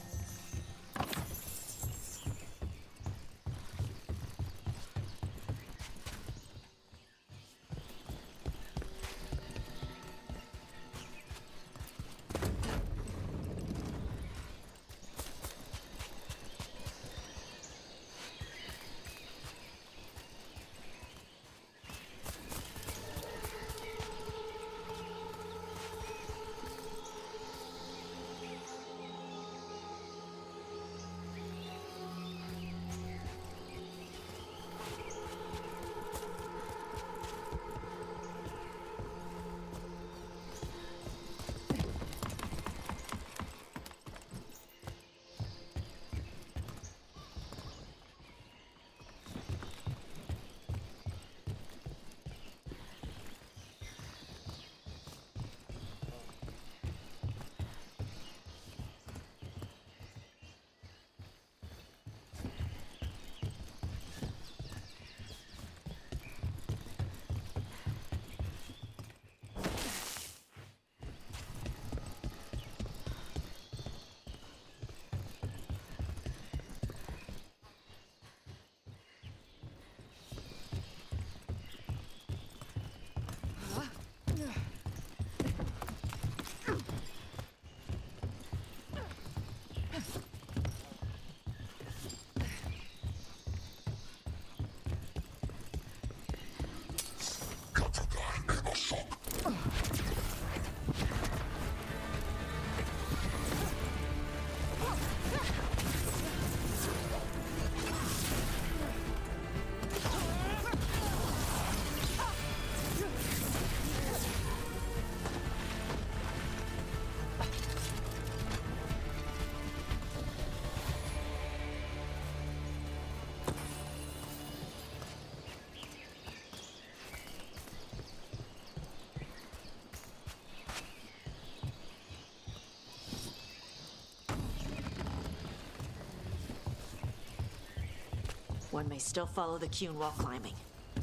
One may still follow the Cune while climbing.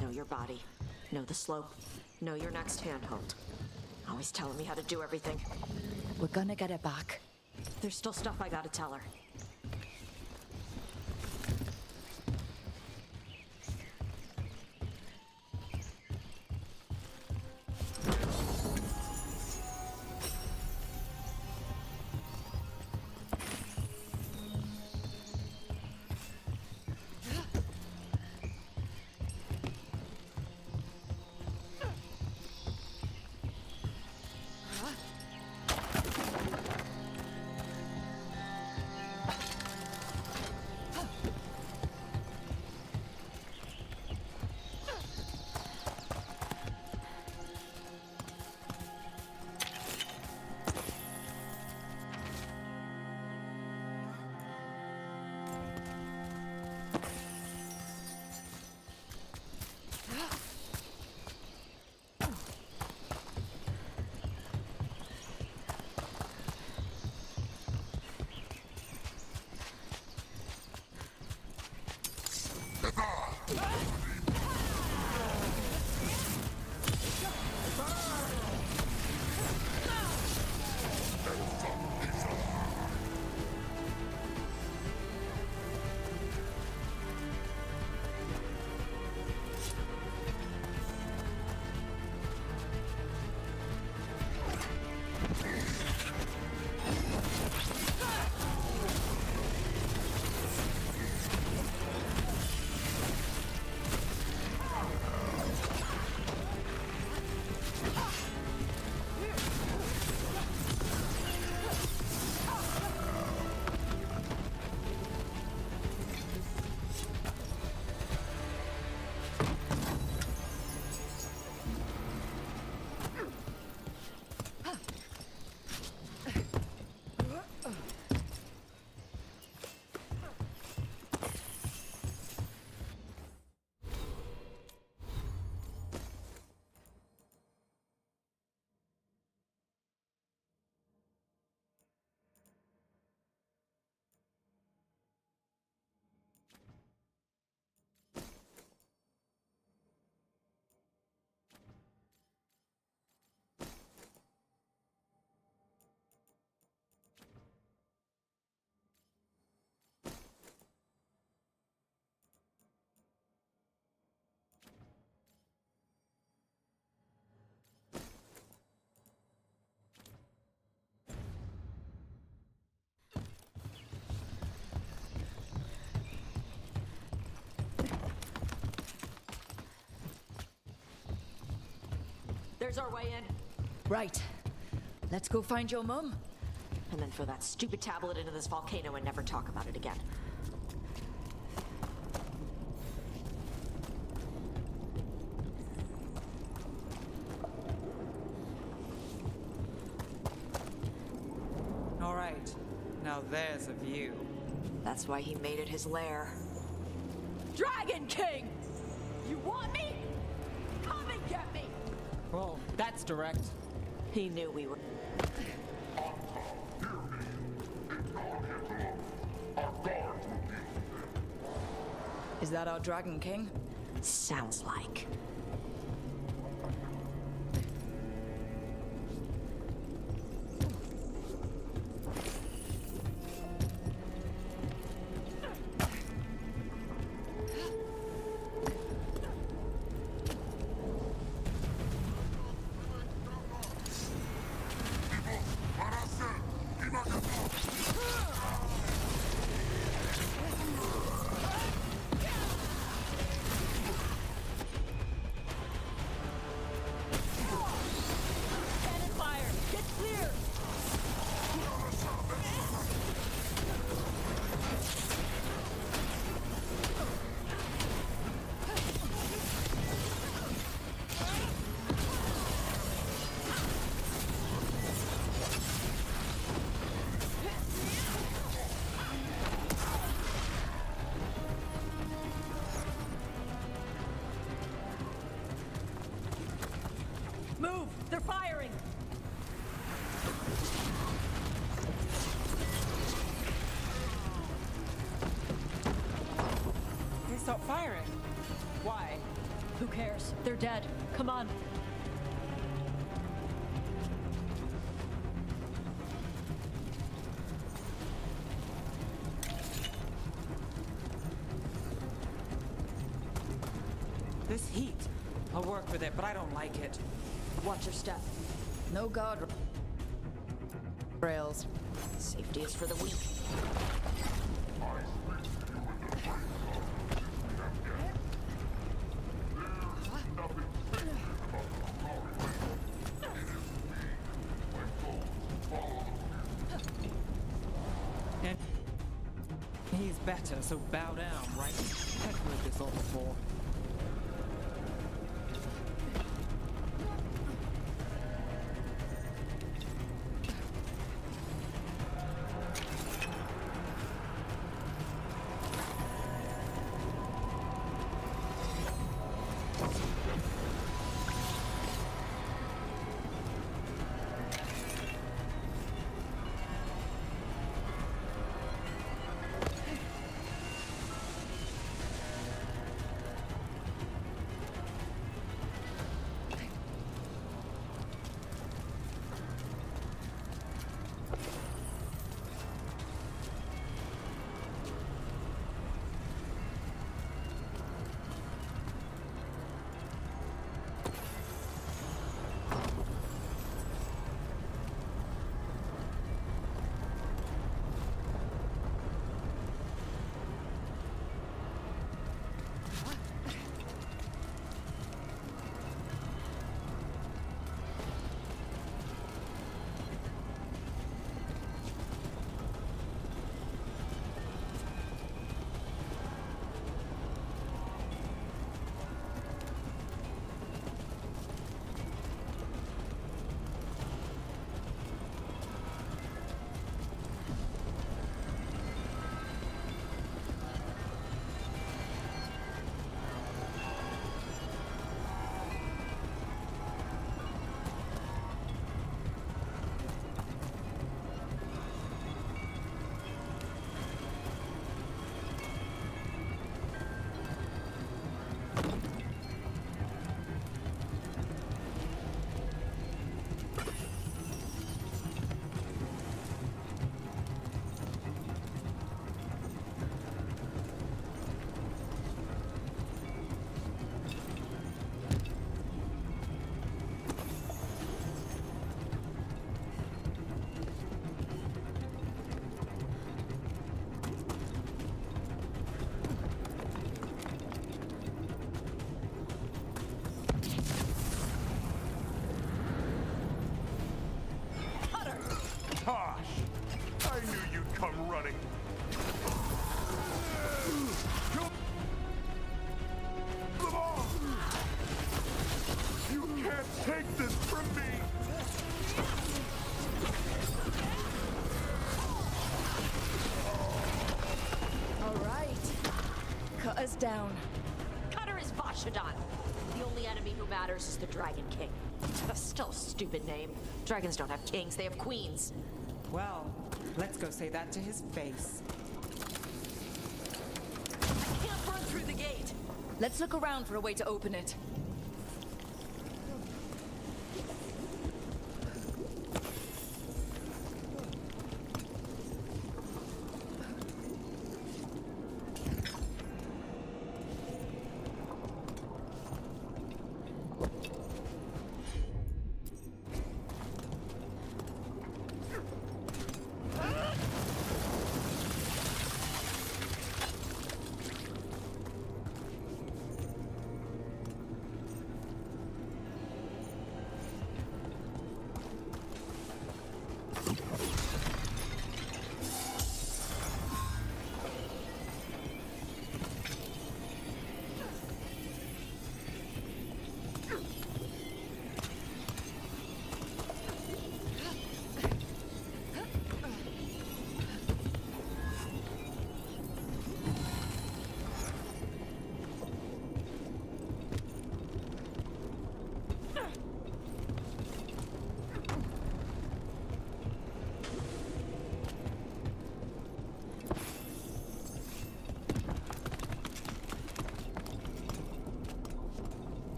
Know your body. Know the slope. Know your next handhold. Always telling me how to do everything. We're gonna get it back. There's still stuff I gotta tell her. There's our way in. Right. Let's go find your mum. And then throw that stupid tablet into this volcano and never talk about it again. All right. Now there's a view. That's why he made it his lair. Dragon King! You want me? Come and get me! Well, that's direct. He knew we were... Is that our Dragon King? Sounds like. stairs. They're dead. Come on. This heat. I'll work with it, but I don't like it. Watch your step. No guard rails. Safety is for the weak. And he's better, so bow down, right? I've heard this all before. I knew you'd come running. You can't take this from me. All right. Cut us down. Cutter is Vashodon. The only enemy who matters is the Dragon King. That's still a stupid name. Dragons don't have kings, they have queens. Well, let's go say that to his face. I can't run through the gate. Let's look around for a way to open it.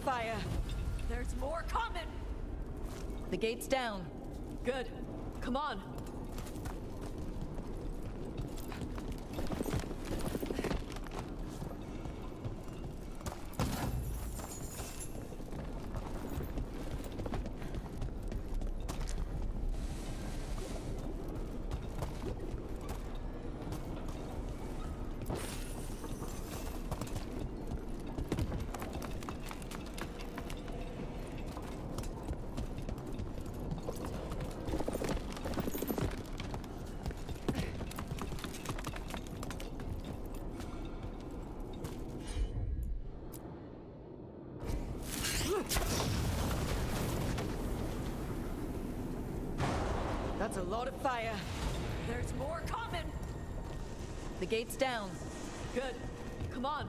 fire. There's more coming! The gate's down. Good. Come on. That's a lot of fire. There's more coming! The gate's down. Good. Come on.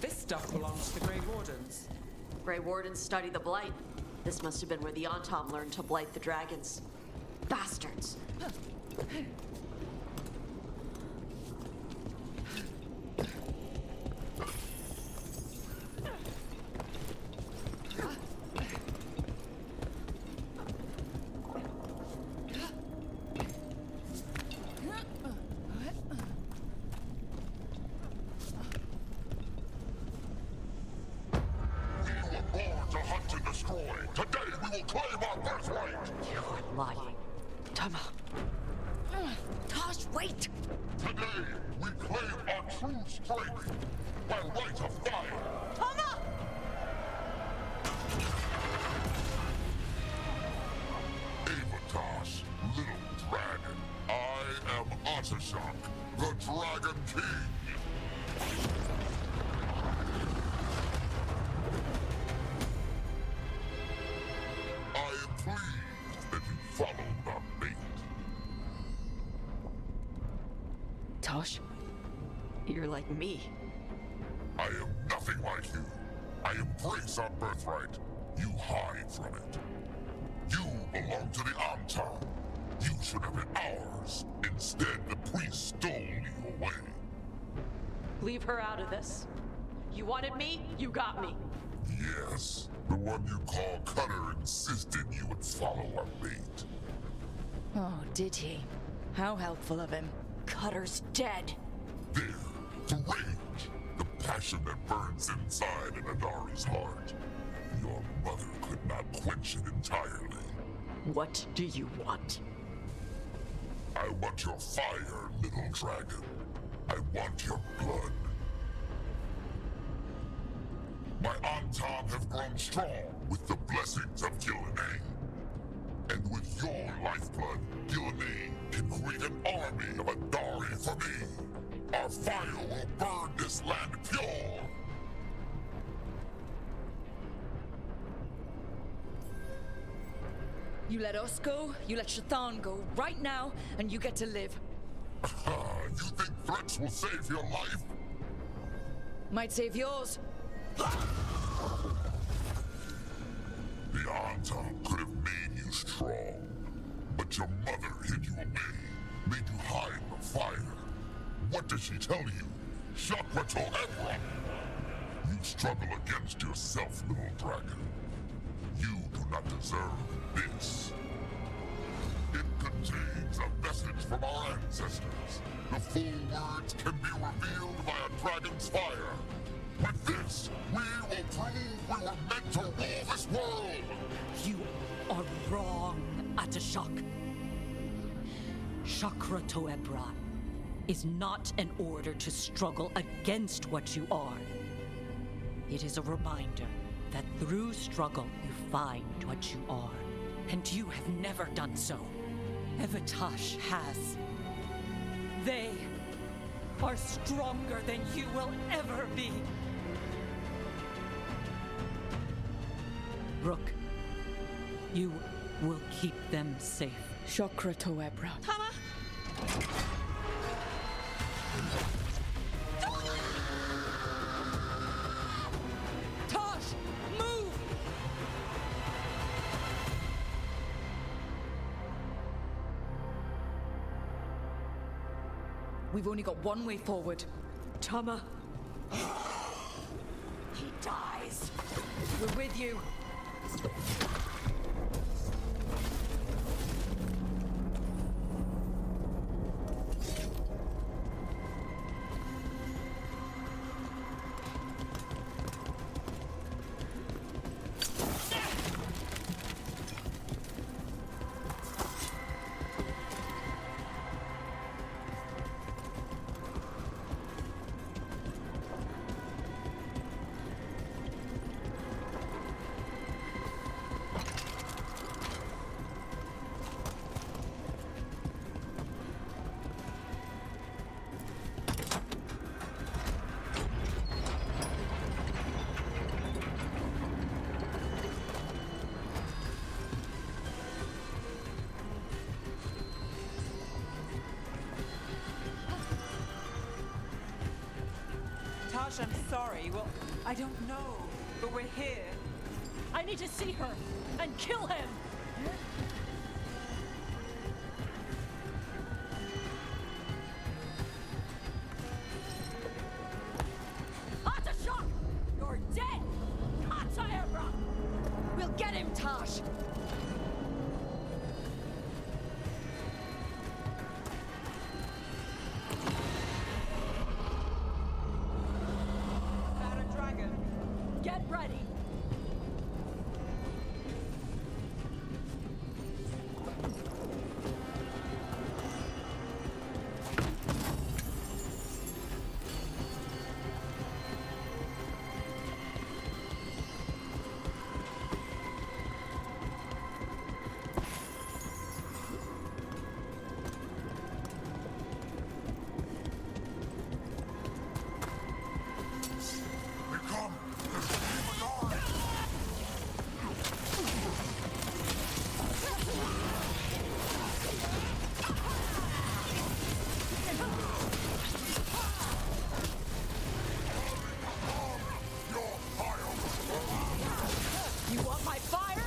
Stuff belongs to the Grey Wardens. Grey Wardens study the Blight. This must have been where the Antom learned to blight the dragons. Bastards! Tosh, wait! Today, we claim our true strength by right of fire. Tama! Avatosh, little dragon. I am Ottershock, the Dragon King. I am pleased that you followed our bait. Tosh, you're like me. I am nothing like you. I embrace our birthright. You hide from it. You belong to the Antom. You should have been ours. Instead, the priest stole you away. Leave her out of this. You wanted me, you got me. Yes, the one you call Cutter insisted you would follow our bait. Oh, did he? How helpful of him. Cutter's dead. There, the rage, the passion that burns inside an Adari's heart. Your mother could not quench it entirely. What do you want? I want your fire, little dragon. I want your blood. My Antom have grown strong with the blessings of Gillenay. And with your lifeblood, Gillenay can create an army of Adari for me. Our fire will burn this land pure. You let us go, you let Shathan go right now, and you get to live. You think threats will save your life? Might save yours. The Antam could have made you strong, but your mother hid you away, made you hide in the fire. What did she tell you? Chakra to Ebra! You struggle against yourself, little dragon. You do not deserve this. It contains a message from our ancestors. The full words can be revealed by a dragon's fire. With this, we will prove we were meant to rule this world! You are wrong, Atashak. Chakra Toebra is not an order to struggle against what you are. It is a reminder that through struggle you find what you are. And you have never done so. Evatash has. They are stronger than you will ever be. Rook, you will keep them safe. Chakra Toebra. Tama! Tosh, move! We've only got one way forward. Tama. He dies. We're with you. Tash, I'm sorry. Well, I don't know, but we're here. I need to see her and kill him! Atashak! You're dead! Ataebra! We'll get him, Tash! Get ready! You want my fire?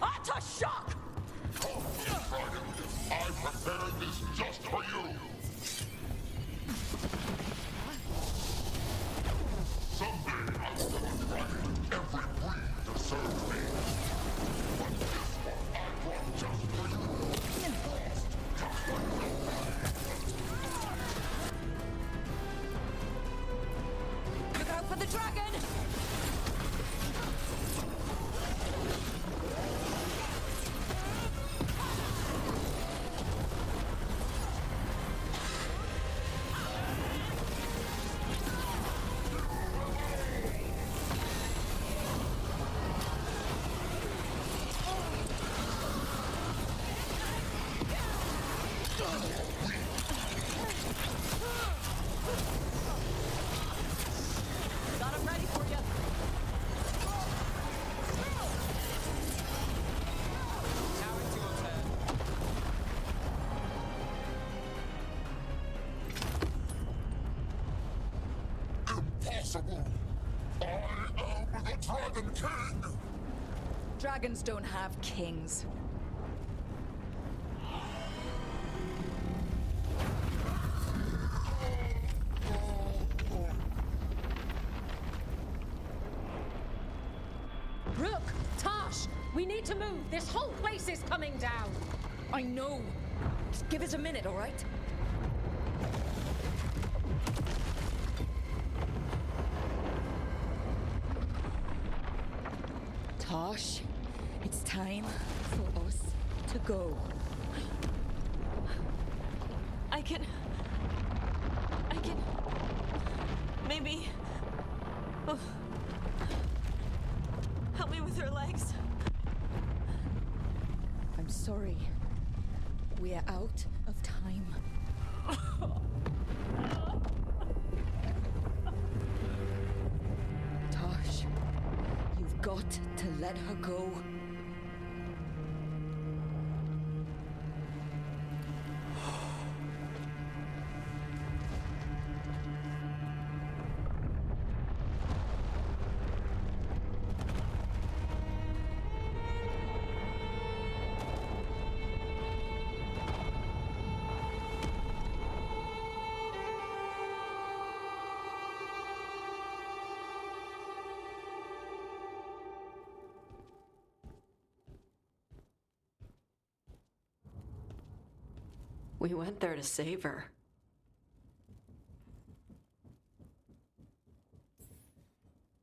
Atashak! I prepared this just for you! Someday I will have a dragon. Every breed deserves me. But this one I brought just for you. Look out for the dragon! impossible. I am the Dragon King! Dragons don't have kings. Rook! Tosh! We need to move! This whole place is coming down! I know! Just give us a minute, alright? Tosh, it's time for us to go. I can... Maybe... Oh. Help me with her legs. I'm sorry. We're out of time. Tosh, you've got to let her go. We went there to save her.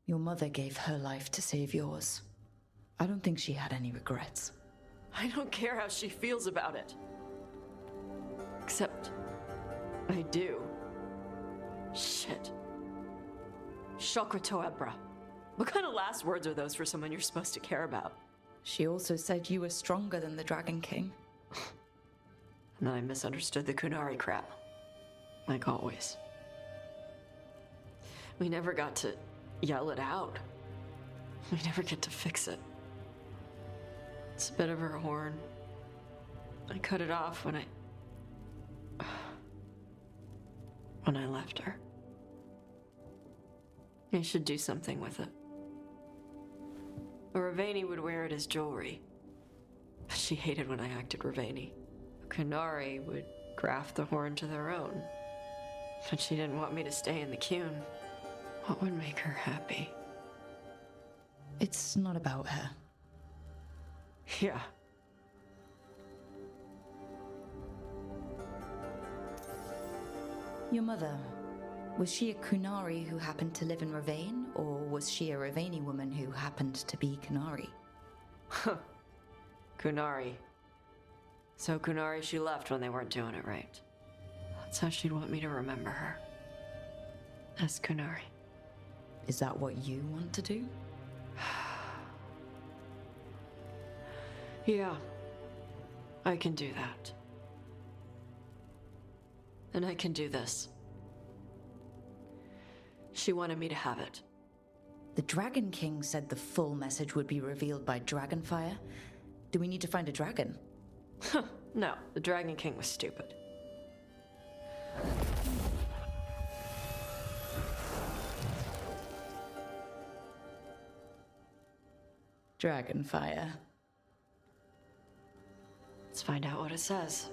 Your mother gave her life to save yours. I don't think she had any regrets. I don't care how she feels about it. Except... I do. Shit. Shokrato Ebra. What kind of last words are those for someone you're supposed to care about? She also said you were stronger than the Dragon King. And then I misunderstood the Kunari crap. Like always. We never got to yell it out. We never get to fix it. It's a bit of her horn. I cut it off when I left her. I should do something with it. Ravani would wear it as jewelry. But she hated when I acted Ravani. Kunari would graft the horn to their own. But she didn't want me to stay in the Qun. What would make her happy? It's not about her. Yeah. Your mother, was she a Kunari who happened to live in Ravane, or was she a Ravani woman who happened to be Kunari? Kunari. So Kunari she left when they weren't doing it right. That's how she'd want me to remember her. As Kunari. Is that what you want to do? Yeah. I can do that. And I can do this. She wanted me to have it. The Dragon King said the full message would be revealed by Dragonfire. Do we need to find a dragon? No, the Dragon King was stupid. Dragonfire. Let's find out what it says.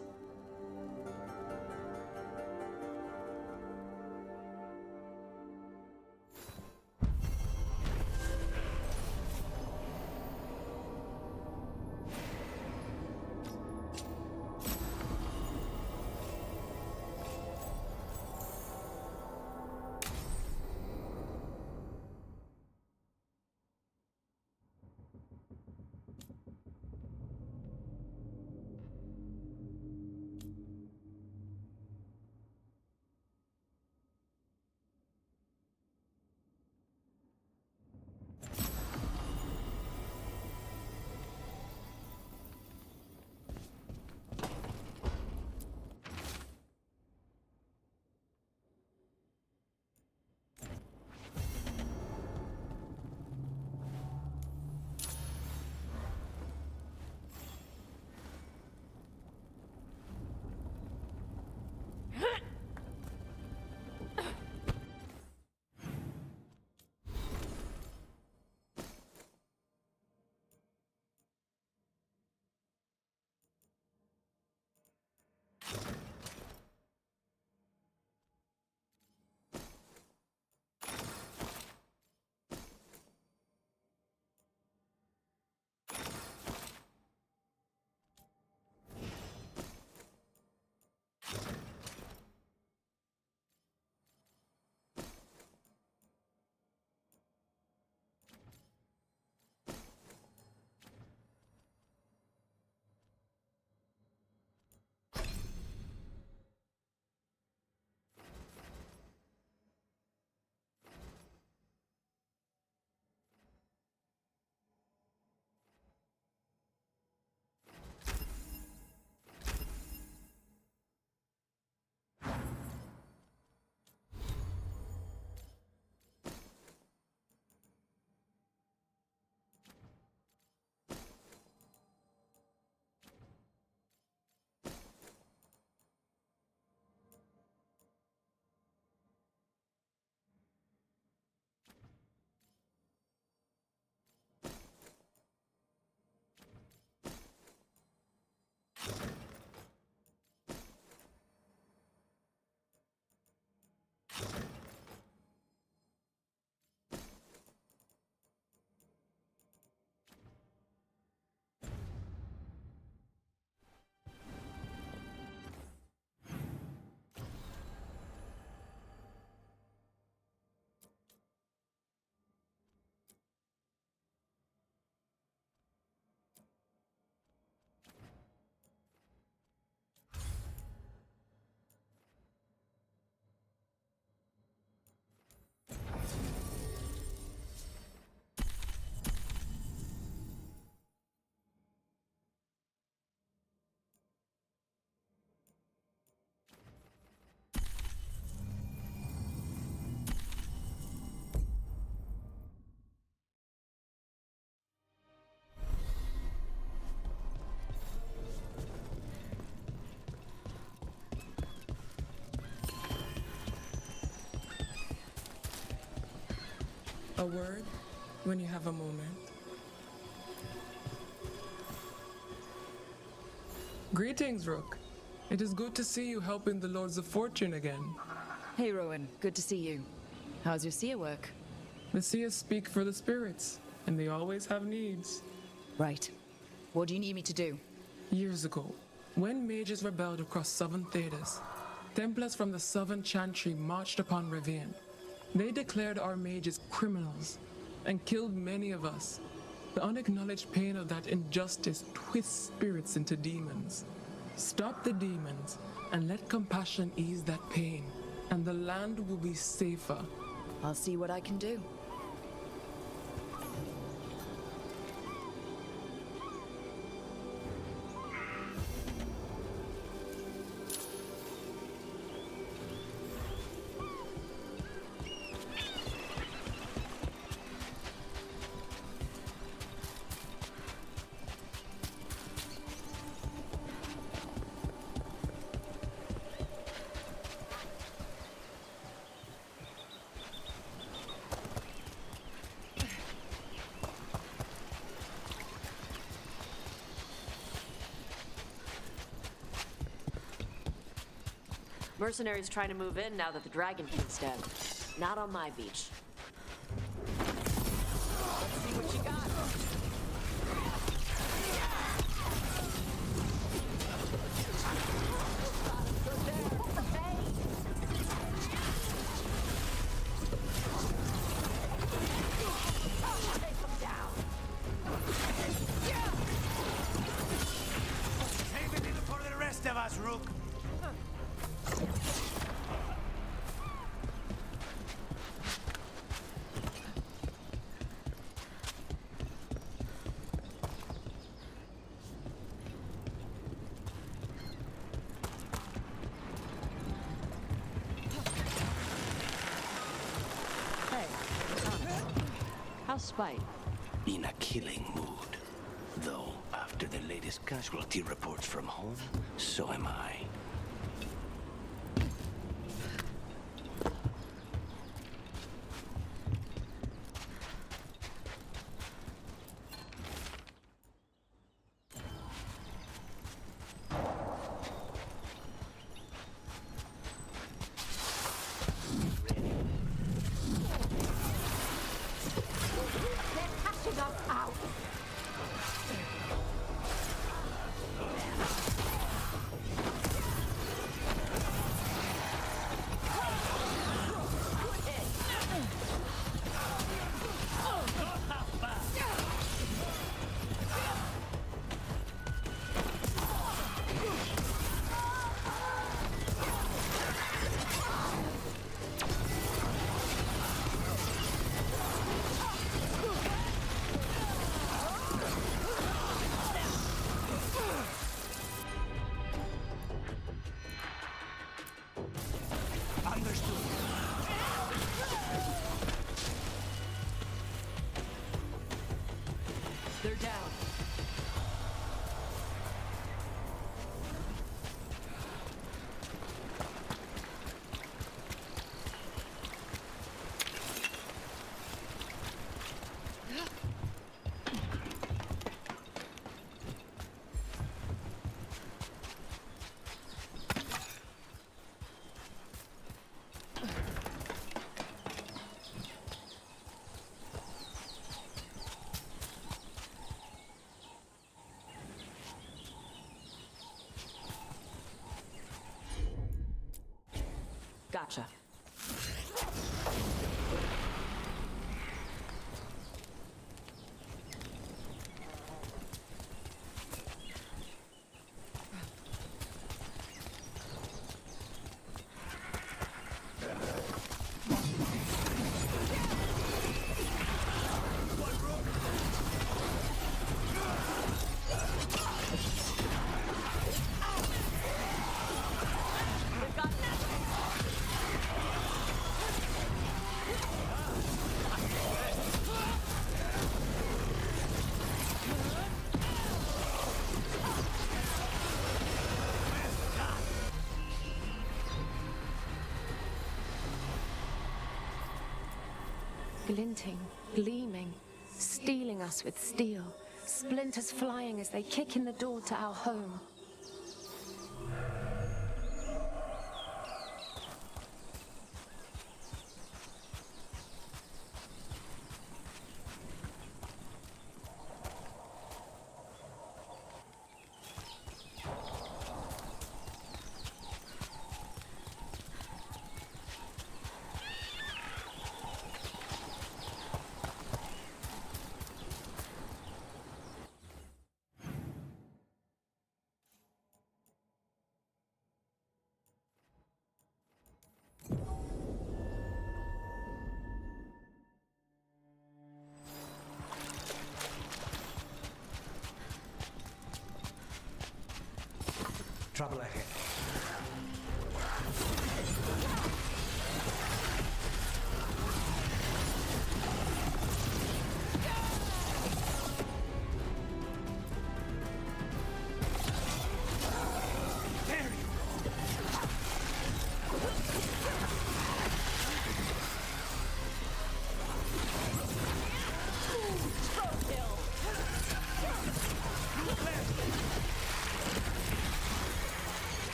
A word when you have a moment. Greetings, Rook. It is good to see you helping the Lords of Fortune again. Hey, Rowan. Good to see you. How's your seer work? The seers speak for the spirits, and they always have needs. Right. What do you need me to do? Years ago, when mages rebelled across southern Thedas, Templars from the southern Chantry marched upon Rivian. They declared our mages criminals and killed many of us. The unacknowledged pain of that injustice twists spirits into demons. Stop the demons and let compassion ease that pain, and the land will be safer. I'll see what I can do. Mercenaries trying to move in now that the Dragon King's dead. Not on my beach. Let's see what you got. Save it for the rest of us, Rook. How's Spite? In a killing mood. Though, after the latest casualty reports from home, so am I. They're down. glinting, gleaming, stealing us with steel, splinters flying as they kick in the door to our home. Trouble ahead.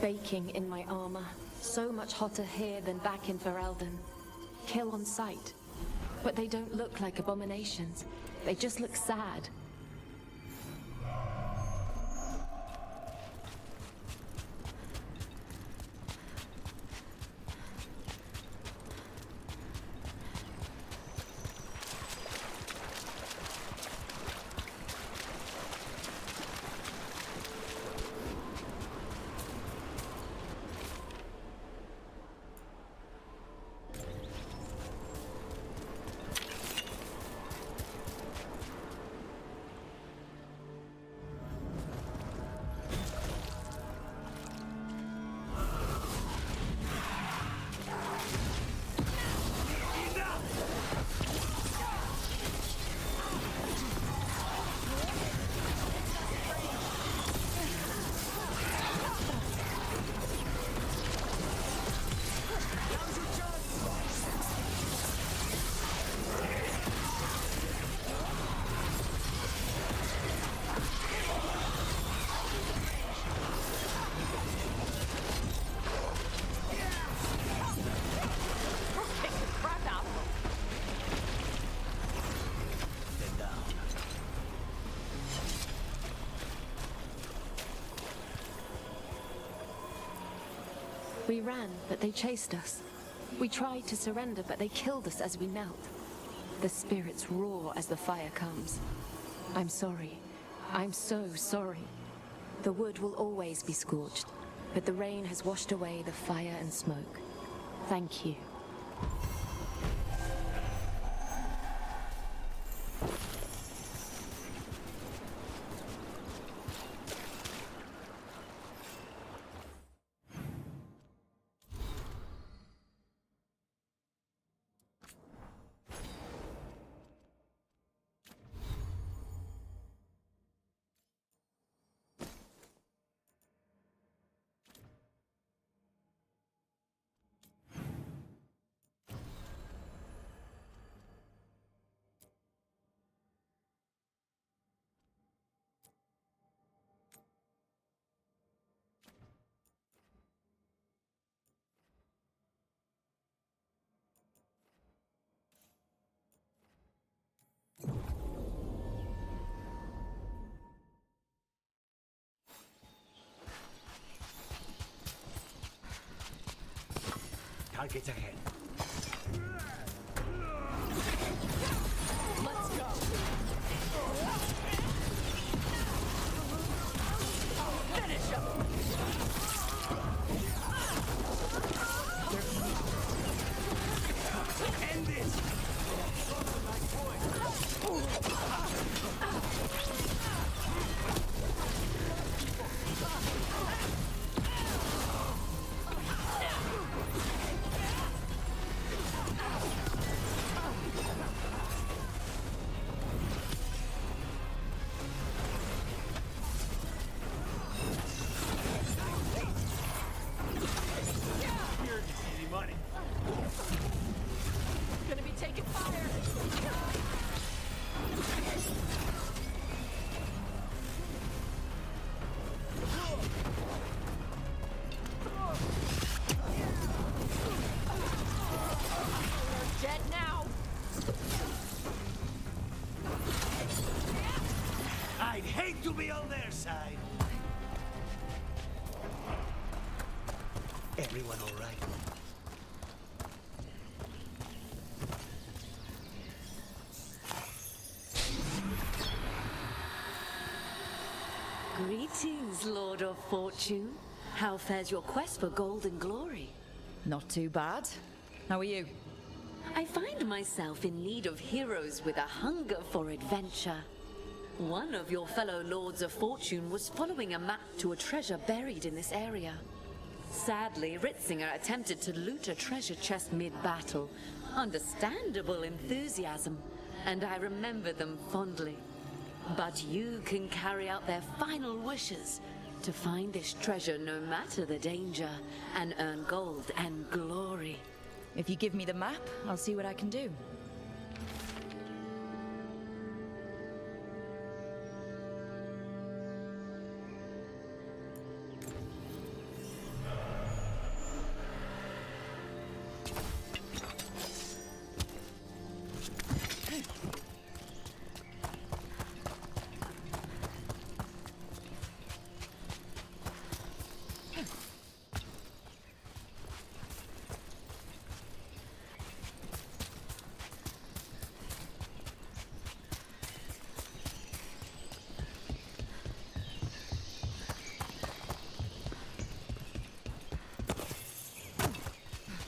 Baking in my armor, so much hotter here than back in Ferelden. Kill on sight. But they don't look like abominations. They just look sad. We ran, but they chased us. We tried to surrender, but they killed us as we knelt. The spirits roar as the fire comes. I'm sorry. I'm so sorry. The wood will always be scorched, but the rain has washed away the fire and smoke. Thank you. Targets ahead. Let's go. Finish him. End this. hate to be on their side. Everyone all right? Greetings, Lord of Fortune. How fares your quest for gold and glory? Not too bad. How are you? I find myself in need of heroes with a hunger for adventure. One of your fellow Lords of Fortune was following a map to a treasure buried in this area. Sadly, Ritzinger attempted to loot a treasure chest mid-battle. Understandable enthusiasm, and I remember them fondly. But you can carry out their final wishes to find this treasure no matter the danger and earn gold and glory. If you give me the map, I'll see what I can do.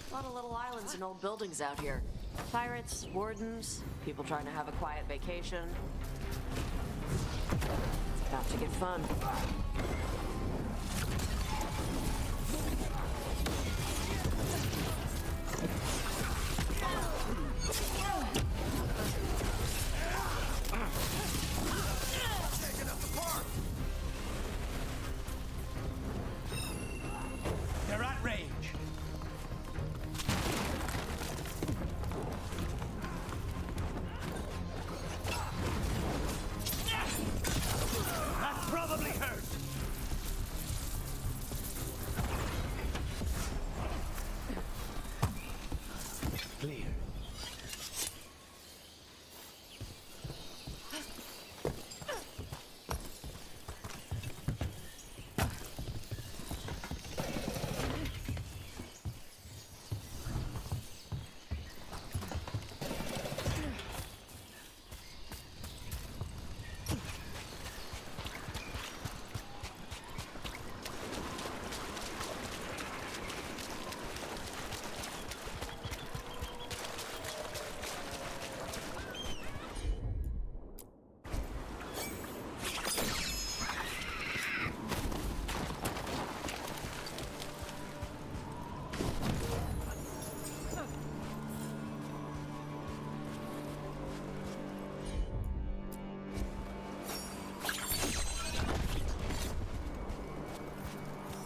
A lot of little islands and old buildings out here. Pirates, wardens, people trying to have a quiet vacation. It's about to get fun. They're at range. That probably hurt. Clear.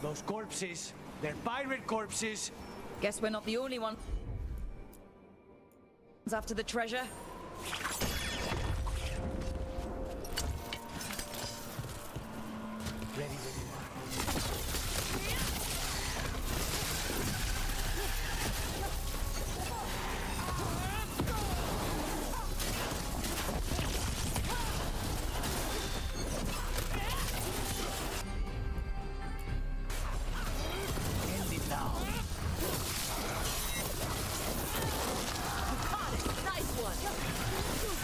Those corpses, they're pirate corpses. Guess we're not the only ones after the treasure. Ready, End it now. Got it! Nice one!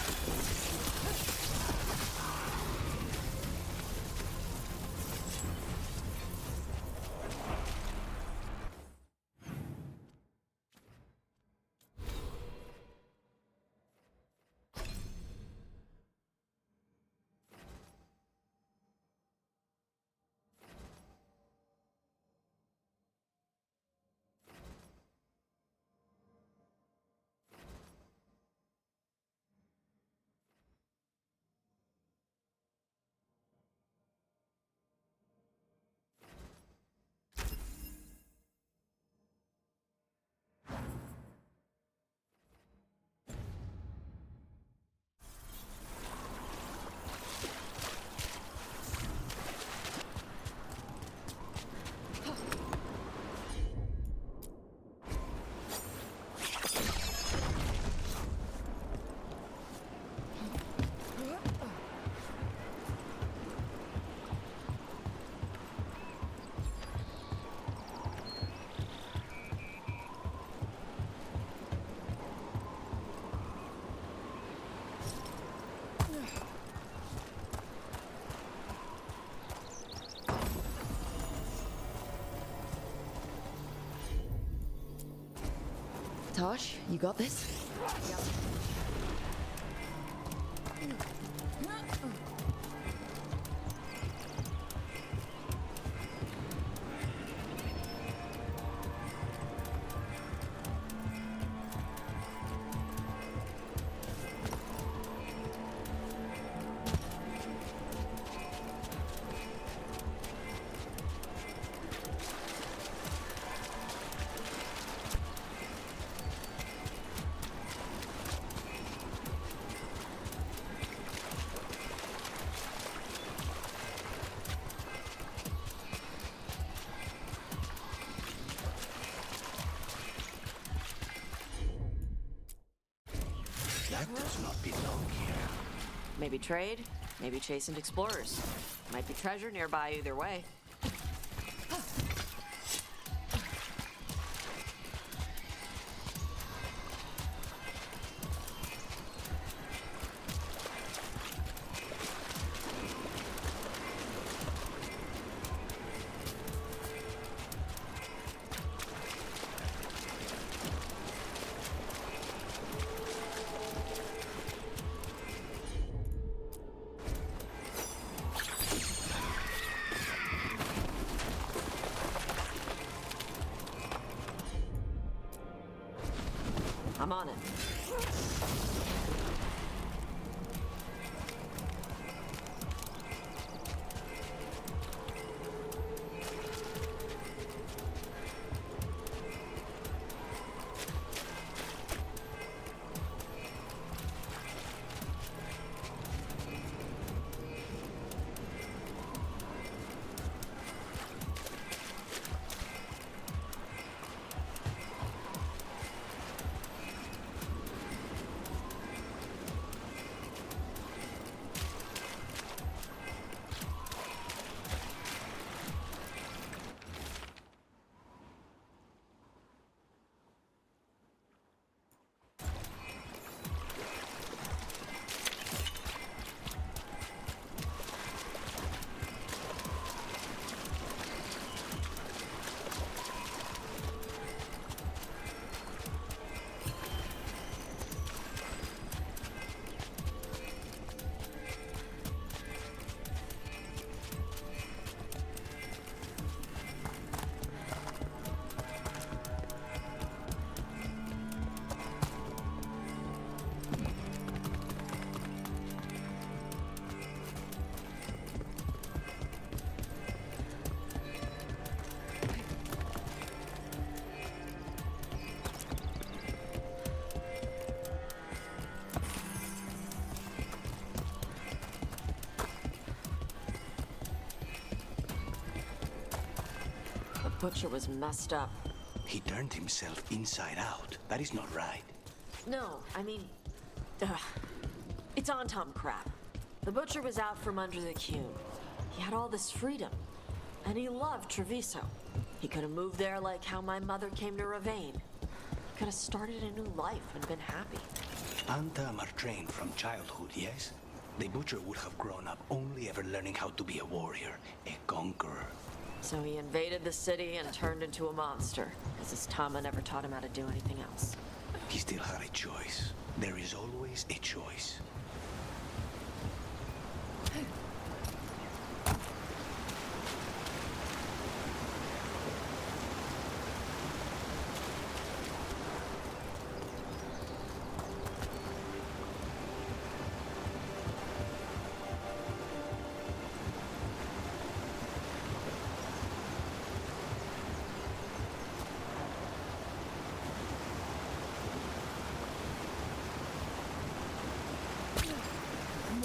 Tosh, you got this? That does not belong here. Maybe trade, maybe chasing explorers. Might be treasure nearby either way. I'm on it. Butcher was messed up. He turned himself inside out. That is not right. No, I mean... it's on Tom crap. The Butcher was out from under the Cune. He had all this freedom. And he loved Treviso. He could have moved there like how my mother came to Ravane. He could have started a new life and been happy. Antam are trained from childhood, yes? The Butcher would have grown up only ever learning how to be a warrior, a conqueror. So he invaded the city and turned into a monster, because his Tama never taught him how to do anything else. He still had a choice. There is always a choice.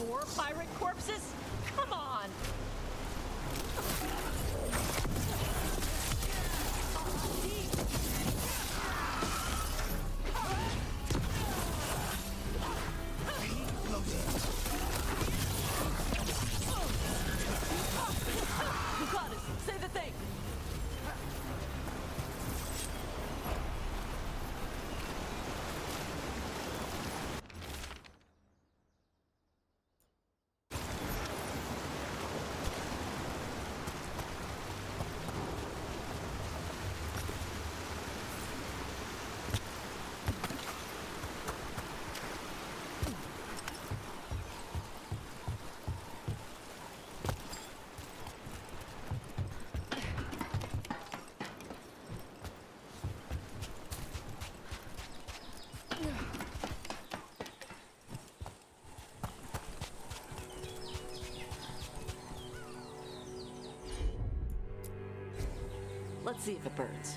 More pirate corpses? Come on! Lucanus, say the thing! Let's see if it burns.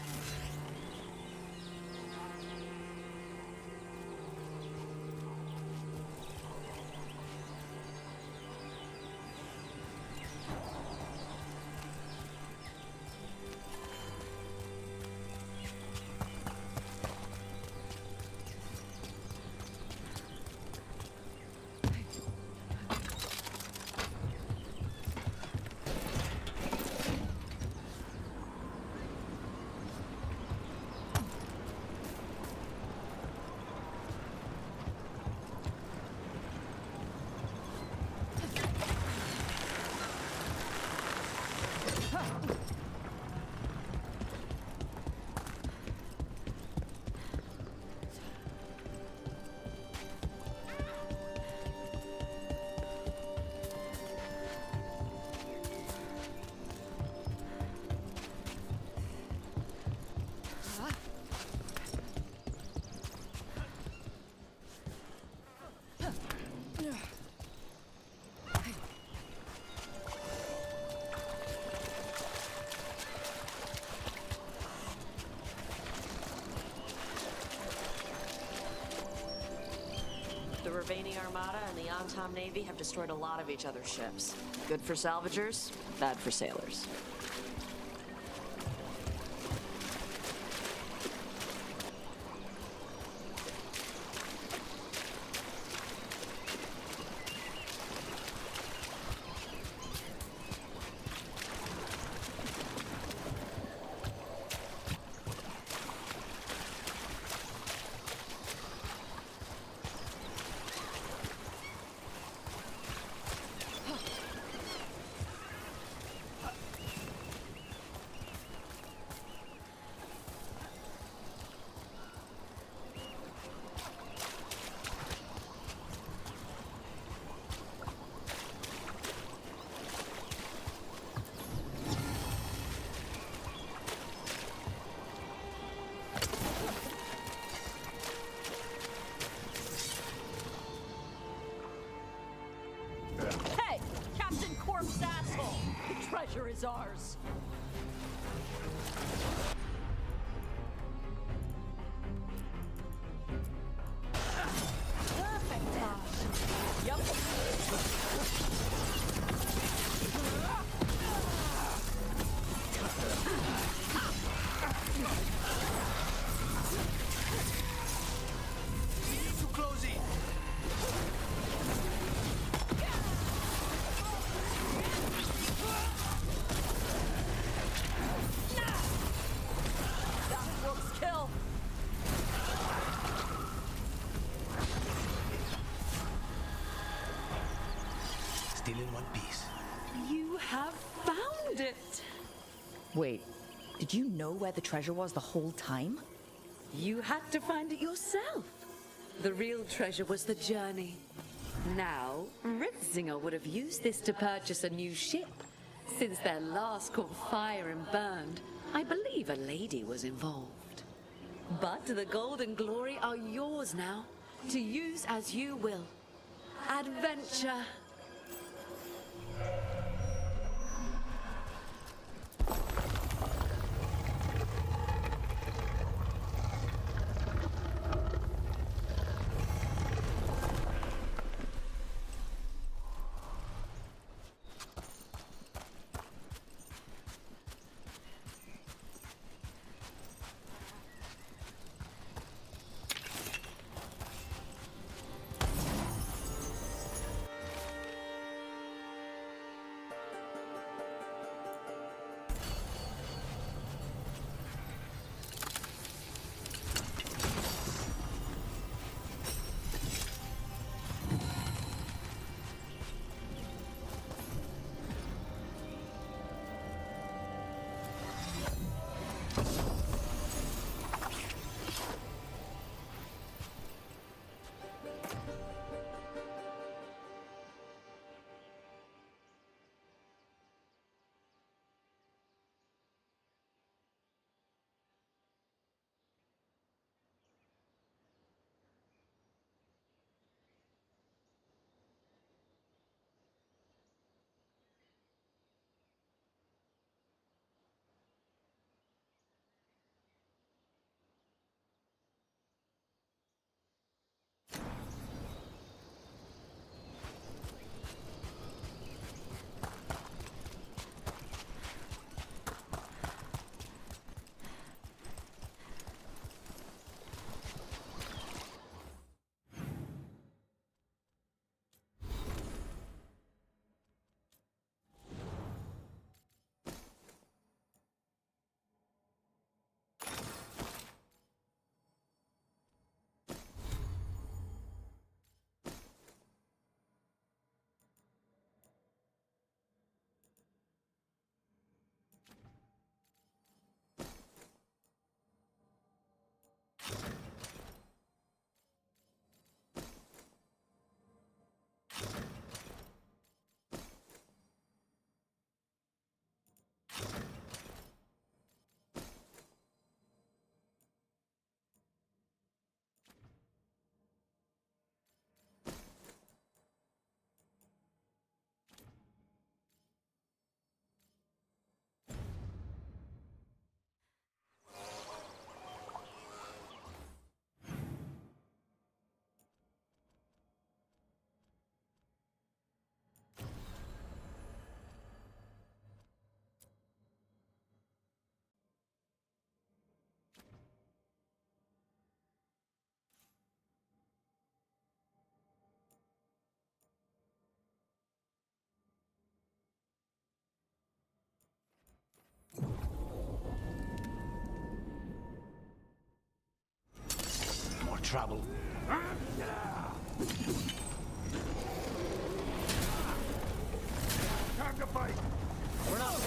The Ravani Armada and the Antam Navy have destroyed a lot of each other's ships. Good for salvagers, bad for sailors. Hey! Captain Corpse asshole! The treasure is ours! Too close in. Kill! Still in one piece. You have found it! Wait, did you know where the treasure was the whole time? You had to find it yourself. The real treasure was the journey. Now, Riftzinger would have used this to purchase a new ship. Since their last caught fire and burned, I believe a lady was involved. But the gold and glory are yours now, to use as you will. Adventure! trouble. Time to fight! We're not.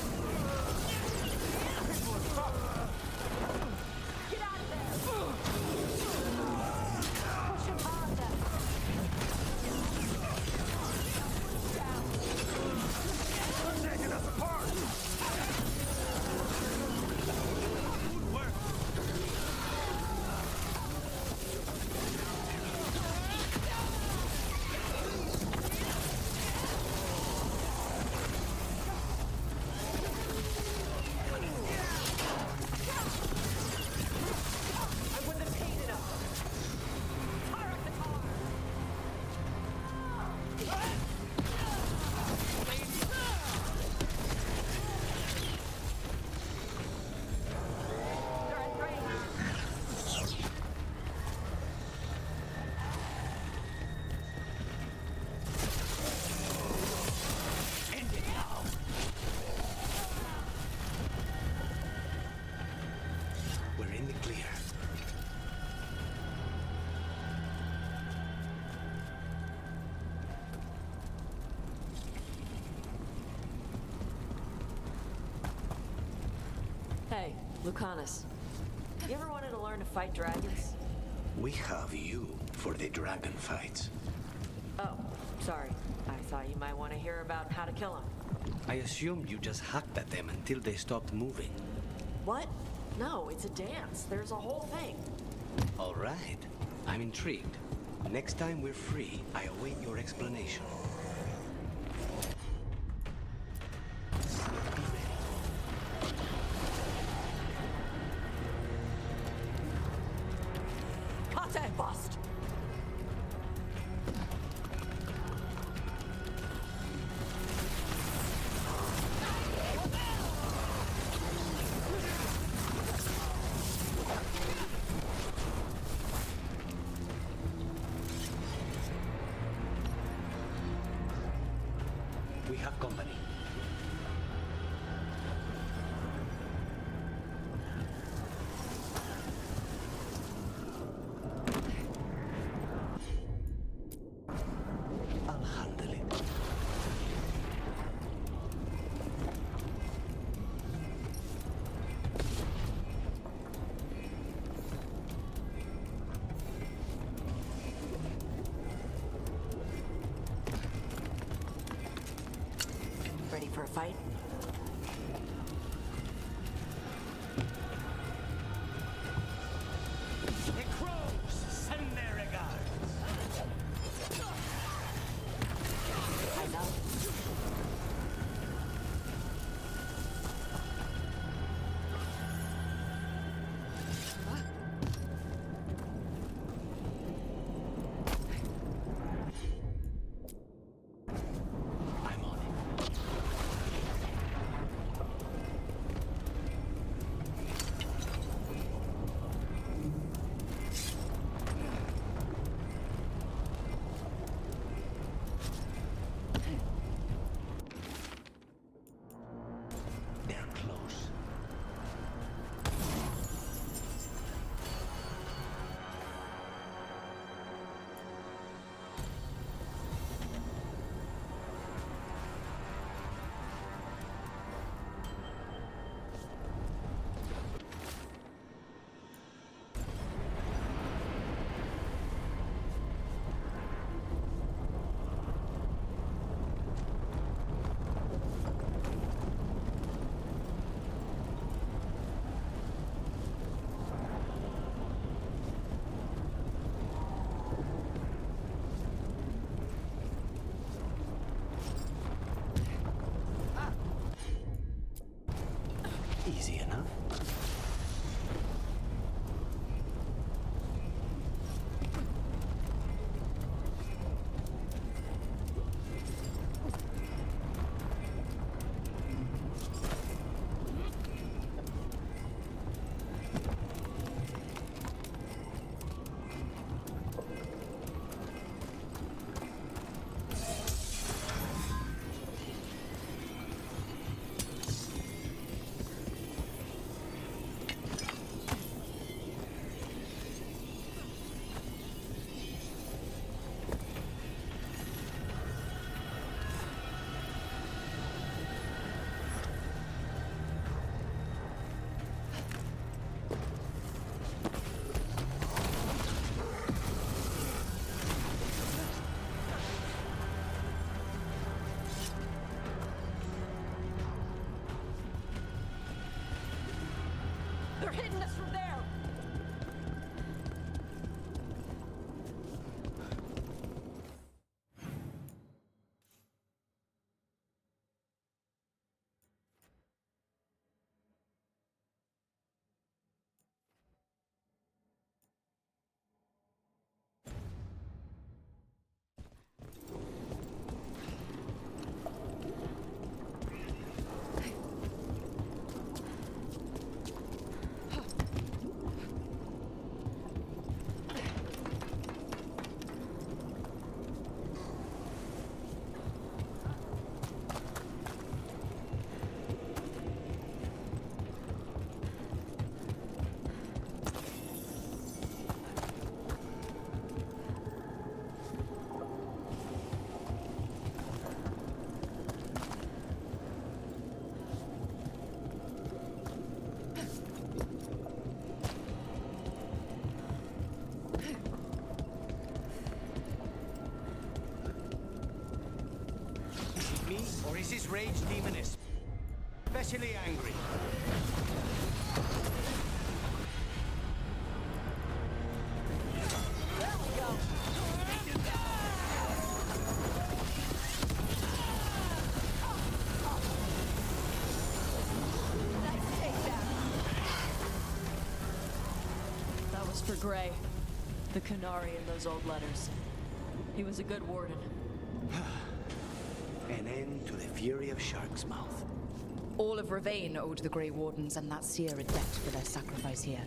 Get out of there! Push him harder! They're taking us apart! Good work! I wouldn't have paid it up! Fire up the car! They're at range! End it now. We're in the clear. Hey, Lucanus. You ever wanted to learn to fight dragons? We have you for the dragon fights. Oh, sorry. I thought you might want to hear about how to kill them. I assumed you just hacked at them until they stopped moving. What? No, it's a dance. There's a whole thing. All right. I'm intrigued. Next time we're free, I await your explanation. Kate bust! We have company. I'll handle it. Ready for a fight? The crows send their regards. I know. I'm on it. They're close. Easy enough. Or is his rage demon especially angry? That was for Gray, the Canary in those old letters. He was a good warden. An end to the fury of Shark's Mouth. All of Ravane owed the Grey Wardens and that seer a debt for their sacrifice here.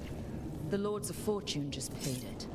The Lords of Fortune just paid it.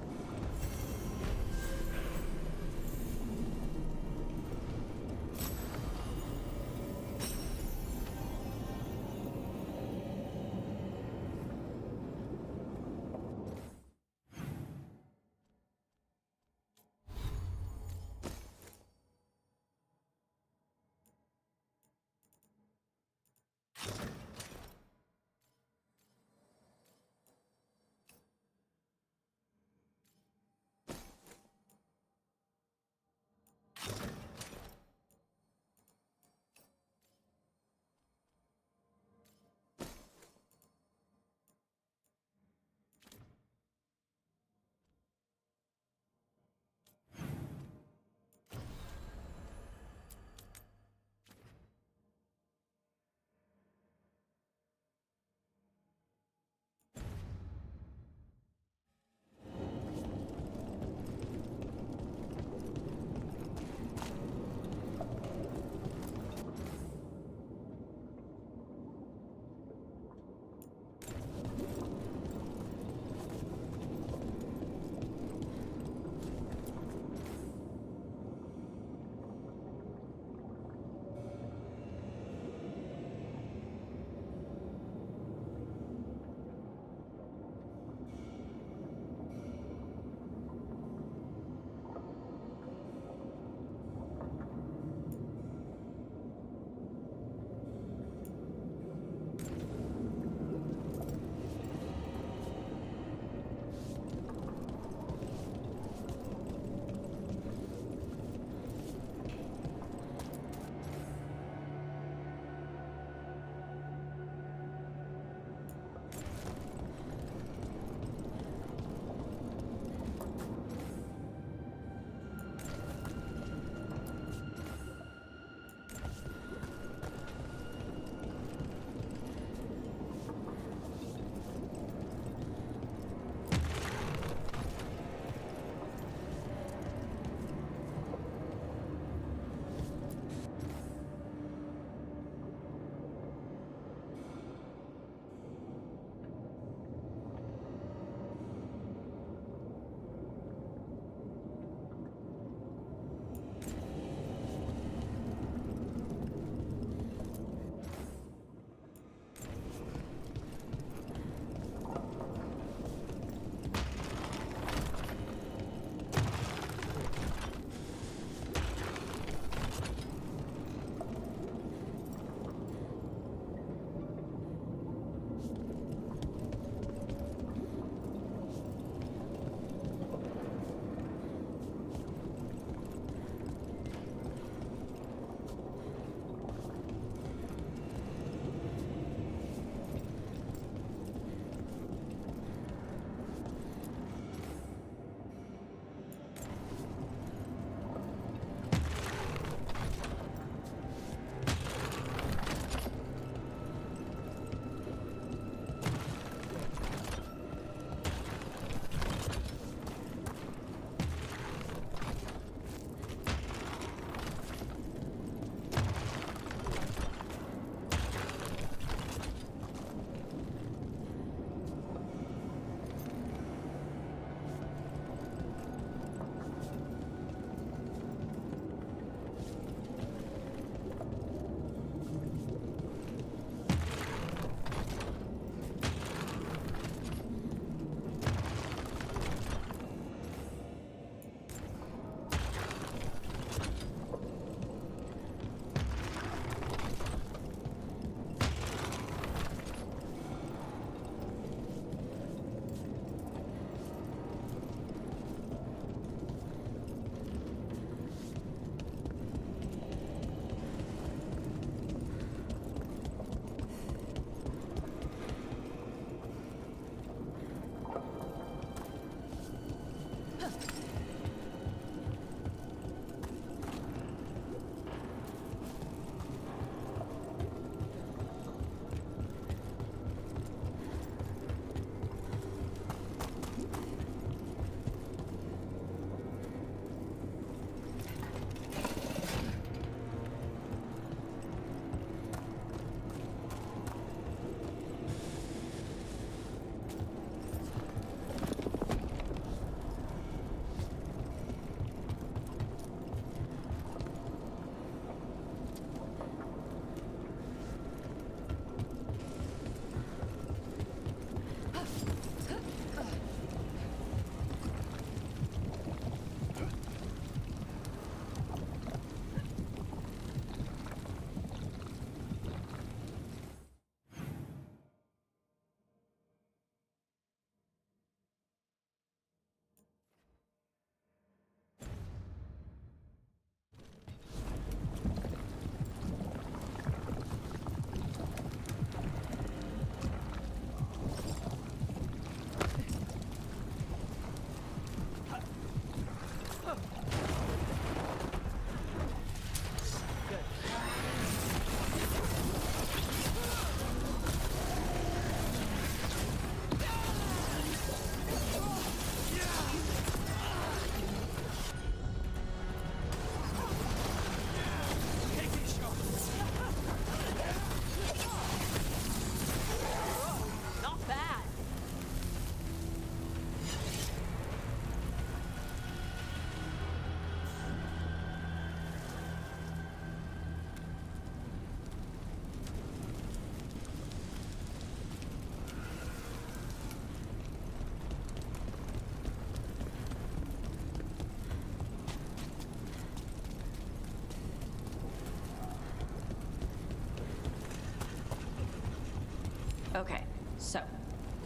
Okay, so,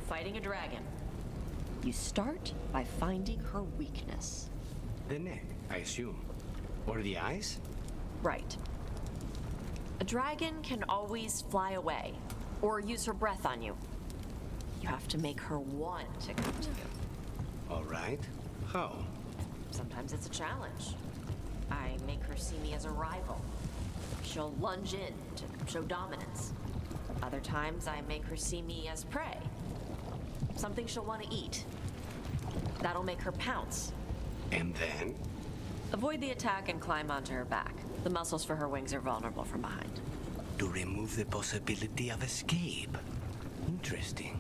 fighting a dragon. You start by finding her weakness. The neck, I assume. Or the eyes? Right. A dragon can always fly away, or use her breath on you. You have to make her want to come to you. All right. How? Sometimes it's a challenge. I make her see me as a rival. She'll lunge in to show dominance. Other times I make her see me as prey. Something she'll want to eat. That'll make her pounce. And then? Avoid the attack and climb onto her back. The muscles for her wings are vulnerable from behind. To remove the possibility of escape. Interesting.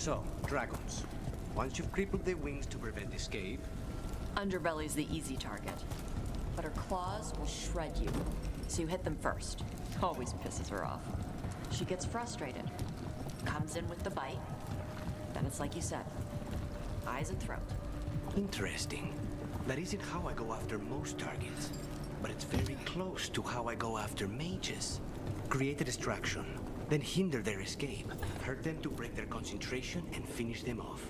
So, dragons. Once you've crippled their wings to prevent escape... Underbelly's the easy target. But her claws will shred you. So you hit them first. Always pisses her off. She gets frustrated. Comes in with the bite. Then it's like you said. Eyes and throat. Interesting. That isn't how I go after most targets. But it's very close to how I go after mages. Create a distraction, then hinder their escape. Hurt them to break their concentration and finish them off.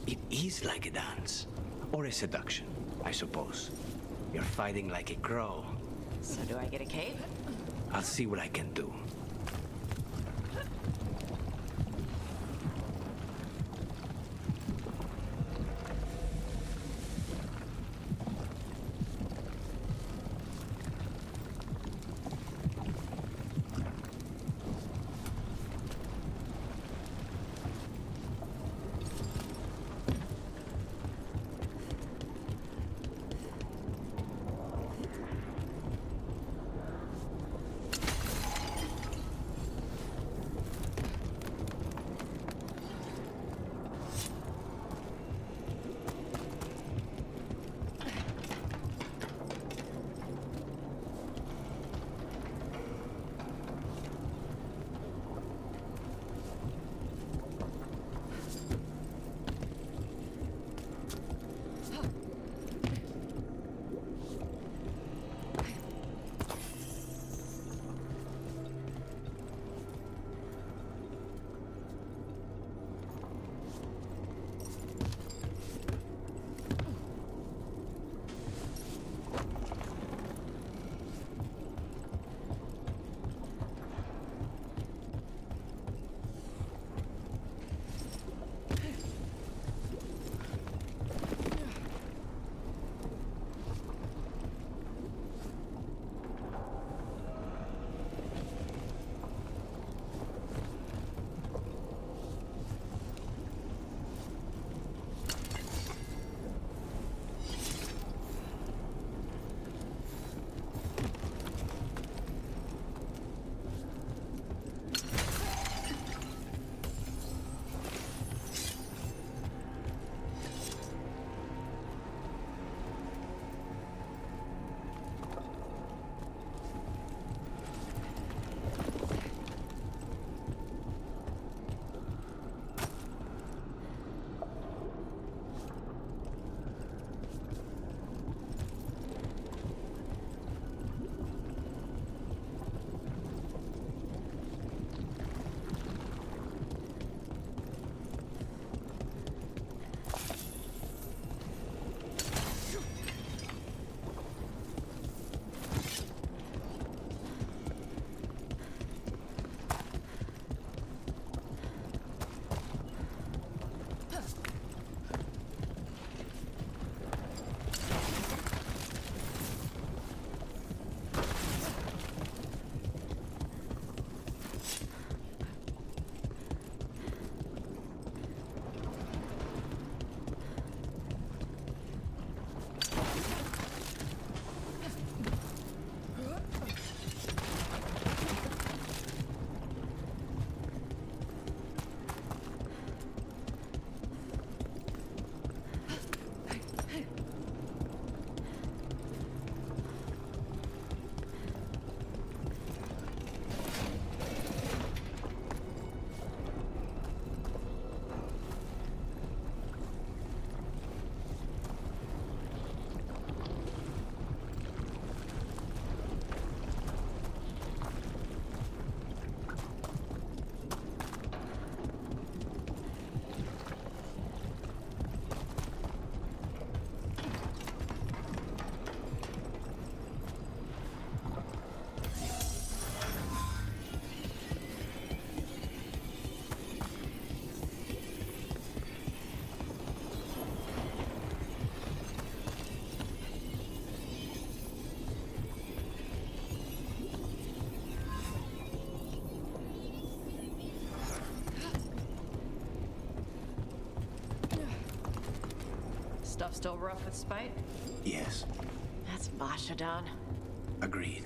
It is like a dance. Or a seduction, I suppose. You're fighting like a crow. So do I get a cape? I'll see what I can do. Stuff still rough with spite? Yes. That's Mashadon. Agreed.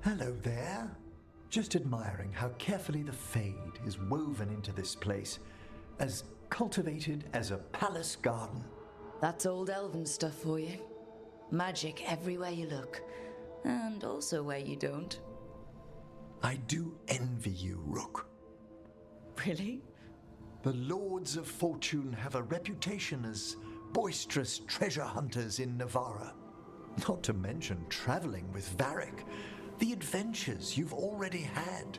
Hello there. Just admiring how carefully the Fade is woven into this place, as cultivated as a palace garden. That's old elven stuff for you. Magic everywhere you look, and also where you don't. I do envy you, Rook. Really? The Lords of Fortune have a reputation as boisterous treasure hunters in Navarra. Not to mention traveling with Varric, the adventures you've already had.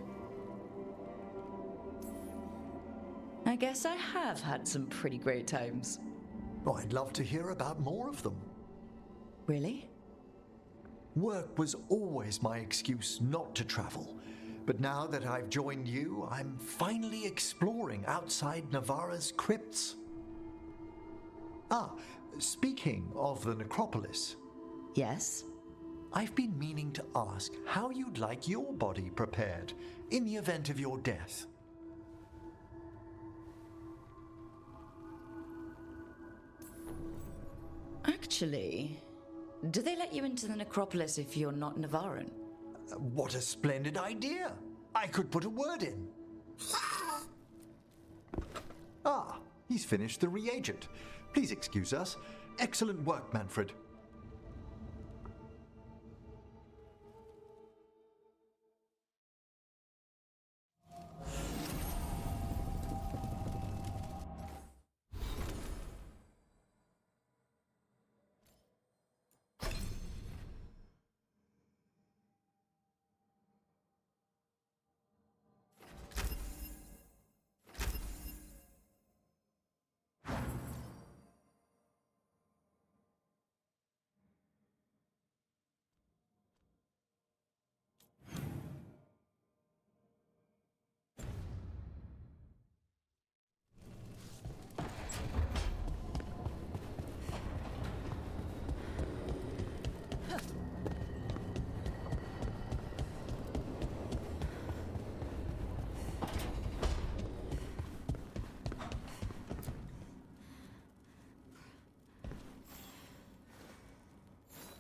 I guess I have had some pretty great times. Oh, I'd love to hear about more of them. Really? Work was always my excuse not to travel. But now that I've joined you, I'm finally exploring outside Navarra's crypts. Ah, speaking of the necropolis. Yes? I've been meaning to ask how you'd like your body prepared in the event of your death. Actually, do they let you into the necropolis if you're not Navarran? What a splendid idea! I could put a word in. Ah, he's finished the reagent. Please excuse us. Excellent work, Manfred.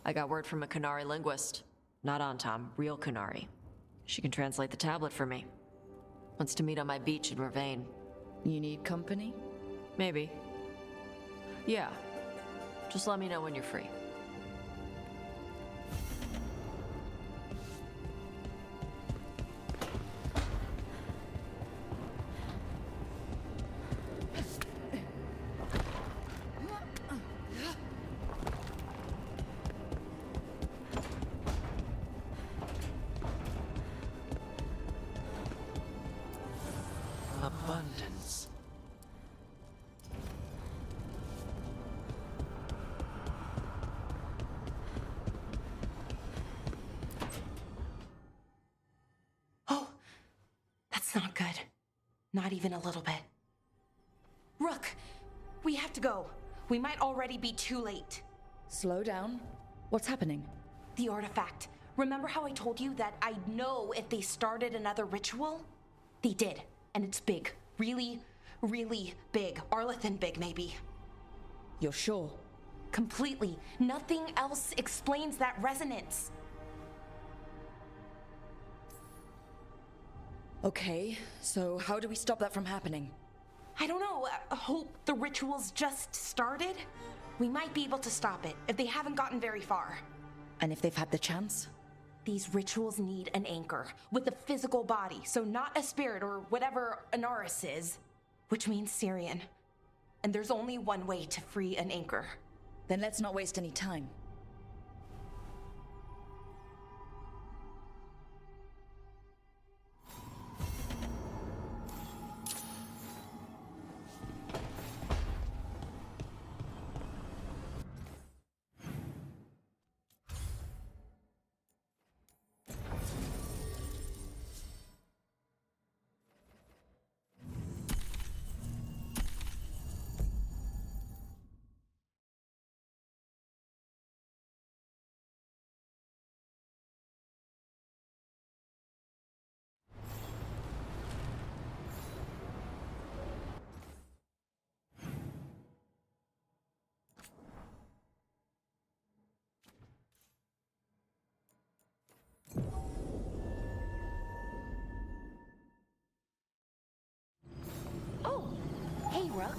I got word from a Qunari linguist. Not Antam, real Qunari. She can translate the tablet for me. Wants to meet on my beach in Ravane. You need company? Maybe. Yeah. Just let me know when you're free. Abundance. Oh, that's not good. Not even a little bit. Rook, we have to go. We might already be too late. Slow down. What's happening? The artifact. Remember how I told you that I'd know if they started another ritual? They did, and it's big. Really, really big. Arlathan big, maybe. You're sure? Completely. Nothing else explains that resonance. Okay, so how do we stop that from happening? I don't know. Hope the ritual's just started? We might be able to stop it if they haven't gotten very far. And if they've had the chance? These rituals need an anchor with a physical body, so not a spirit or whatever Anaris is, which means Syrian. And there's only one way to free an anchor. Then let's not waste any time. Rook?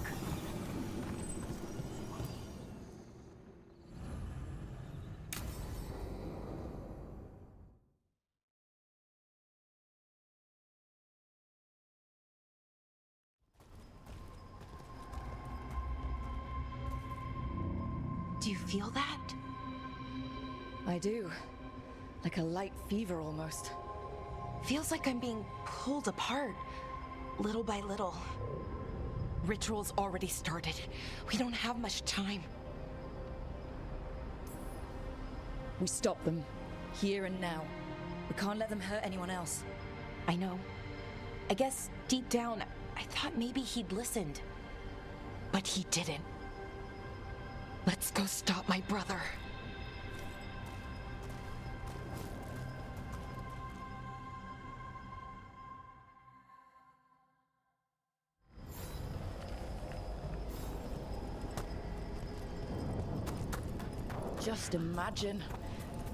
Do you feel that? I do. Like a light fever almost. Feels like I'm being pulled apart, little by little. Ritual's already started. We don't have much time. We stop them. Here and now. We can't let them hurt anyone else. I know. I guess deep down, I thought maybe he'd listened. But he didn't. Let's go stop my brother. Just imagine.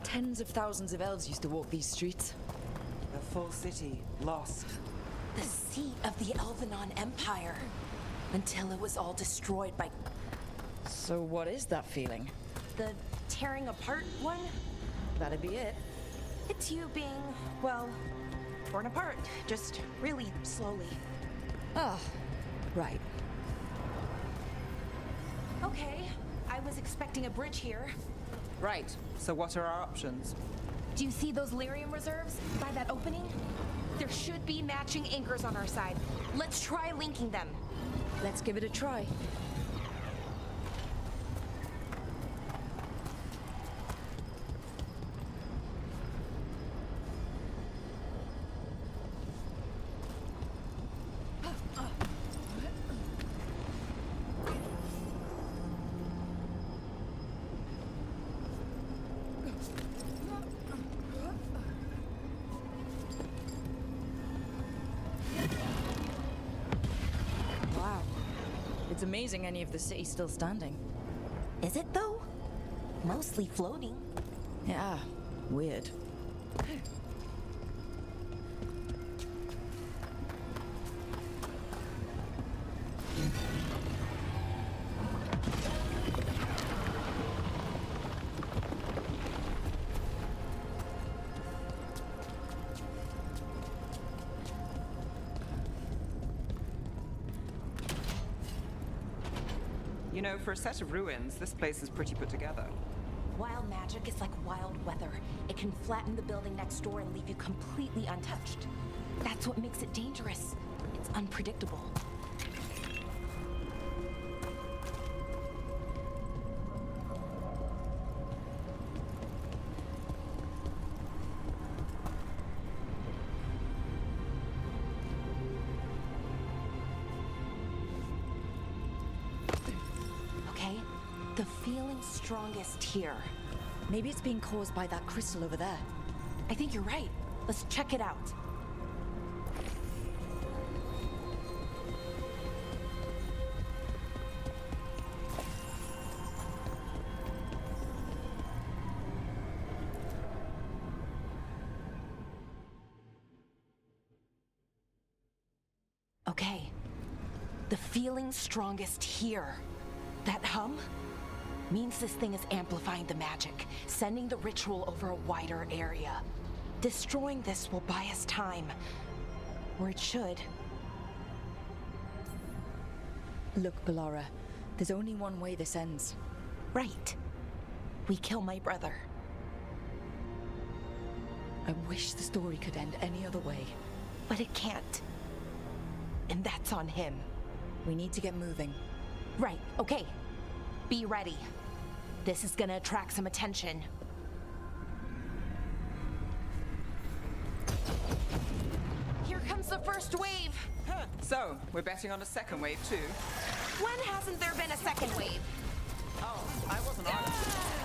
Tens of thousands of elves used to walk these streets. The full city lost. The seat of the Elvenon Empire. Until it was all destroyed by... So what is that feeling? the tearing apart one? That'd be it. It's you being, well, torn apart. Just really slowly. Ah, right. Okay, I was expecting a bridge here. Right. So what are our options? Do you see those lyrium reserves by that opening? There should be matching anchors on our side. Let's try linking them. Let's give it a try. It's amazing any of the city's still standing. Is it though? Mostly floating. Yeah, weird. You know, for a set of ruins, this place is pretty put together. Wild magic is like wild weather. It can flatten the building next door and leave you completely untouched. That's what makes it dangerous. It's unpredictable. The feeling's strongest here. Maybe it's being caused by that crystal over there. I think you're right. Let's check it out. Okay. The feeling's strongest here. That hum? Means this thing is amplifying the magic, sending the ritual over a wider area. Destroying this will buy us time. Or it should. Look, Bellara, there's only one way this ends. Right. We kill my brother. I wish the story could end any other way. But it can't. And that's on him. We need to get moving. Right, okay. Be ready. This is gonna attract some attention. Here comes the first wave! Huh. So, we're betting on a second wave too? When hasn't there been a second wave? Oh, I wasn't on it.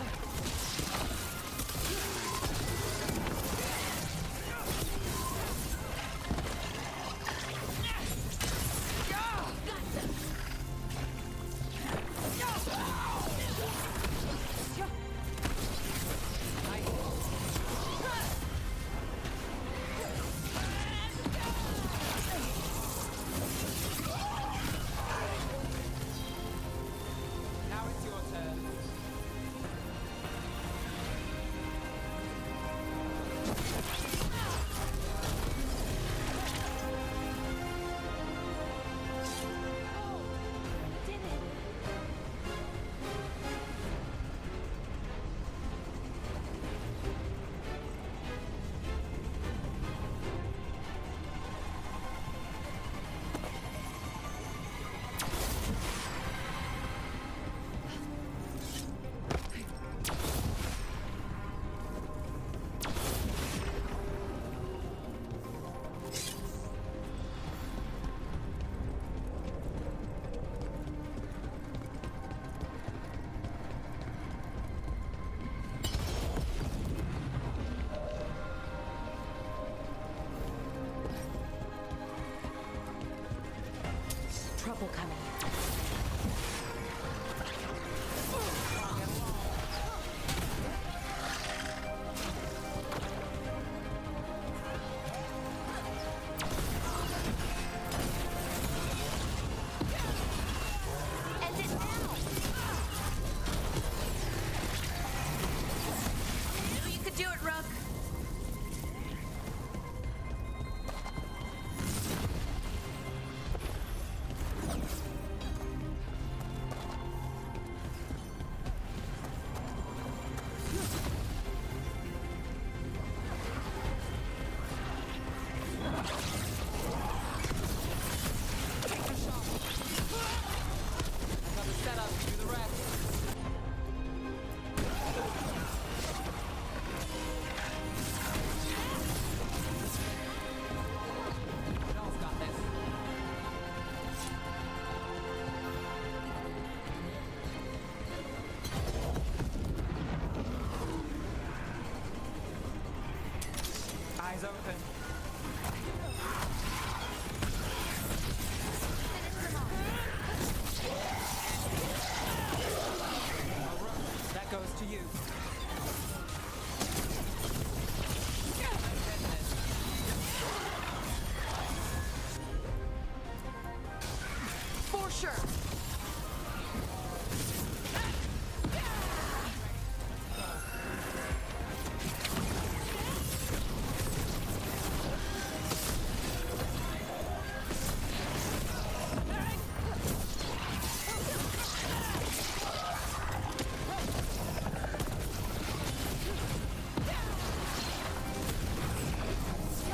Trouble coming. End it now! Knew you could do it, Rook. Another setup, do the rest. Joel's got this. Eyes open. That goes to you. For sure.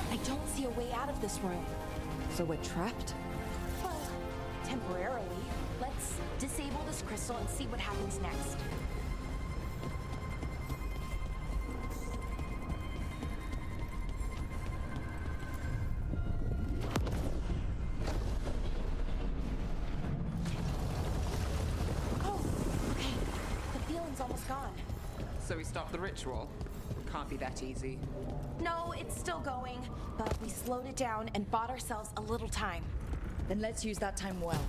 I don't see a way out of this room. So we're trapped? Well, temporarily. Let's disable this crystal and see what happens next. Oh, okay. The feeling's almost gone. So we stop the ritual? Can't be that easy. No, it's still going, but we slowed it down and bought ourselves a little time. Then let's use that time well.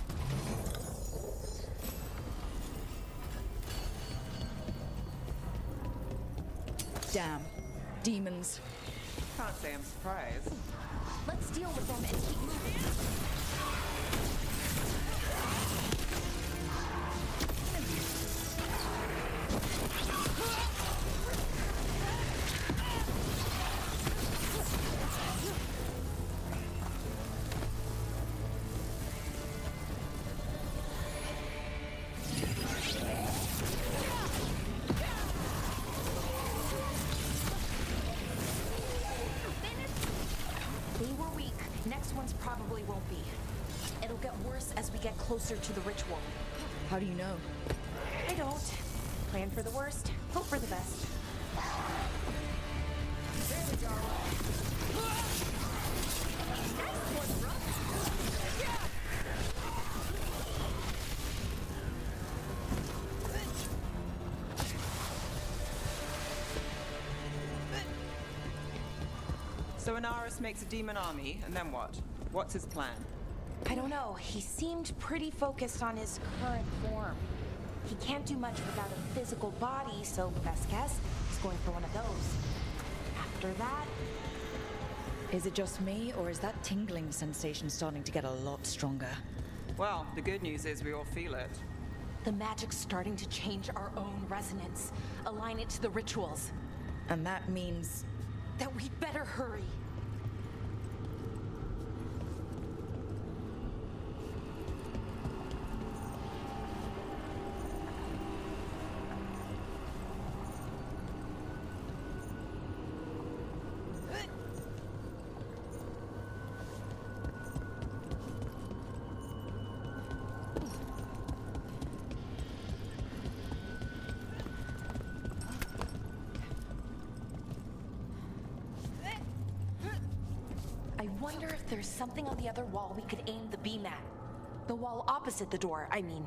Damn. Demons. Can't say I'm surprised. Let's deal with them and keep moving. They were weak. Next ones probably won't be. It'll get worse as we get closer to the ritual. How do you know? I don't. Plan for the worst, hope for the best. So Inaris makes a demon army, and then what? What's his plan? I don't know. He seemed pretty focused on his current form. He can't do much without a physical body, so best guess, he's going for one of those. After that... Is it just me, or is that tingling sensation starting to get a lot stronger? Well, the good news is we all feel it. The magic's starting to change our own resonance, align it to the rituals. And that means... that we'd better hurry. I wonder if there's something on the other wall we could aim the beam at. The wall opposite the door, I mean.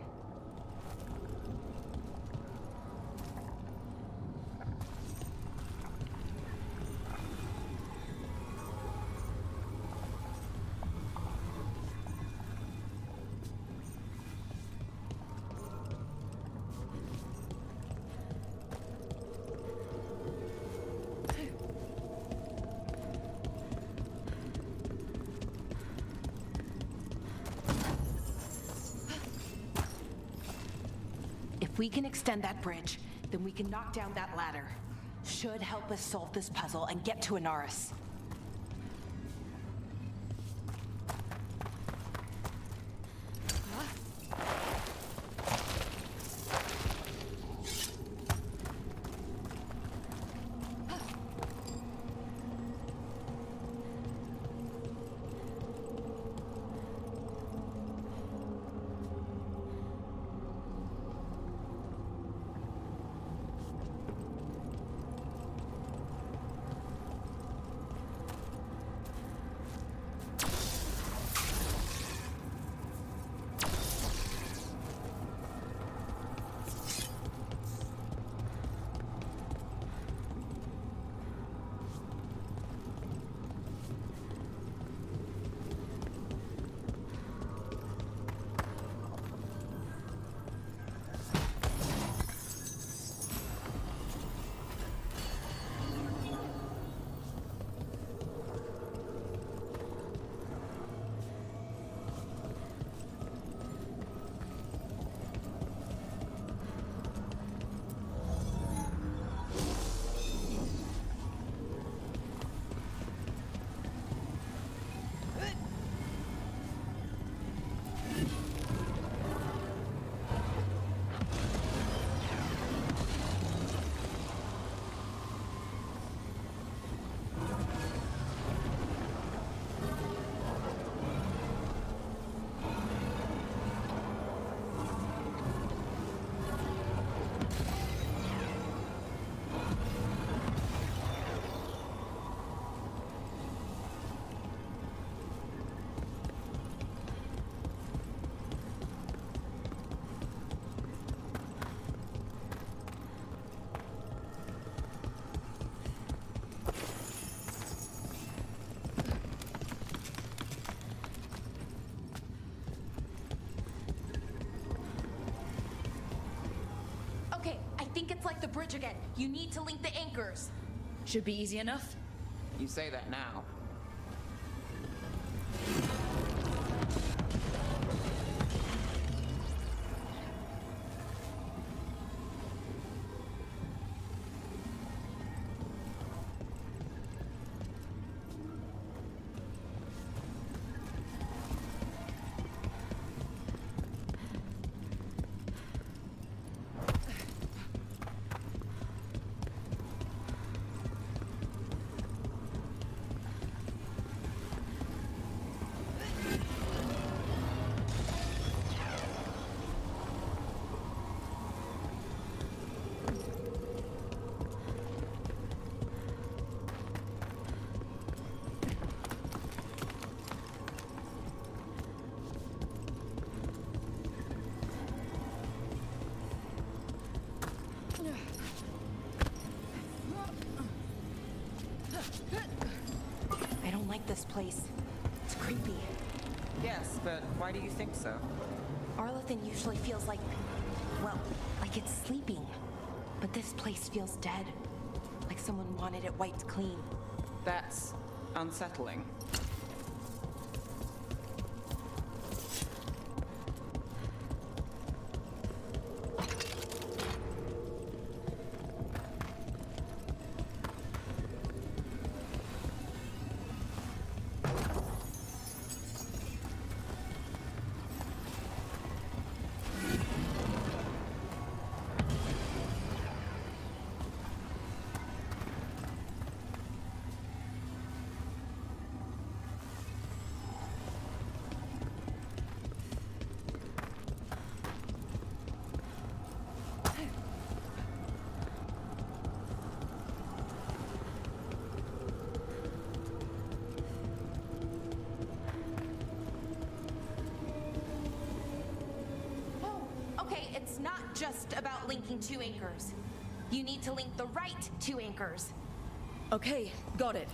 If we can extend that bridge, then we can knock down that ladder. Should help us solve this puzzle and get to Anaris. Okay, I think it's like the bridge again. You need to link the anchors. Should be easy enough. You say that now. I don't like this place. It's creepy. Yes, but why do you think so? Arlathan usually feels like, well, like it's sleeping. But this place feels dead. Like someone wanted it wiped clean. That's unsettling. not just about linking two anchors. You need to link the right two anchors. Okay, got it.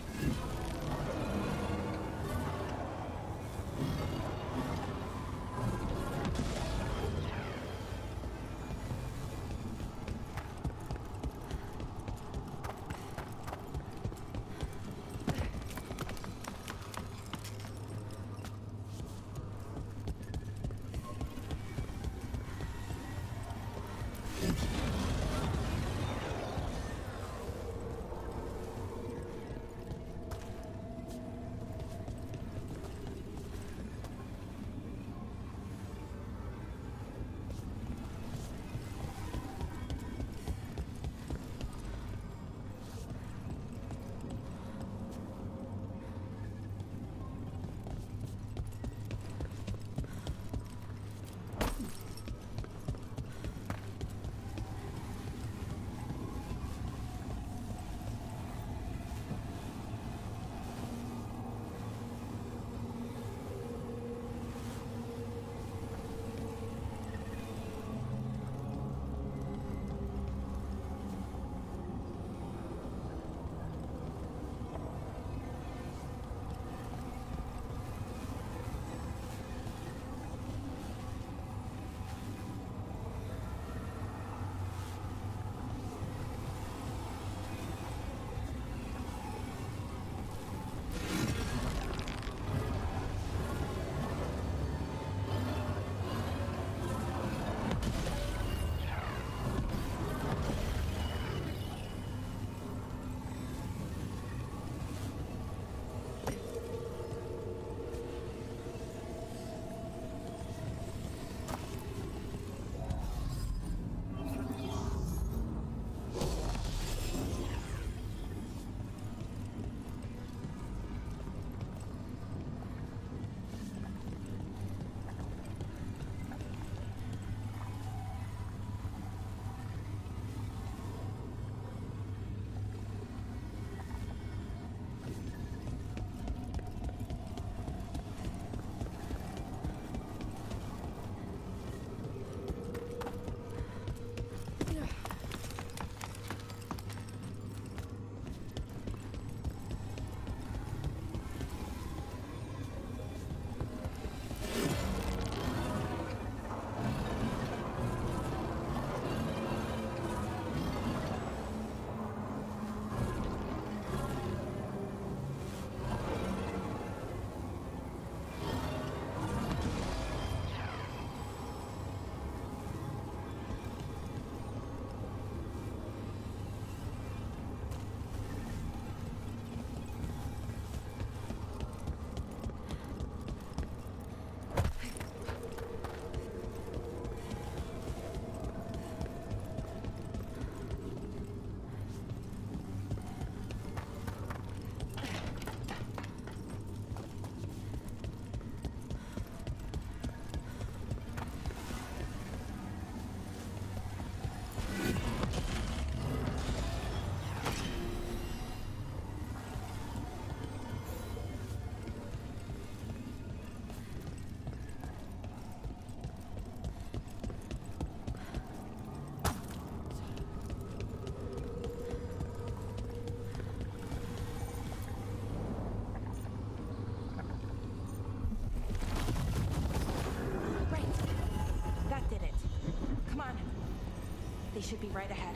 They should be right ahead.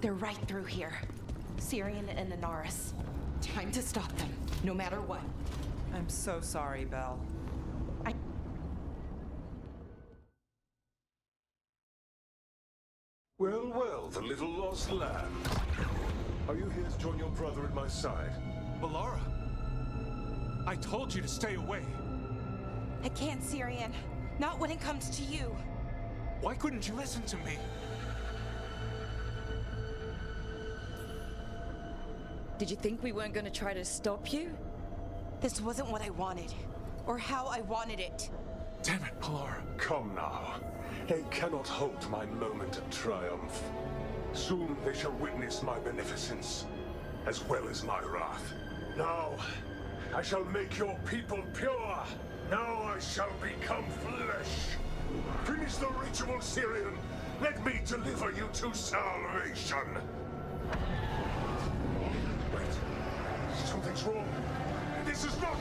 They're right through here. Syrian and Anaris. Time to stop them, no matter what. I'm so sorry, Belle. Well, well, the little lost lamb. Are you here to join your brother at my side? Balara! I told you to stay away. I can't, Syrian. Not when it comes to you. Why couldn't you listen to me? Did you think we weren't going to try to stop you? This wasn't what I wanted, or how I wanted it. Damn it, Pelora. Come now. They cannot hold my moment of triumph. Soon they shall witness my beneficence, as well as my wrath. Now, I shall make your people pure. Now I shall become flesh. Finish the ritual, Syrian. Let me deliver you to salvation. Wait. Something's wrong. This is not...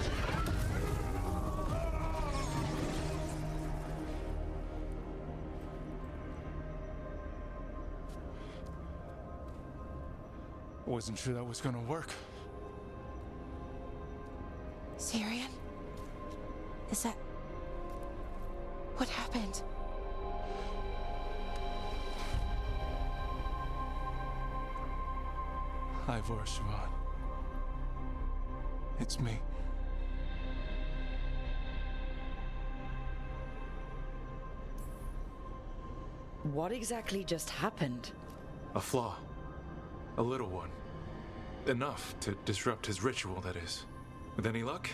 Wasn't sure that was gonna work. Syrian? Is that... What happened? Ivor Siobhan. It's me. What exactly just happened? A flaw. A little one. Enough to disrupt his ritual, that is. With any luck,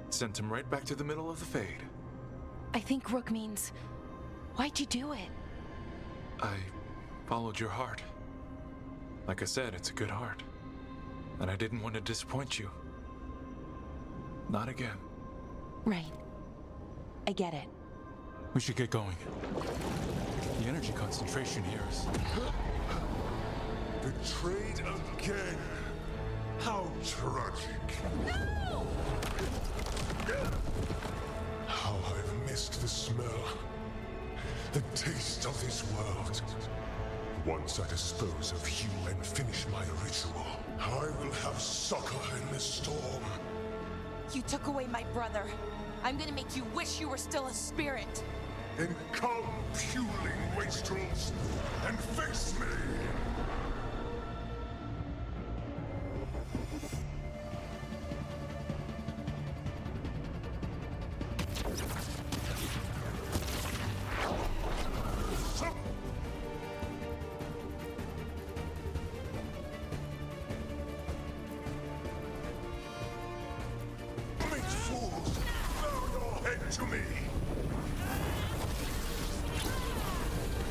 it sent him right back to the middle of the Fade. I think Rook means... Why'd you do it? I followed your heart. Like I said, it's a good heart. And I didn't want to disappoint you. Not again. Right. I get it. We should get going. The energy concentration here is... Betrayed again. How tragic. No! How I've missed the smell. The taste of this world. Once I dispose of you and finish my ritual, I will have succor in the storm. You took away my brother. I'm gonna make you wish you were still a spirit. Then come, puling wastrels, and face me! To me!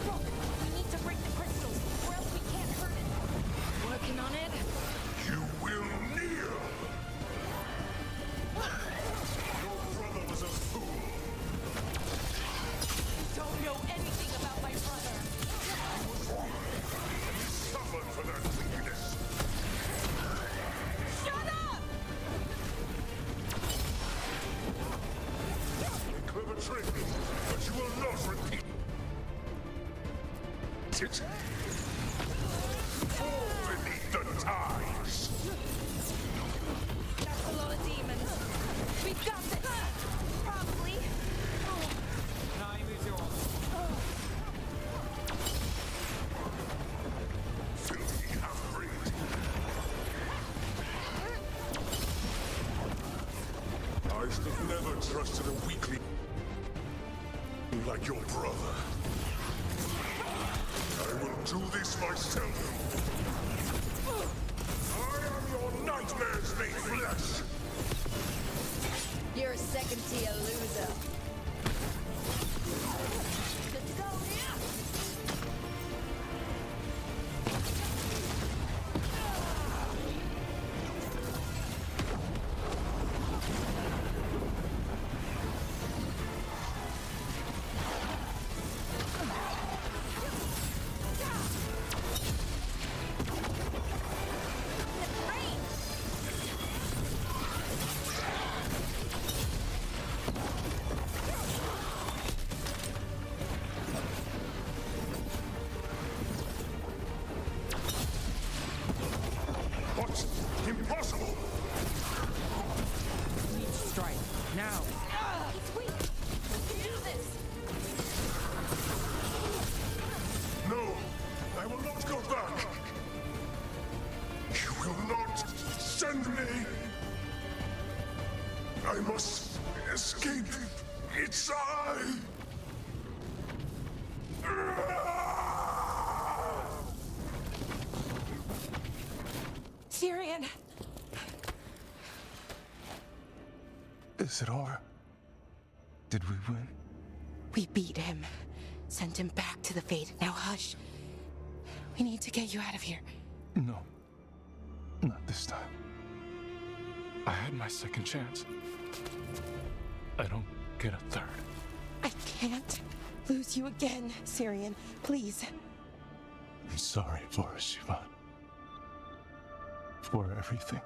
Rook, we need to break the crystals, or else we can't hurt it. Working on it? You will kneel! Your brother was a fool! You don't know anything about my brother! I was wrong, and he suffered for that weakness! Shut up! Clever trick, but you will not repeat it. Fall beneath the tides. That's a lot of demons. We've got this! Probably. Time is yours. Filthy half-breed. I should have never trusted a weakling like your brother. I will do this myself. I am your nightmares made flesh. You're a second-tier loser. Good to go, yeah? What? Impossible! We need to strike. Now! He's weak. We can do this. No! I will not go back! You will not send me! I must escape! It's I! Syrian! Is it over? Did we win? We beat him. Sent him back to the Fate. Now hush. We need to get you out of here. No. Not this time. I had my second chance. I don't get a third. I can't lose you again, Syrian. Please. I'm sorry for Sivan. For everything.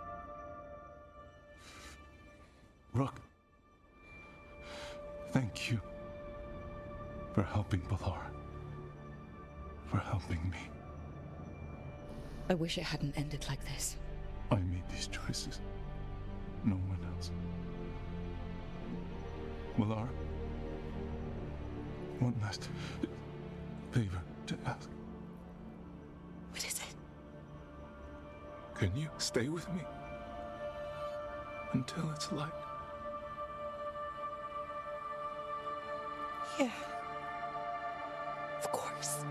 Rook. Thank you. For helping Balar. For helping me. I wish it hadn't ended like this. I made these choices. No one else. Balar. One last favor to ask. What is it? Can you stay with me? Until it's light? Yeah. Of course.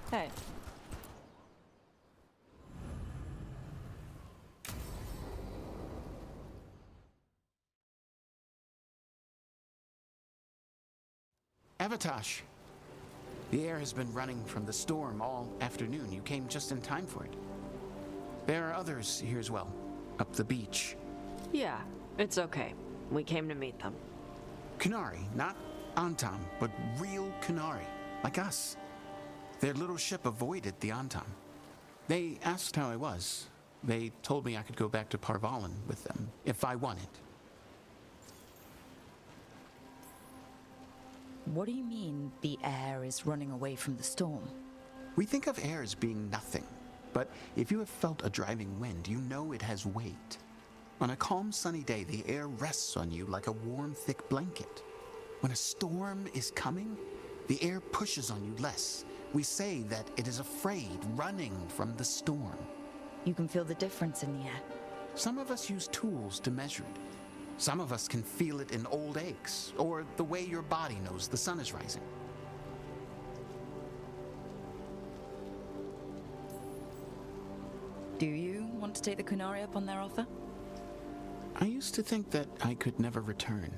Hey. Avatosh. The air has been running from the storm all afternoon. You came just in time for it. There are others here as well, up the beach. Yeah, it's okay. We came to meet them. Kunari, not Antam, but real Kunari, like us. Their little ship avoided the Antam. They asked how I was. They told me I could go back to Parvalan with them if I wanted. What do you mean the air is running away from the storm? We think of air as being nothing, but if you have felt a driving wind, you know it has weight. On a calm, sunny day, the air rests on you like a warm, thick blanket. When a storm is coming, the air pushes on you less. We say that it is afraid, running from the storm. You can feel the difference in the air. Some of us use tools to measure it. Some of us can feel it in old aches, or the way your body knows the sun is rising. Do you want to take the Kunari up on their offer? I used to think that I could never return,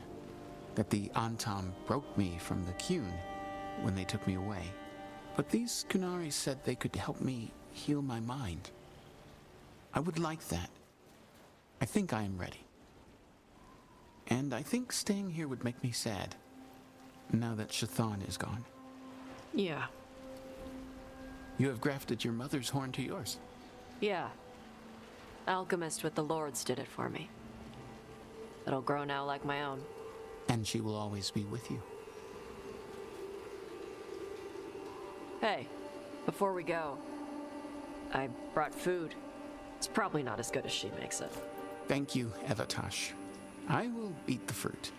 that the Antam broke me from the Kyun when they took me away. But these Kunari said they could help me heal my mind. I would like that. I think I am ready. And I think staying here would make me sad, now that Shathan is gone. Yeah. You have grafted your mother's horn to yours. Yeah. Alchemist with the Lords did it for me. It'll grow now like my own. And she will always be with you. Hey, before we go, I brought food. It's probably not as good as she makes it. Thank you, Evatash. I will eat the fruit.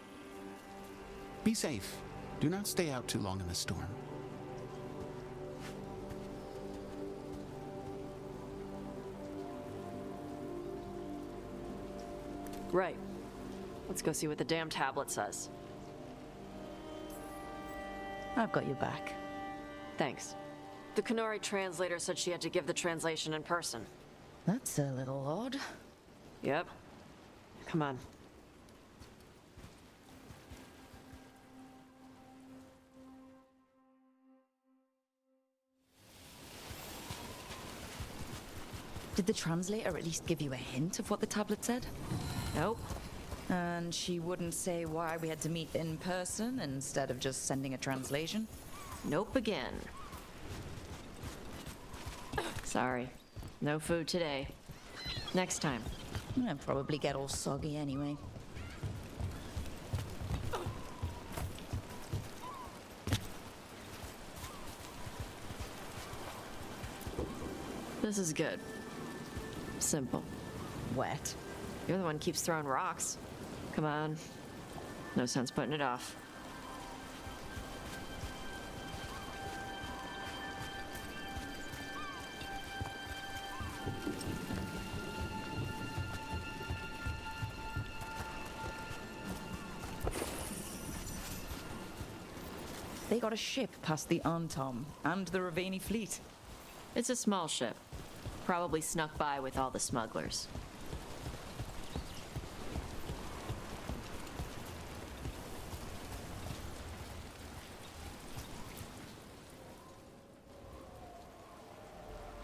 Be safe. Do not stay out too long in the storm. Right. Let's go see what the damn tablet says. I've got your back. Thanks. The Kunari translator said she had to give the translation in person. That's a little odd. Yep. Come on. Did the translator at least give you a hint of what the tablet said? Nope. And she wouldn't say why we had to meet in person instead of just sending a translation? Nope again. Sorry. No food today. Next time. I'll probably get all soggy anyway. This is good. Simple. Wet. You're the one who keeps throwing rocks. Come on. No sense putting it off. They got a ship past the Antam and the Ravani fleet. It's a small ship. Probably snuck by with all the smugglers.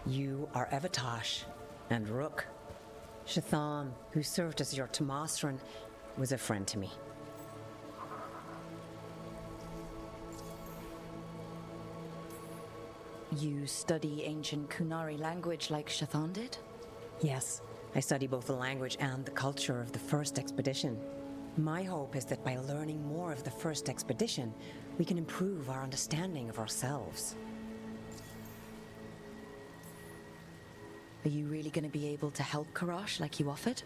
You are Evatash and Rook. Shathan, who served as your Tomasran, was a friend to me. You study ancient Kunari language like Shathan did? Yes, I study both the language and the culture of the first expedition. My hope is that by learning more of the first expedition, we can improve our understanding of ourselves. Are you really going to be able to help Karash like you offered?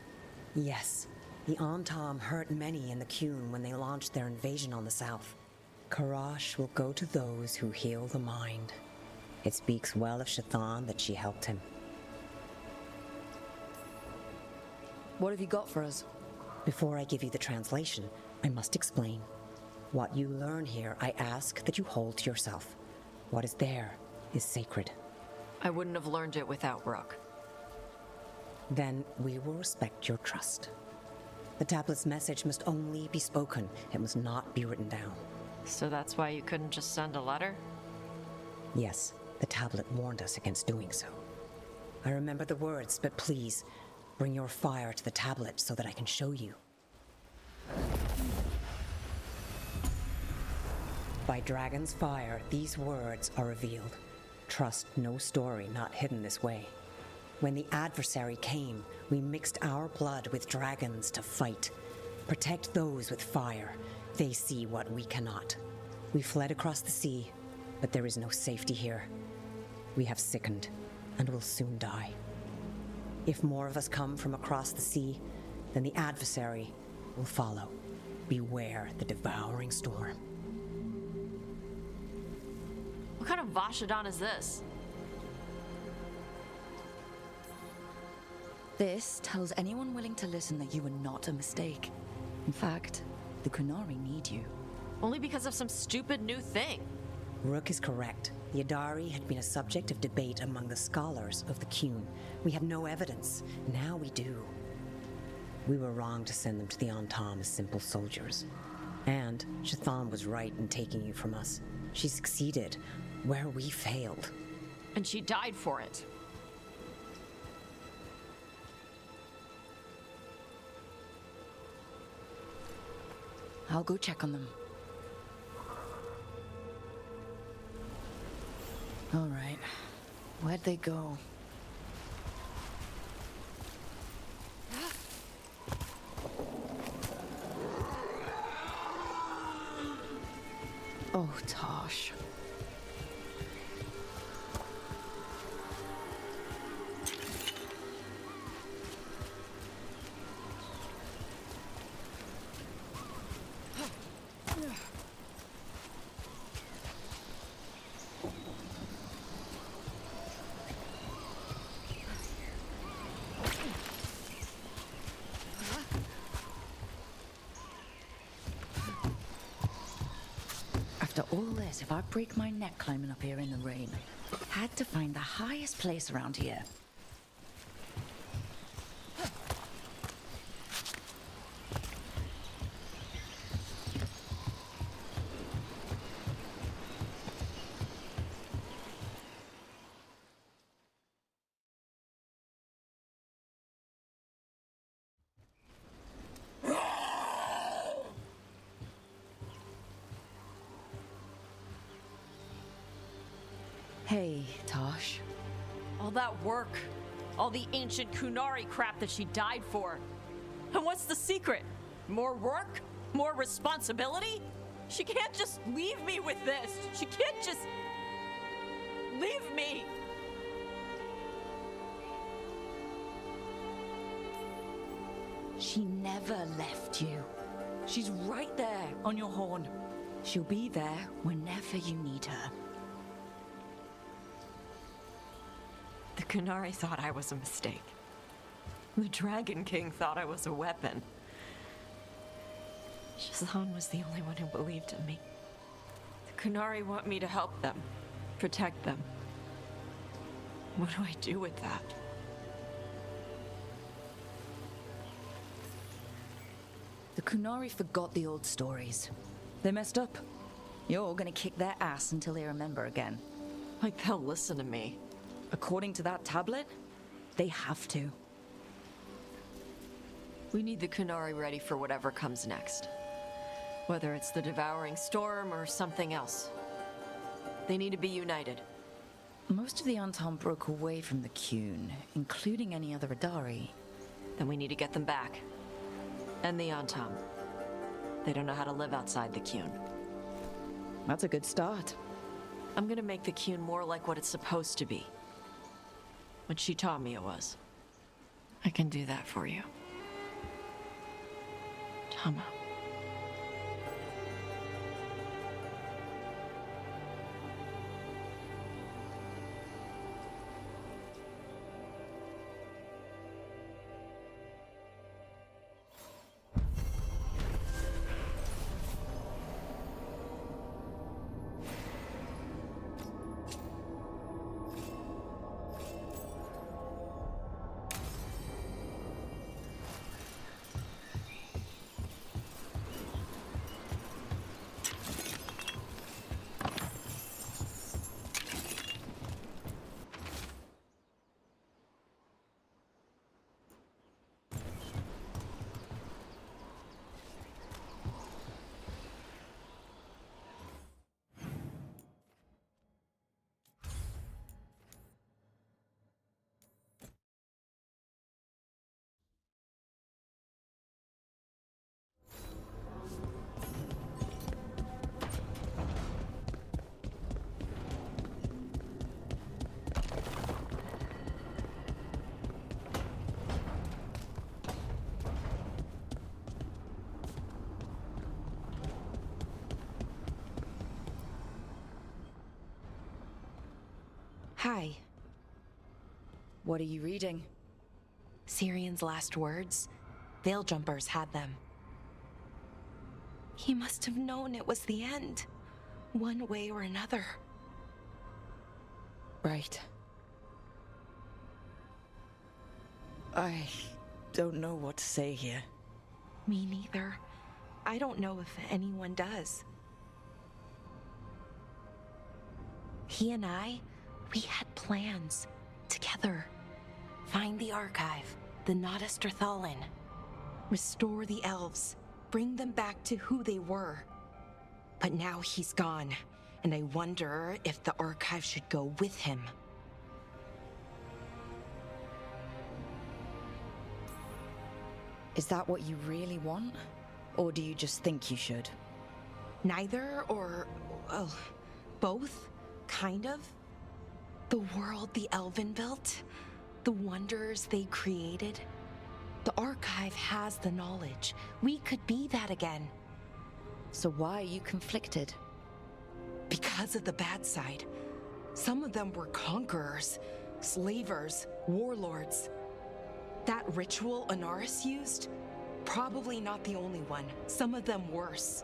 Yes. The Antam hurt many in the Kyun when they launched their invasion on the south. Karash will go to those who heal the mind. It speaks well of Shathan that she helped him. What have you got for us? Before I give you the translation, I must explain. What you learn here, I ask that you hold to yourself. What is there is sacred. I wouldn't have learned it without Rook. Then we will respect your trust. The tablet's message must only be spoken. It must not be written down. So that's why you couldn't just send a letter? Yes, the tablet warned us against doing so. I remember the words, but please, bring your fire to the tablet so that I can show you. By Dragon's fire, these words are revealed. Trust no story not hidden this way. When the adversary came, we mixed our blood with dragons to fight. Protect those with fire. They see what we cannot. We fled across the sea, but there is no safety here. We have sickened, and will soon die. If more of us come from across the sea, then the adversary will follow. Beware the devouring storm. What kind of Vashadon is this? This tells anyone willing to listen that you are not a mistake. In fact, the Kunari need you. Only because of some stupid new thing. Rook is correct. The Adari had been a subject of debate among the scholars of the Qun. We have no evidence. Now we do. We were wrong to send them to the Antam as simple soldiers. And Chthon was right in taking you from us. She succeeded where we failed. And she died for it. I'll go check on them. All right. Where'd they go? Oh, Tosh. After all this, if I break my neck climbing up here in the rain, had to find the highest place around here. Hey, Tosh. All that work, all the ancient Kunari crap that she died for. And what's the secret? More work? More responsibility? She can't just leave me with this. She can't just leave me. She never left you. She's right there on your horn. She'll be there whenever you need her. The Kunari thought I was a mistake. The Dragon King thought I was a weapon. Shazan was the only one who believed in me. The Kunari want me to help them, protect them. What do I do with that? The Kunari forgot the old stories. They messed up. You're gonna kick their ass until they remember again. Like they'll listen to me. According to that tablet, they have to. We need the Kunari ready for whatever comes next. Whether it's the devouring storm or something else. They need to be united. Most of the Antam broke away from the Qun, including any other Adari. Then we need to get them back. And the Antam. They don't know how to live outside the Qun. That's a good start. I'm gonna make the Qun more like what it's supposed to be. What she taught me it was. I can do that for you. Tama. Hi. What are you reading? Syrion's last words. Veil Jumpers had them. He must have known it was the end, one way or another. Right. I don't know what to say here. Me neither. I don't know if anyone does. He and I, we had plans together. Find the archive, the Nodasterthalin. Restore the elves, bring them back to who they were. But now he's gone, and I wonder if the archive should go with him. Is that what you really want? Or do you just think you should? Neither, or, well, both, kind of. The world the Elven built, the wonders they created. The archive has the knowledge. We could be that again. So why are you conflicted? Because of the bad side. Some of them were conquerors, slavers, warlords. That ritual Anaris used? Probably not the only one. Some of them worse.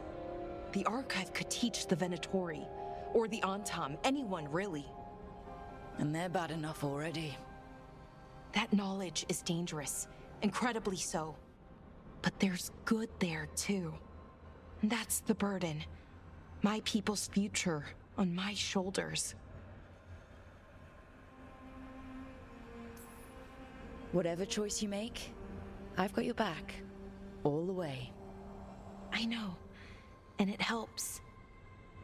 The archive could teach the Venatori, or the Antam, anyone really. And they're bad enough already. That knowledge is dangerous, incredibly so. But there's good there too. And that's the burden. My people's future on my shoulders. Whatever choice you make, I've got your back. All the way. I know. And it helps.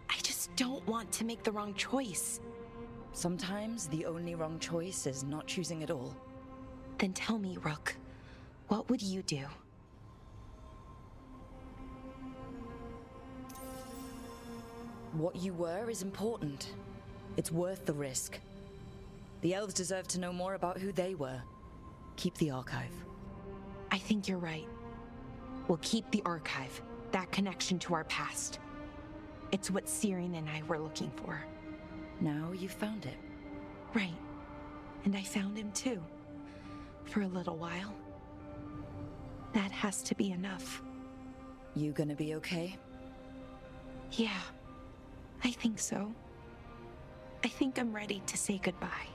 I just don't want to make the wrong choice. Sometimes the only wrong choice is not choosing at all. Then tell me, Rook, what would you do? What you were is important. It's worth the risk. The elves deserve to know more about who they were. Keep the archive. I think you're right. We'll keep the archive, that connection to our past. It's what Syrian and I were looking for. Now you've found it. Right. And I found him too. For a little while. That has to be enough. You gonna be okay? Yeah, I think so. I think I'm ready to say goodbye.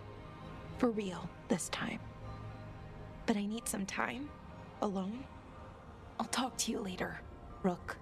For real, this time. But I need some time. Alone. I'll talk to you later, Rook.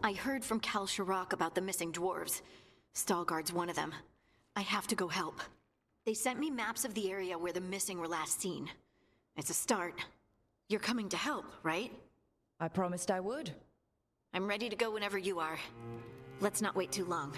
I heard from Kal Shirak about the missing dwarves. Stalgard's one of them. I have to go help. They sent me maps of the area where the missing were last seen. It's a start. You're coming to help, right? I promised I would. I'm ready to go whenever you are. Let's not wait too long.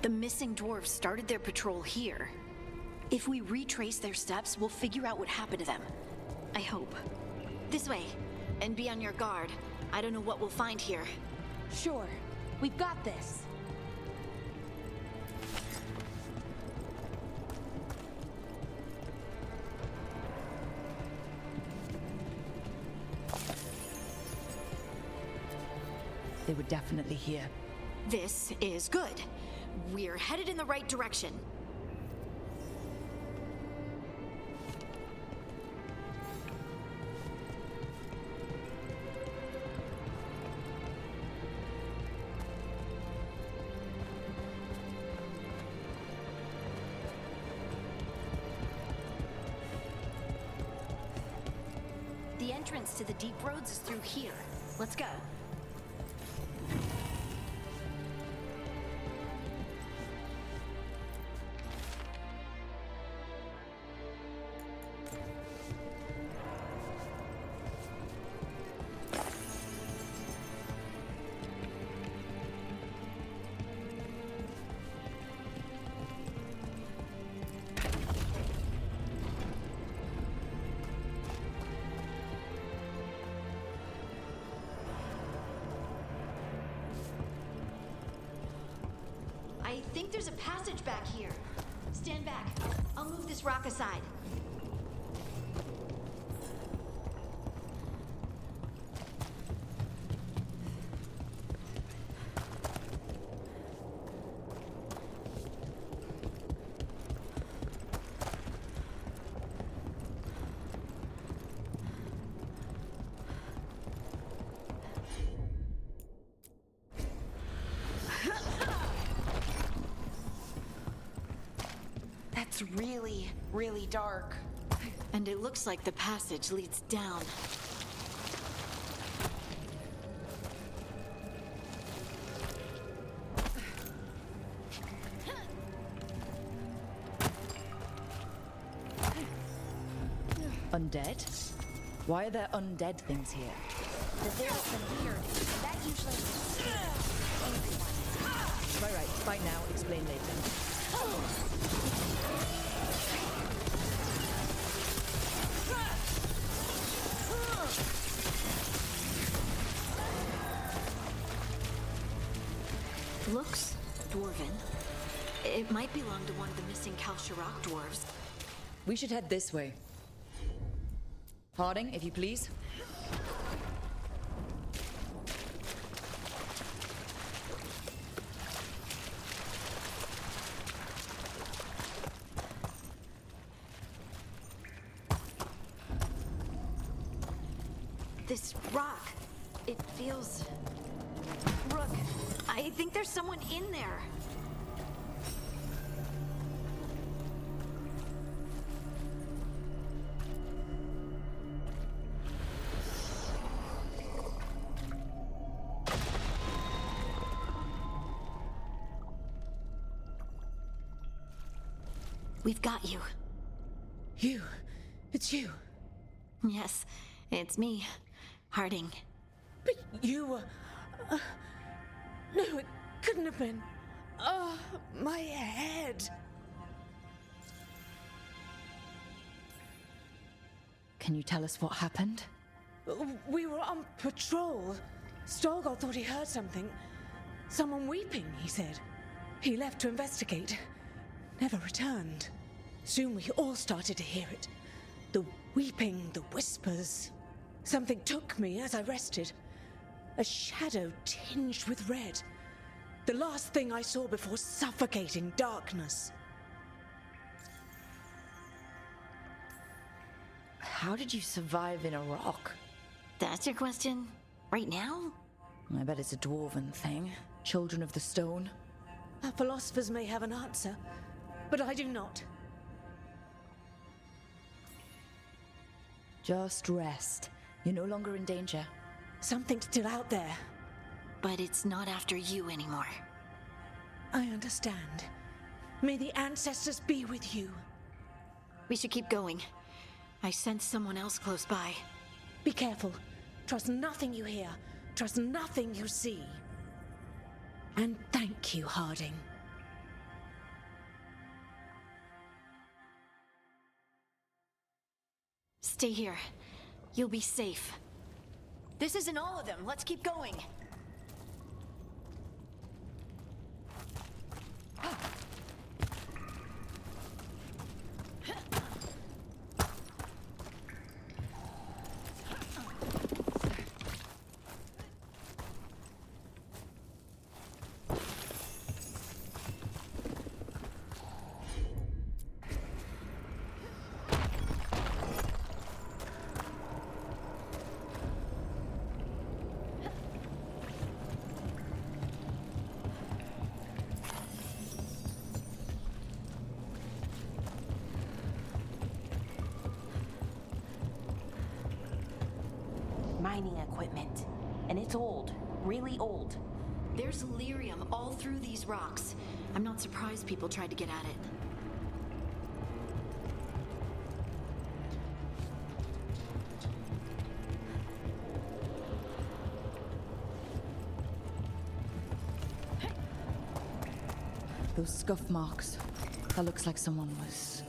The missing dwarves started their patrol here. If we retrace their steps, we'll figure out what happened to them. I hope. This way. And be on your guard. I don't know what we'll find here. Sure. We've got this. They were definitely here. This is good. We're headed in the right direction. The entrance to the deep roads is through here. Let's go. I think there's a passage back here. Stand back. I'll move this rock aside. It's really, really dark. And it looks like the passage leads down. Undead? Why are there undead things here? The veil's been weird, and that usually means Right, fight now, explain later. Looks dwarven. It might belong to one of the missing Kalsharak dwarves. We should head this way. Harding, if you please. This rock, it feels... Rook, I think there's someone in there. We've got you. You? It's you? Yes, it's me, Harding. But you were... no, it couldn't have been. Oh, my head. Can you tell us what happened? We were on patrol. Stalgard thought he heard something. Someone weeping, he said. He left to investigate. Never returned. Soon we all started to hear it. The weeping, the whispers. Something took me as I rested. A shadow tinged with red. The last thing I saw before suffocating darkness. How did you survive in a rock? That's your question? Right now? I bet it's a dwarven thing. Children of the stone. Our philosophers may have an answer, but I do not. Just rest. You're no longer in danger. Something's still out there. But it's not after you anymore. I understand. May the ancestors be with you. We should keep going. I sense someone else close by. Be careful. Trust nothing you hear. Trust nothing you see. And thank you, Harding. Stay here. You'll be safe. This isn't all of them. Let's keep going. Mining equipment. And it's old. Really old. There's lyrium all through these rocks. I'm not surprised people tried to get at it. Those scuff marks. That looks like someone was...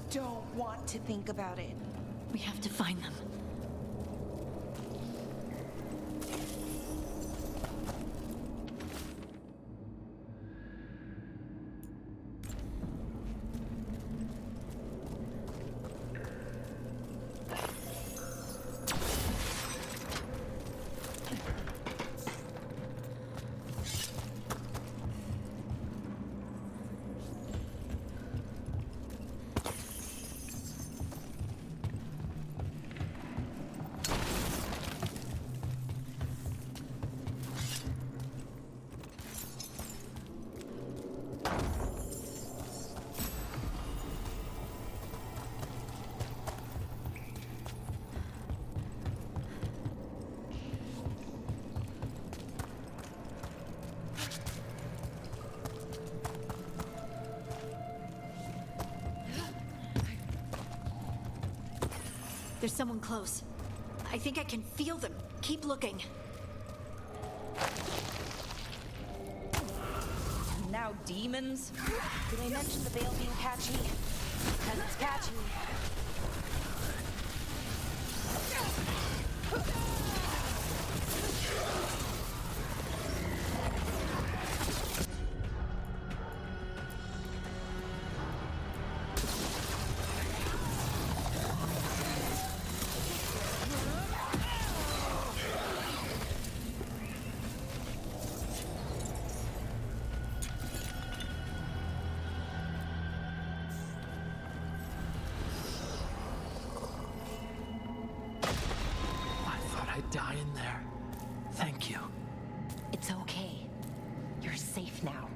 Don't want to think about it. We have to find them. There's someone close. I think I can feel them. Keep looking. Now demons? Did I mention the veil being patchy? Because it's patchy. Die in there. Thank you. It's okay. You're safe now.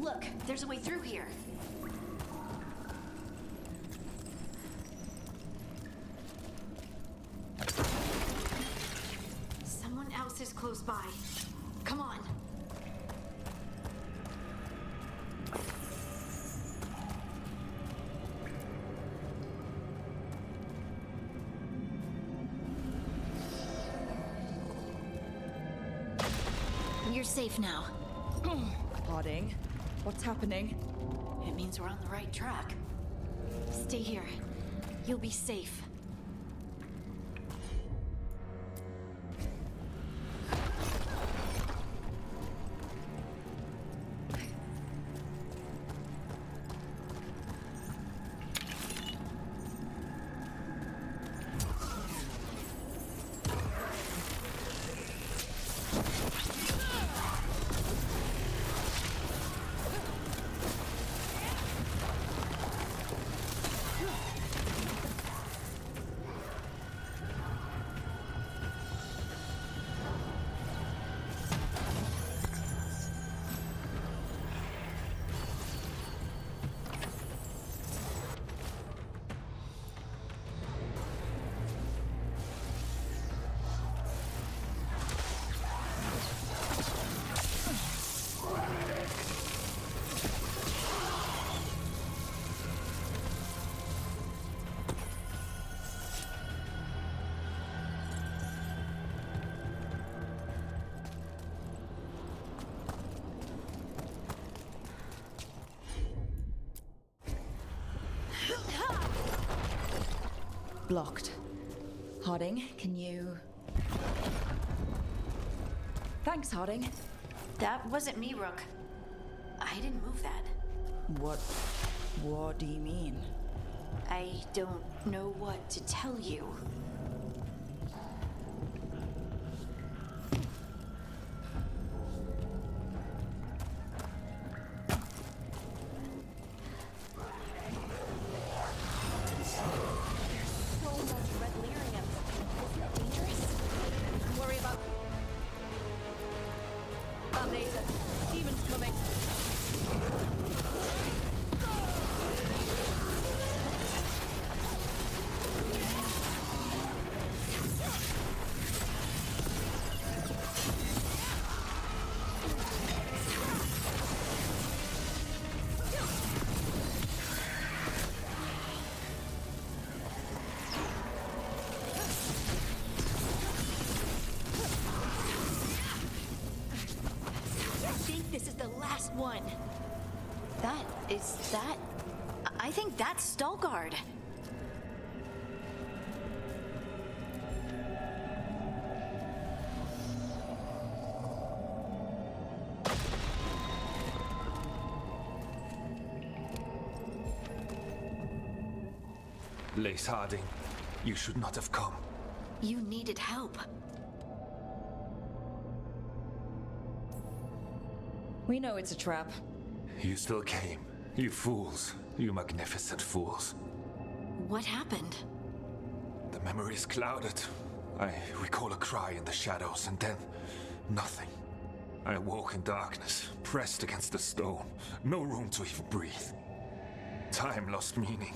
Look, there's a way through here. Someone else is close by. Come on. You're safe now. Harding, what's happening? It means we're on the right track. Stay here. You'll be safe. Blocked. Harding, can you... Thanks, Harding. That wasn't me, Rook. I didn't move that. What do you mean? I don't know what to tell you. One. I think that's Stalgard. Lace Harding, you should not have come. You needed help. We know it's a trap. You still came. You fools. You magnificent fools. What happened? The memory is clouded. I recall a cry in the shadows, and then nothing. I awoke in darkness, pressed against the stone. No room to even breathe. Time lost meaning.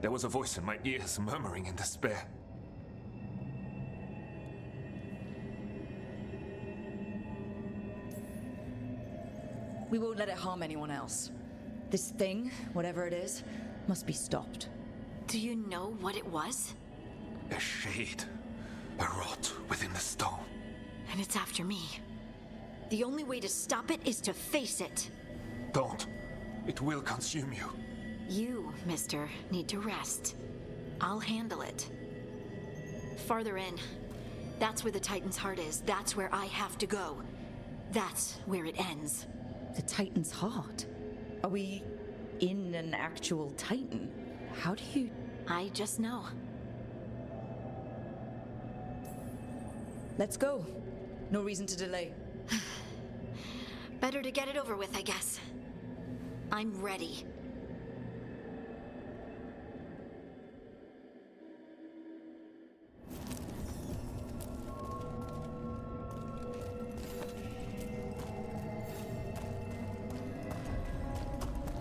There was a voice in my ears murmuring in despair. We won't let it harm anyone else. This thing, whatever it is, must be stopped. Do you know what it was? A shade. A rot within the stone. And it's after me. The only way to stop it is to face it. Don't. It will consume you. You, mister, need to rest. I'll handle it. Farther in. That's where the Titan's heart is. That's where I have to go. That's where it ends. The Titan's heart? Are we in an actual Titan? How do you... I just know. Let's go. No reason to delay. Better to get it over with, I guess. I'm ready.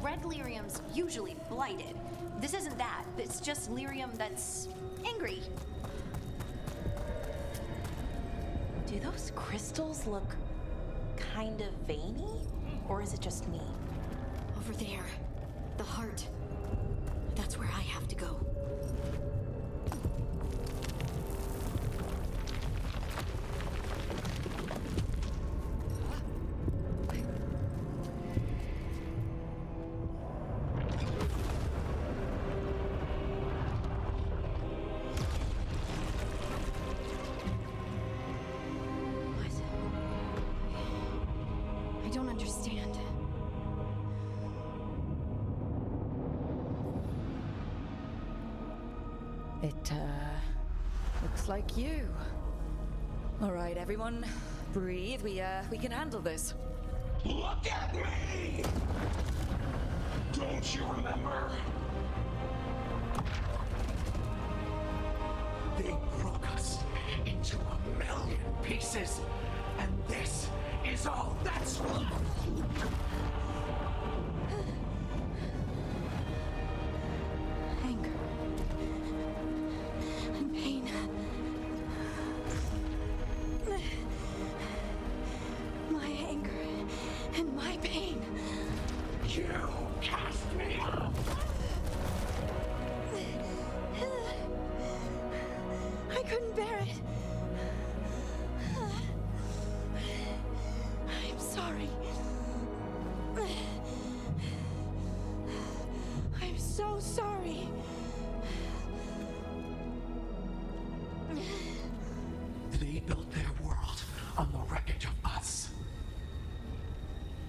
Red lyrium's usually blighted. This isn't that. It's just lyrium that's angry. Do those crystals look kind of veiny? Or is it just me? Over there. The heart. That's where I have to go. It, looks like you. All right, everyone, breathe. We can handle this. Look at me! Don't you remember? They broke us into 1,000,000 pieces, and this is all that's left! Anger. And pain. My anger and my pain. You cast me out! I couldn't bear it. I'm sorry. I'm so sorry. They built their world on the wreckage of us.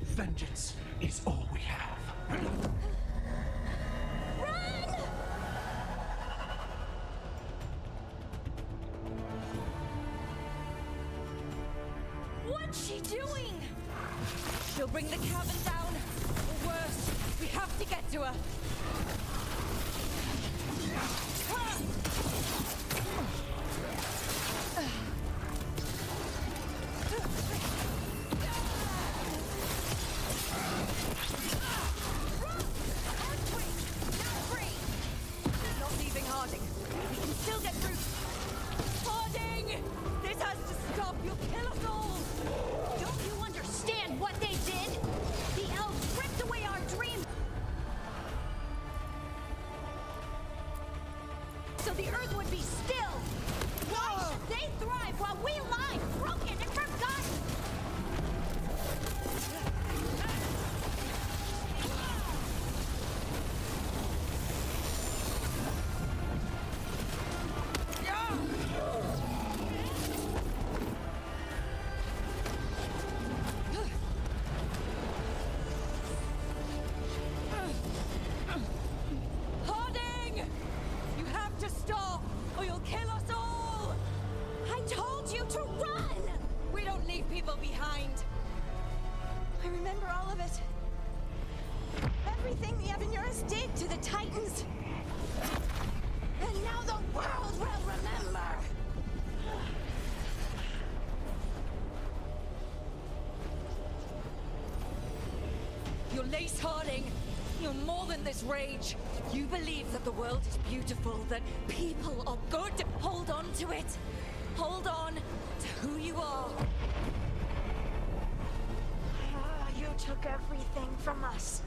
Vengeance is all we have. What's she doing? She'll bring the cabin down. Or worse, we have to get to her. Not leaving Harding. We can still get through. Harding! This has to stop. You'll kill us all. Don't you understand what they did? The elves ripped away our dreams. So the earth would be still. Why should they thrive while we lie broken and forgotten? Harding! You have to stop, or you'll kill us all! I told you to run! We don't leave people behind. I remember all of it. Everything the Avenurus did to the Titans. And now the world will remember! You're Lace Harding. You're more than this rage. You believe that the world is beautiful, that people are good. Hold on to it. Hold on to who you are. You took everything from us.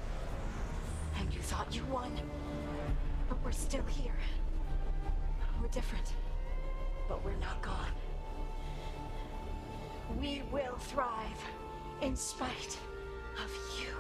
And you thought you won. But we're still here. We're different. But we're not gone. We will thrive in spite of you.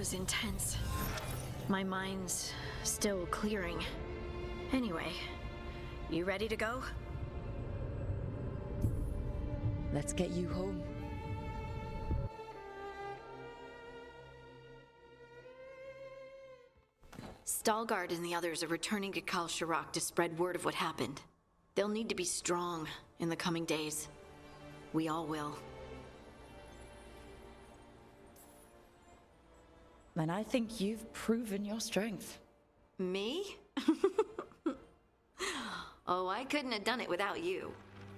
was intense. My mind's still clearing. Anyway, you ready to go? Let's get you home. Stalgard and the others are returning to Kal Shirak to spread word of what happened. They'll need to be strong in the coming days. We all will. And I think you've proven your strength. Me? Oh, I couldn't have done it without you.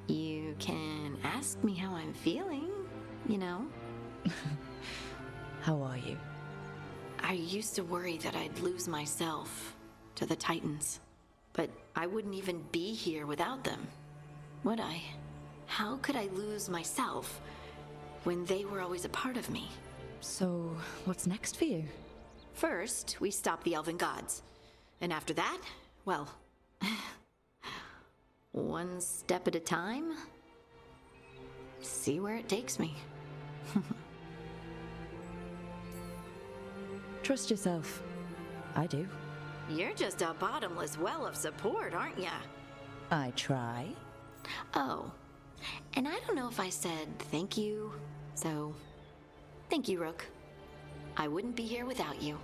You can ask me how I'm feeling, you know. How are you? I used to worry that I'd lose myself to the Titans. But I wouldn't even be here without them, would I? How could I lose myself when they were always a part of me? So, what's next for you? First, we stop the elven gods. And after that, well, one step at a time. See where it takes me. Trust yourself. I do. You're just a bottomless well of support, aren't ya? I try. Oh, and I don't know if I said thank you, so thank you, Rook. I wouldn't be here without you.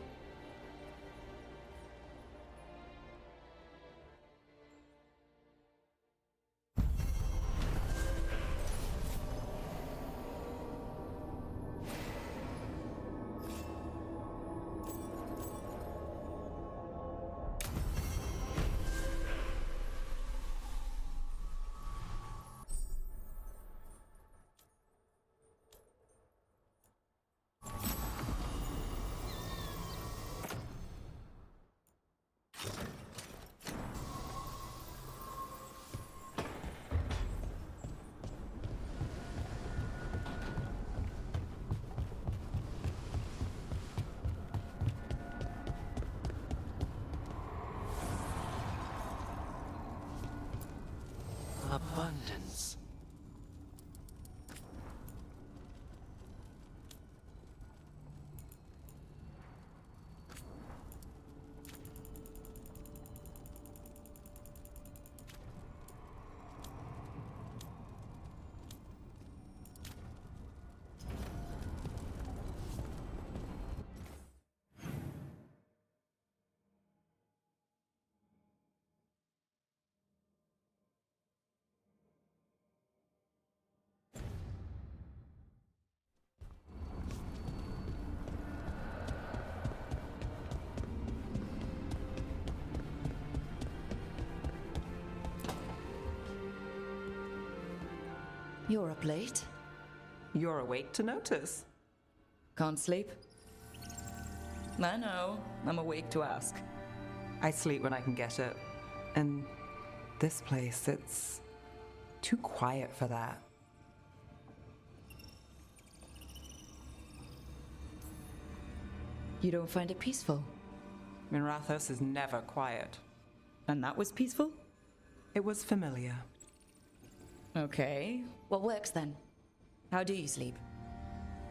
Abundance. You're up late. You're awake to notice. Can't sleep? I know. I'm awake to ask. I sleep when I can get it. And this place, it's too quiet for that. You don't find it peaceful? Minrathos is never quiet. And that was peaceful? It was familiar. Okay. What works then? How do you sleep?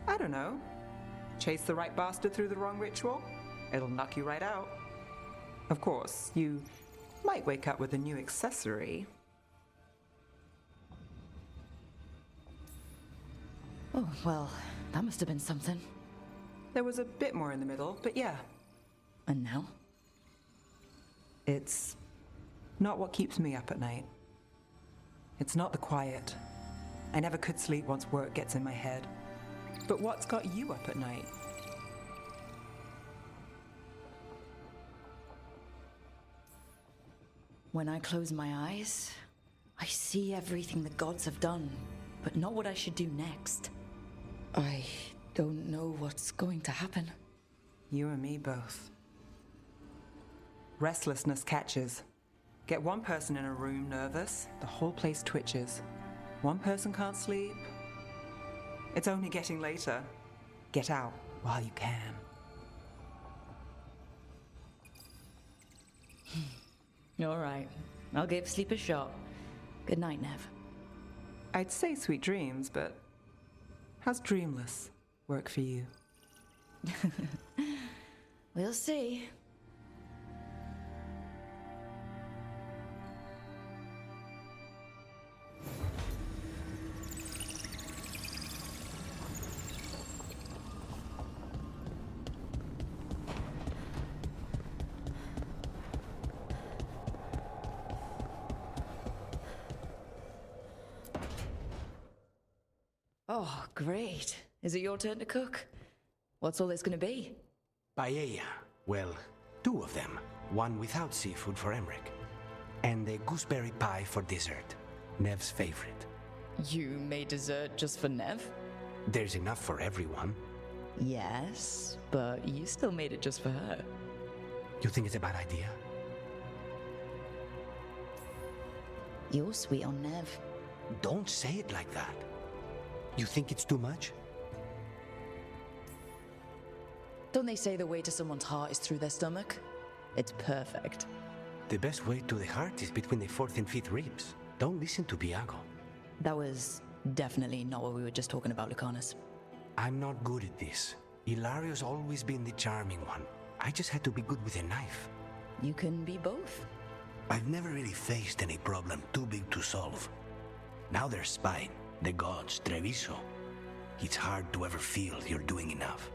I don't know. Chase the right bastard through the wrong ritual? It'll knock you right out. Of course, you might wake up with a new accessory. Oh, well, that must have been something. There was a bit more in the middle, but yeah. And now? It's not what keeps me up at night. It's not the quiet. I never could sleep once work gets in my head. But what's got you up at night? When I close my eyes, I see everything the gods have done, but not what I should do next. I don't know what's going to happen. You and me both. Restlessness catches. Get one person in a room nervous, the whole place twitches. One person can't sleep. It's only getting later. Get out while you can. All right. I'll give sleep a shot. Good night, Nev. I'd say sweet dreams, but how's dreamless work for you? We'll see. Oh, great. Is it your turn to cook? What's all this gonna be? Paella. Well, 2 of them. One without seafood for Emmerich. And a gooseberry pie for dessert. Nev's favorite. You made dessert just for Nev? There's enough for everyone. Yes, but you still made it just for her. You think it's a bad idea? You're sweet on Nev. Don't say it like that. You think it's too much? Don't they say the way to someone's heart is through their stomach? It's perfect. The best way to the heart is between the 4th and 5th ribs. Don't listen to Biago. That was definitely not what we were just talking about, Lucanus. I'm not good at this. Hilario's always been the charming one. I just had to be good with a knife. You can be both. I've never really faced any problem too big to solve. Now there's Spine, the gods, Treviso. It's hard to ever feel you're doing enough.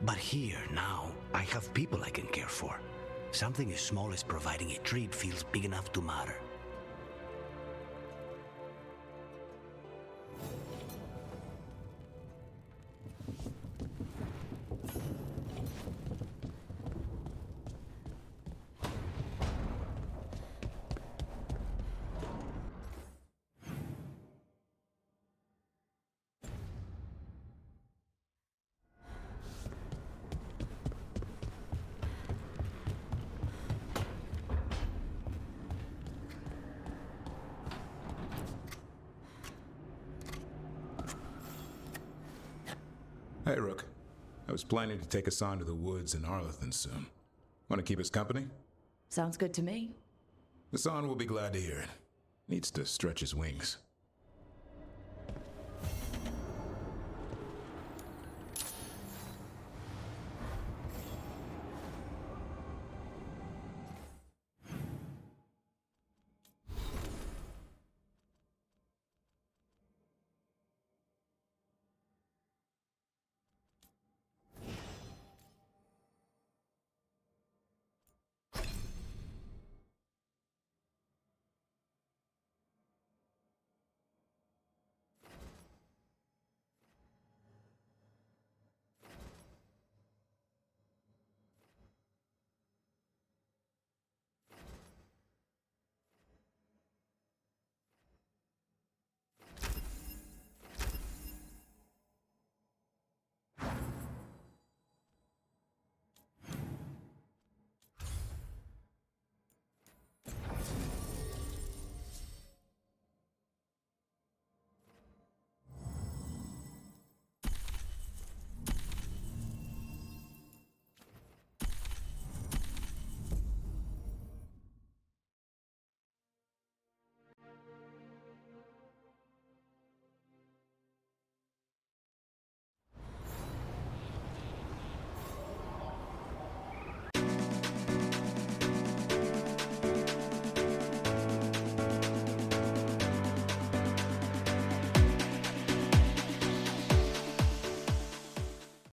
But here, now, I have people I can care for. Something as small as providing a treat feels big enough to matter. Hey, Rook. I was planning to take Hassan to the woods in Arlethan soon. Want to keep us company? Sounds good to me. Hassan will be glad to hear it. Needs to stretch his wings.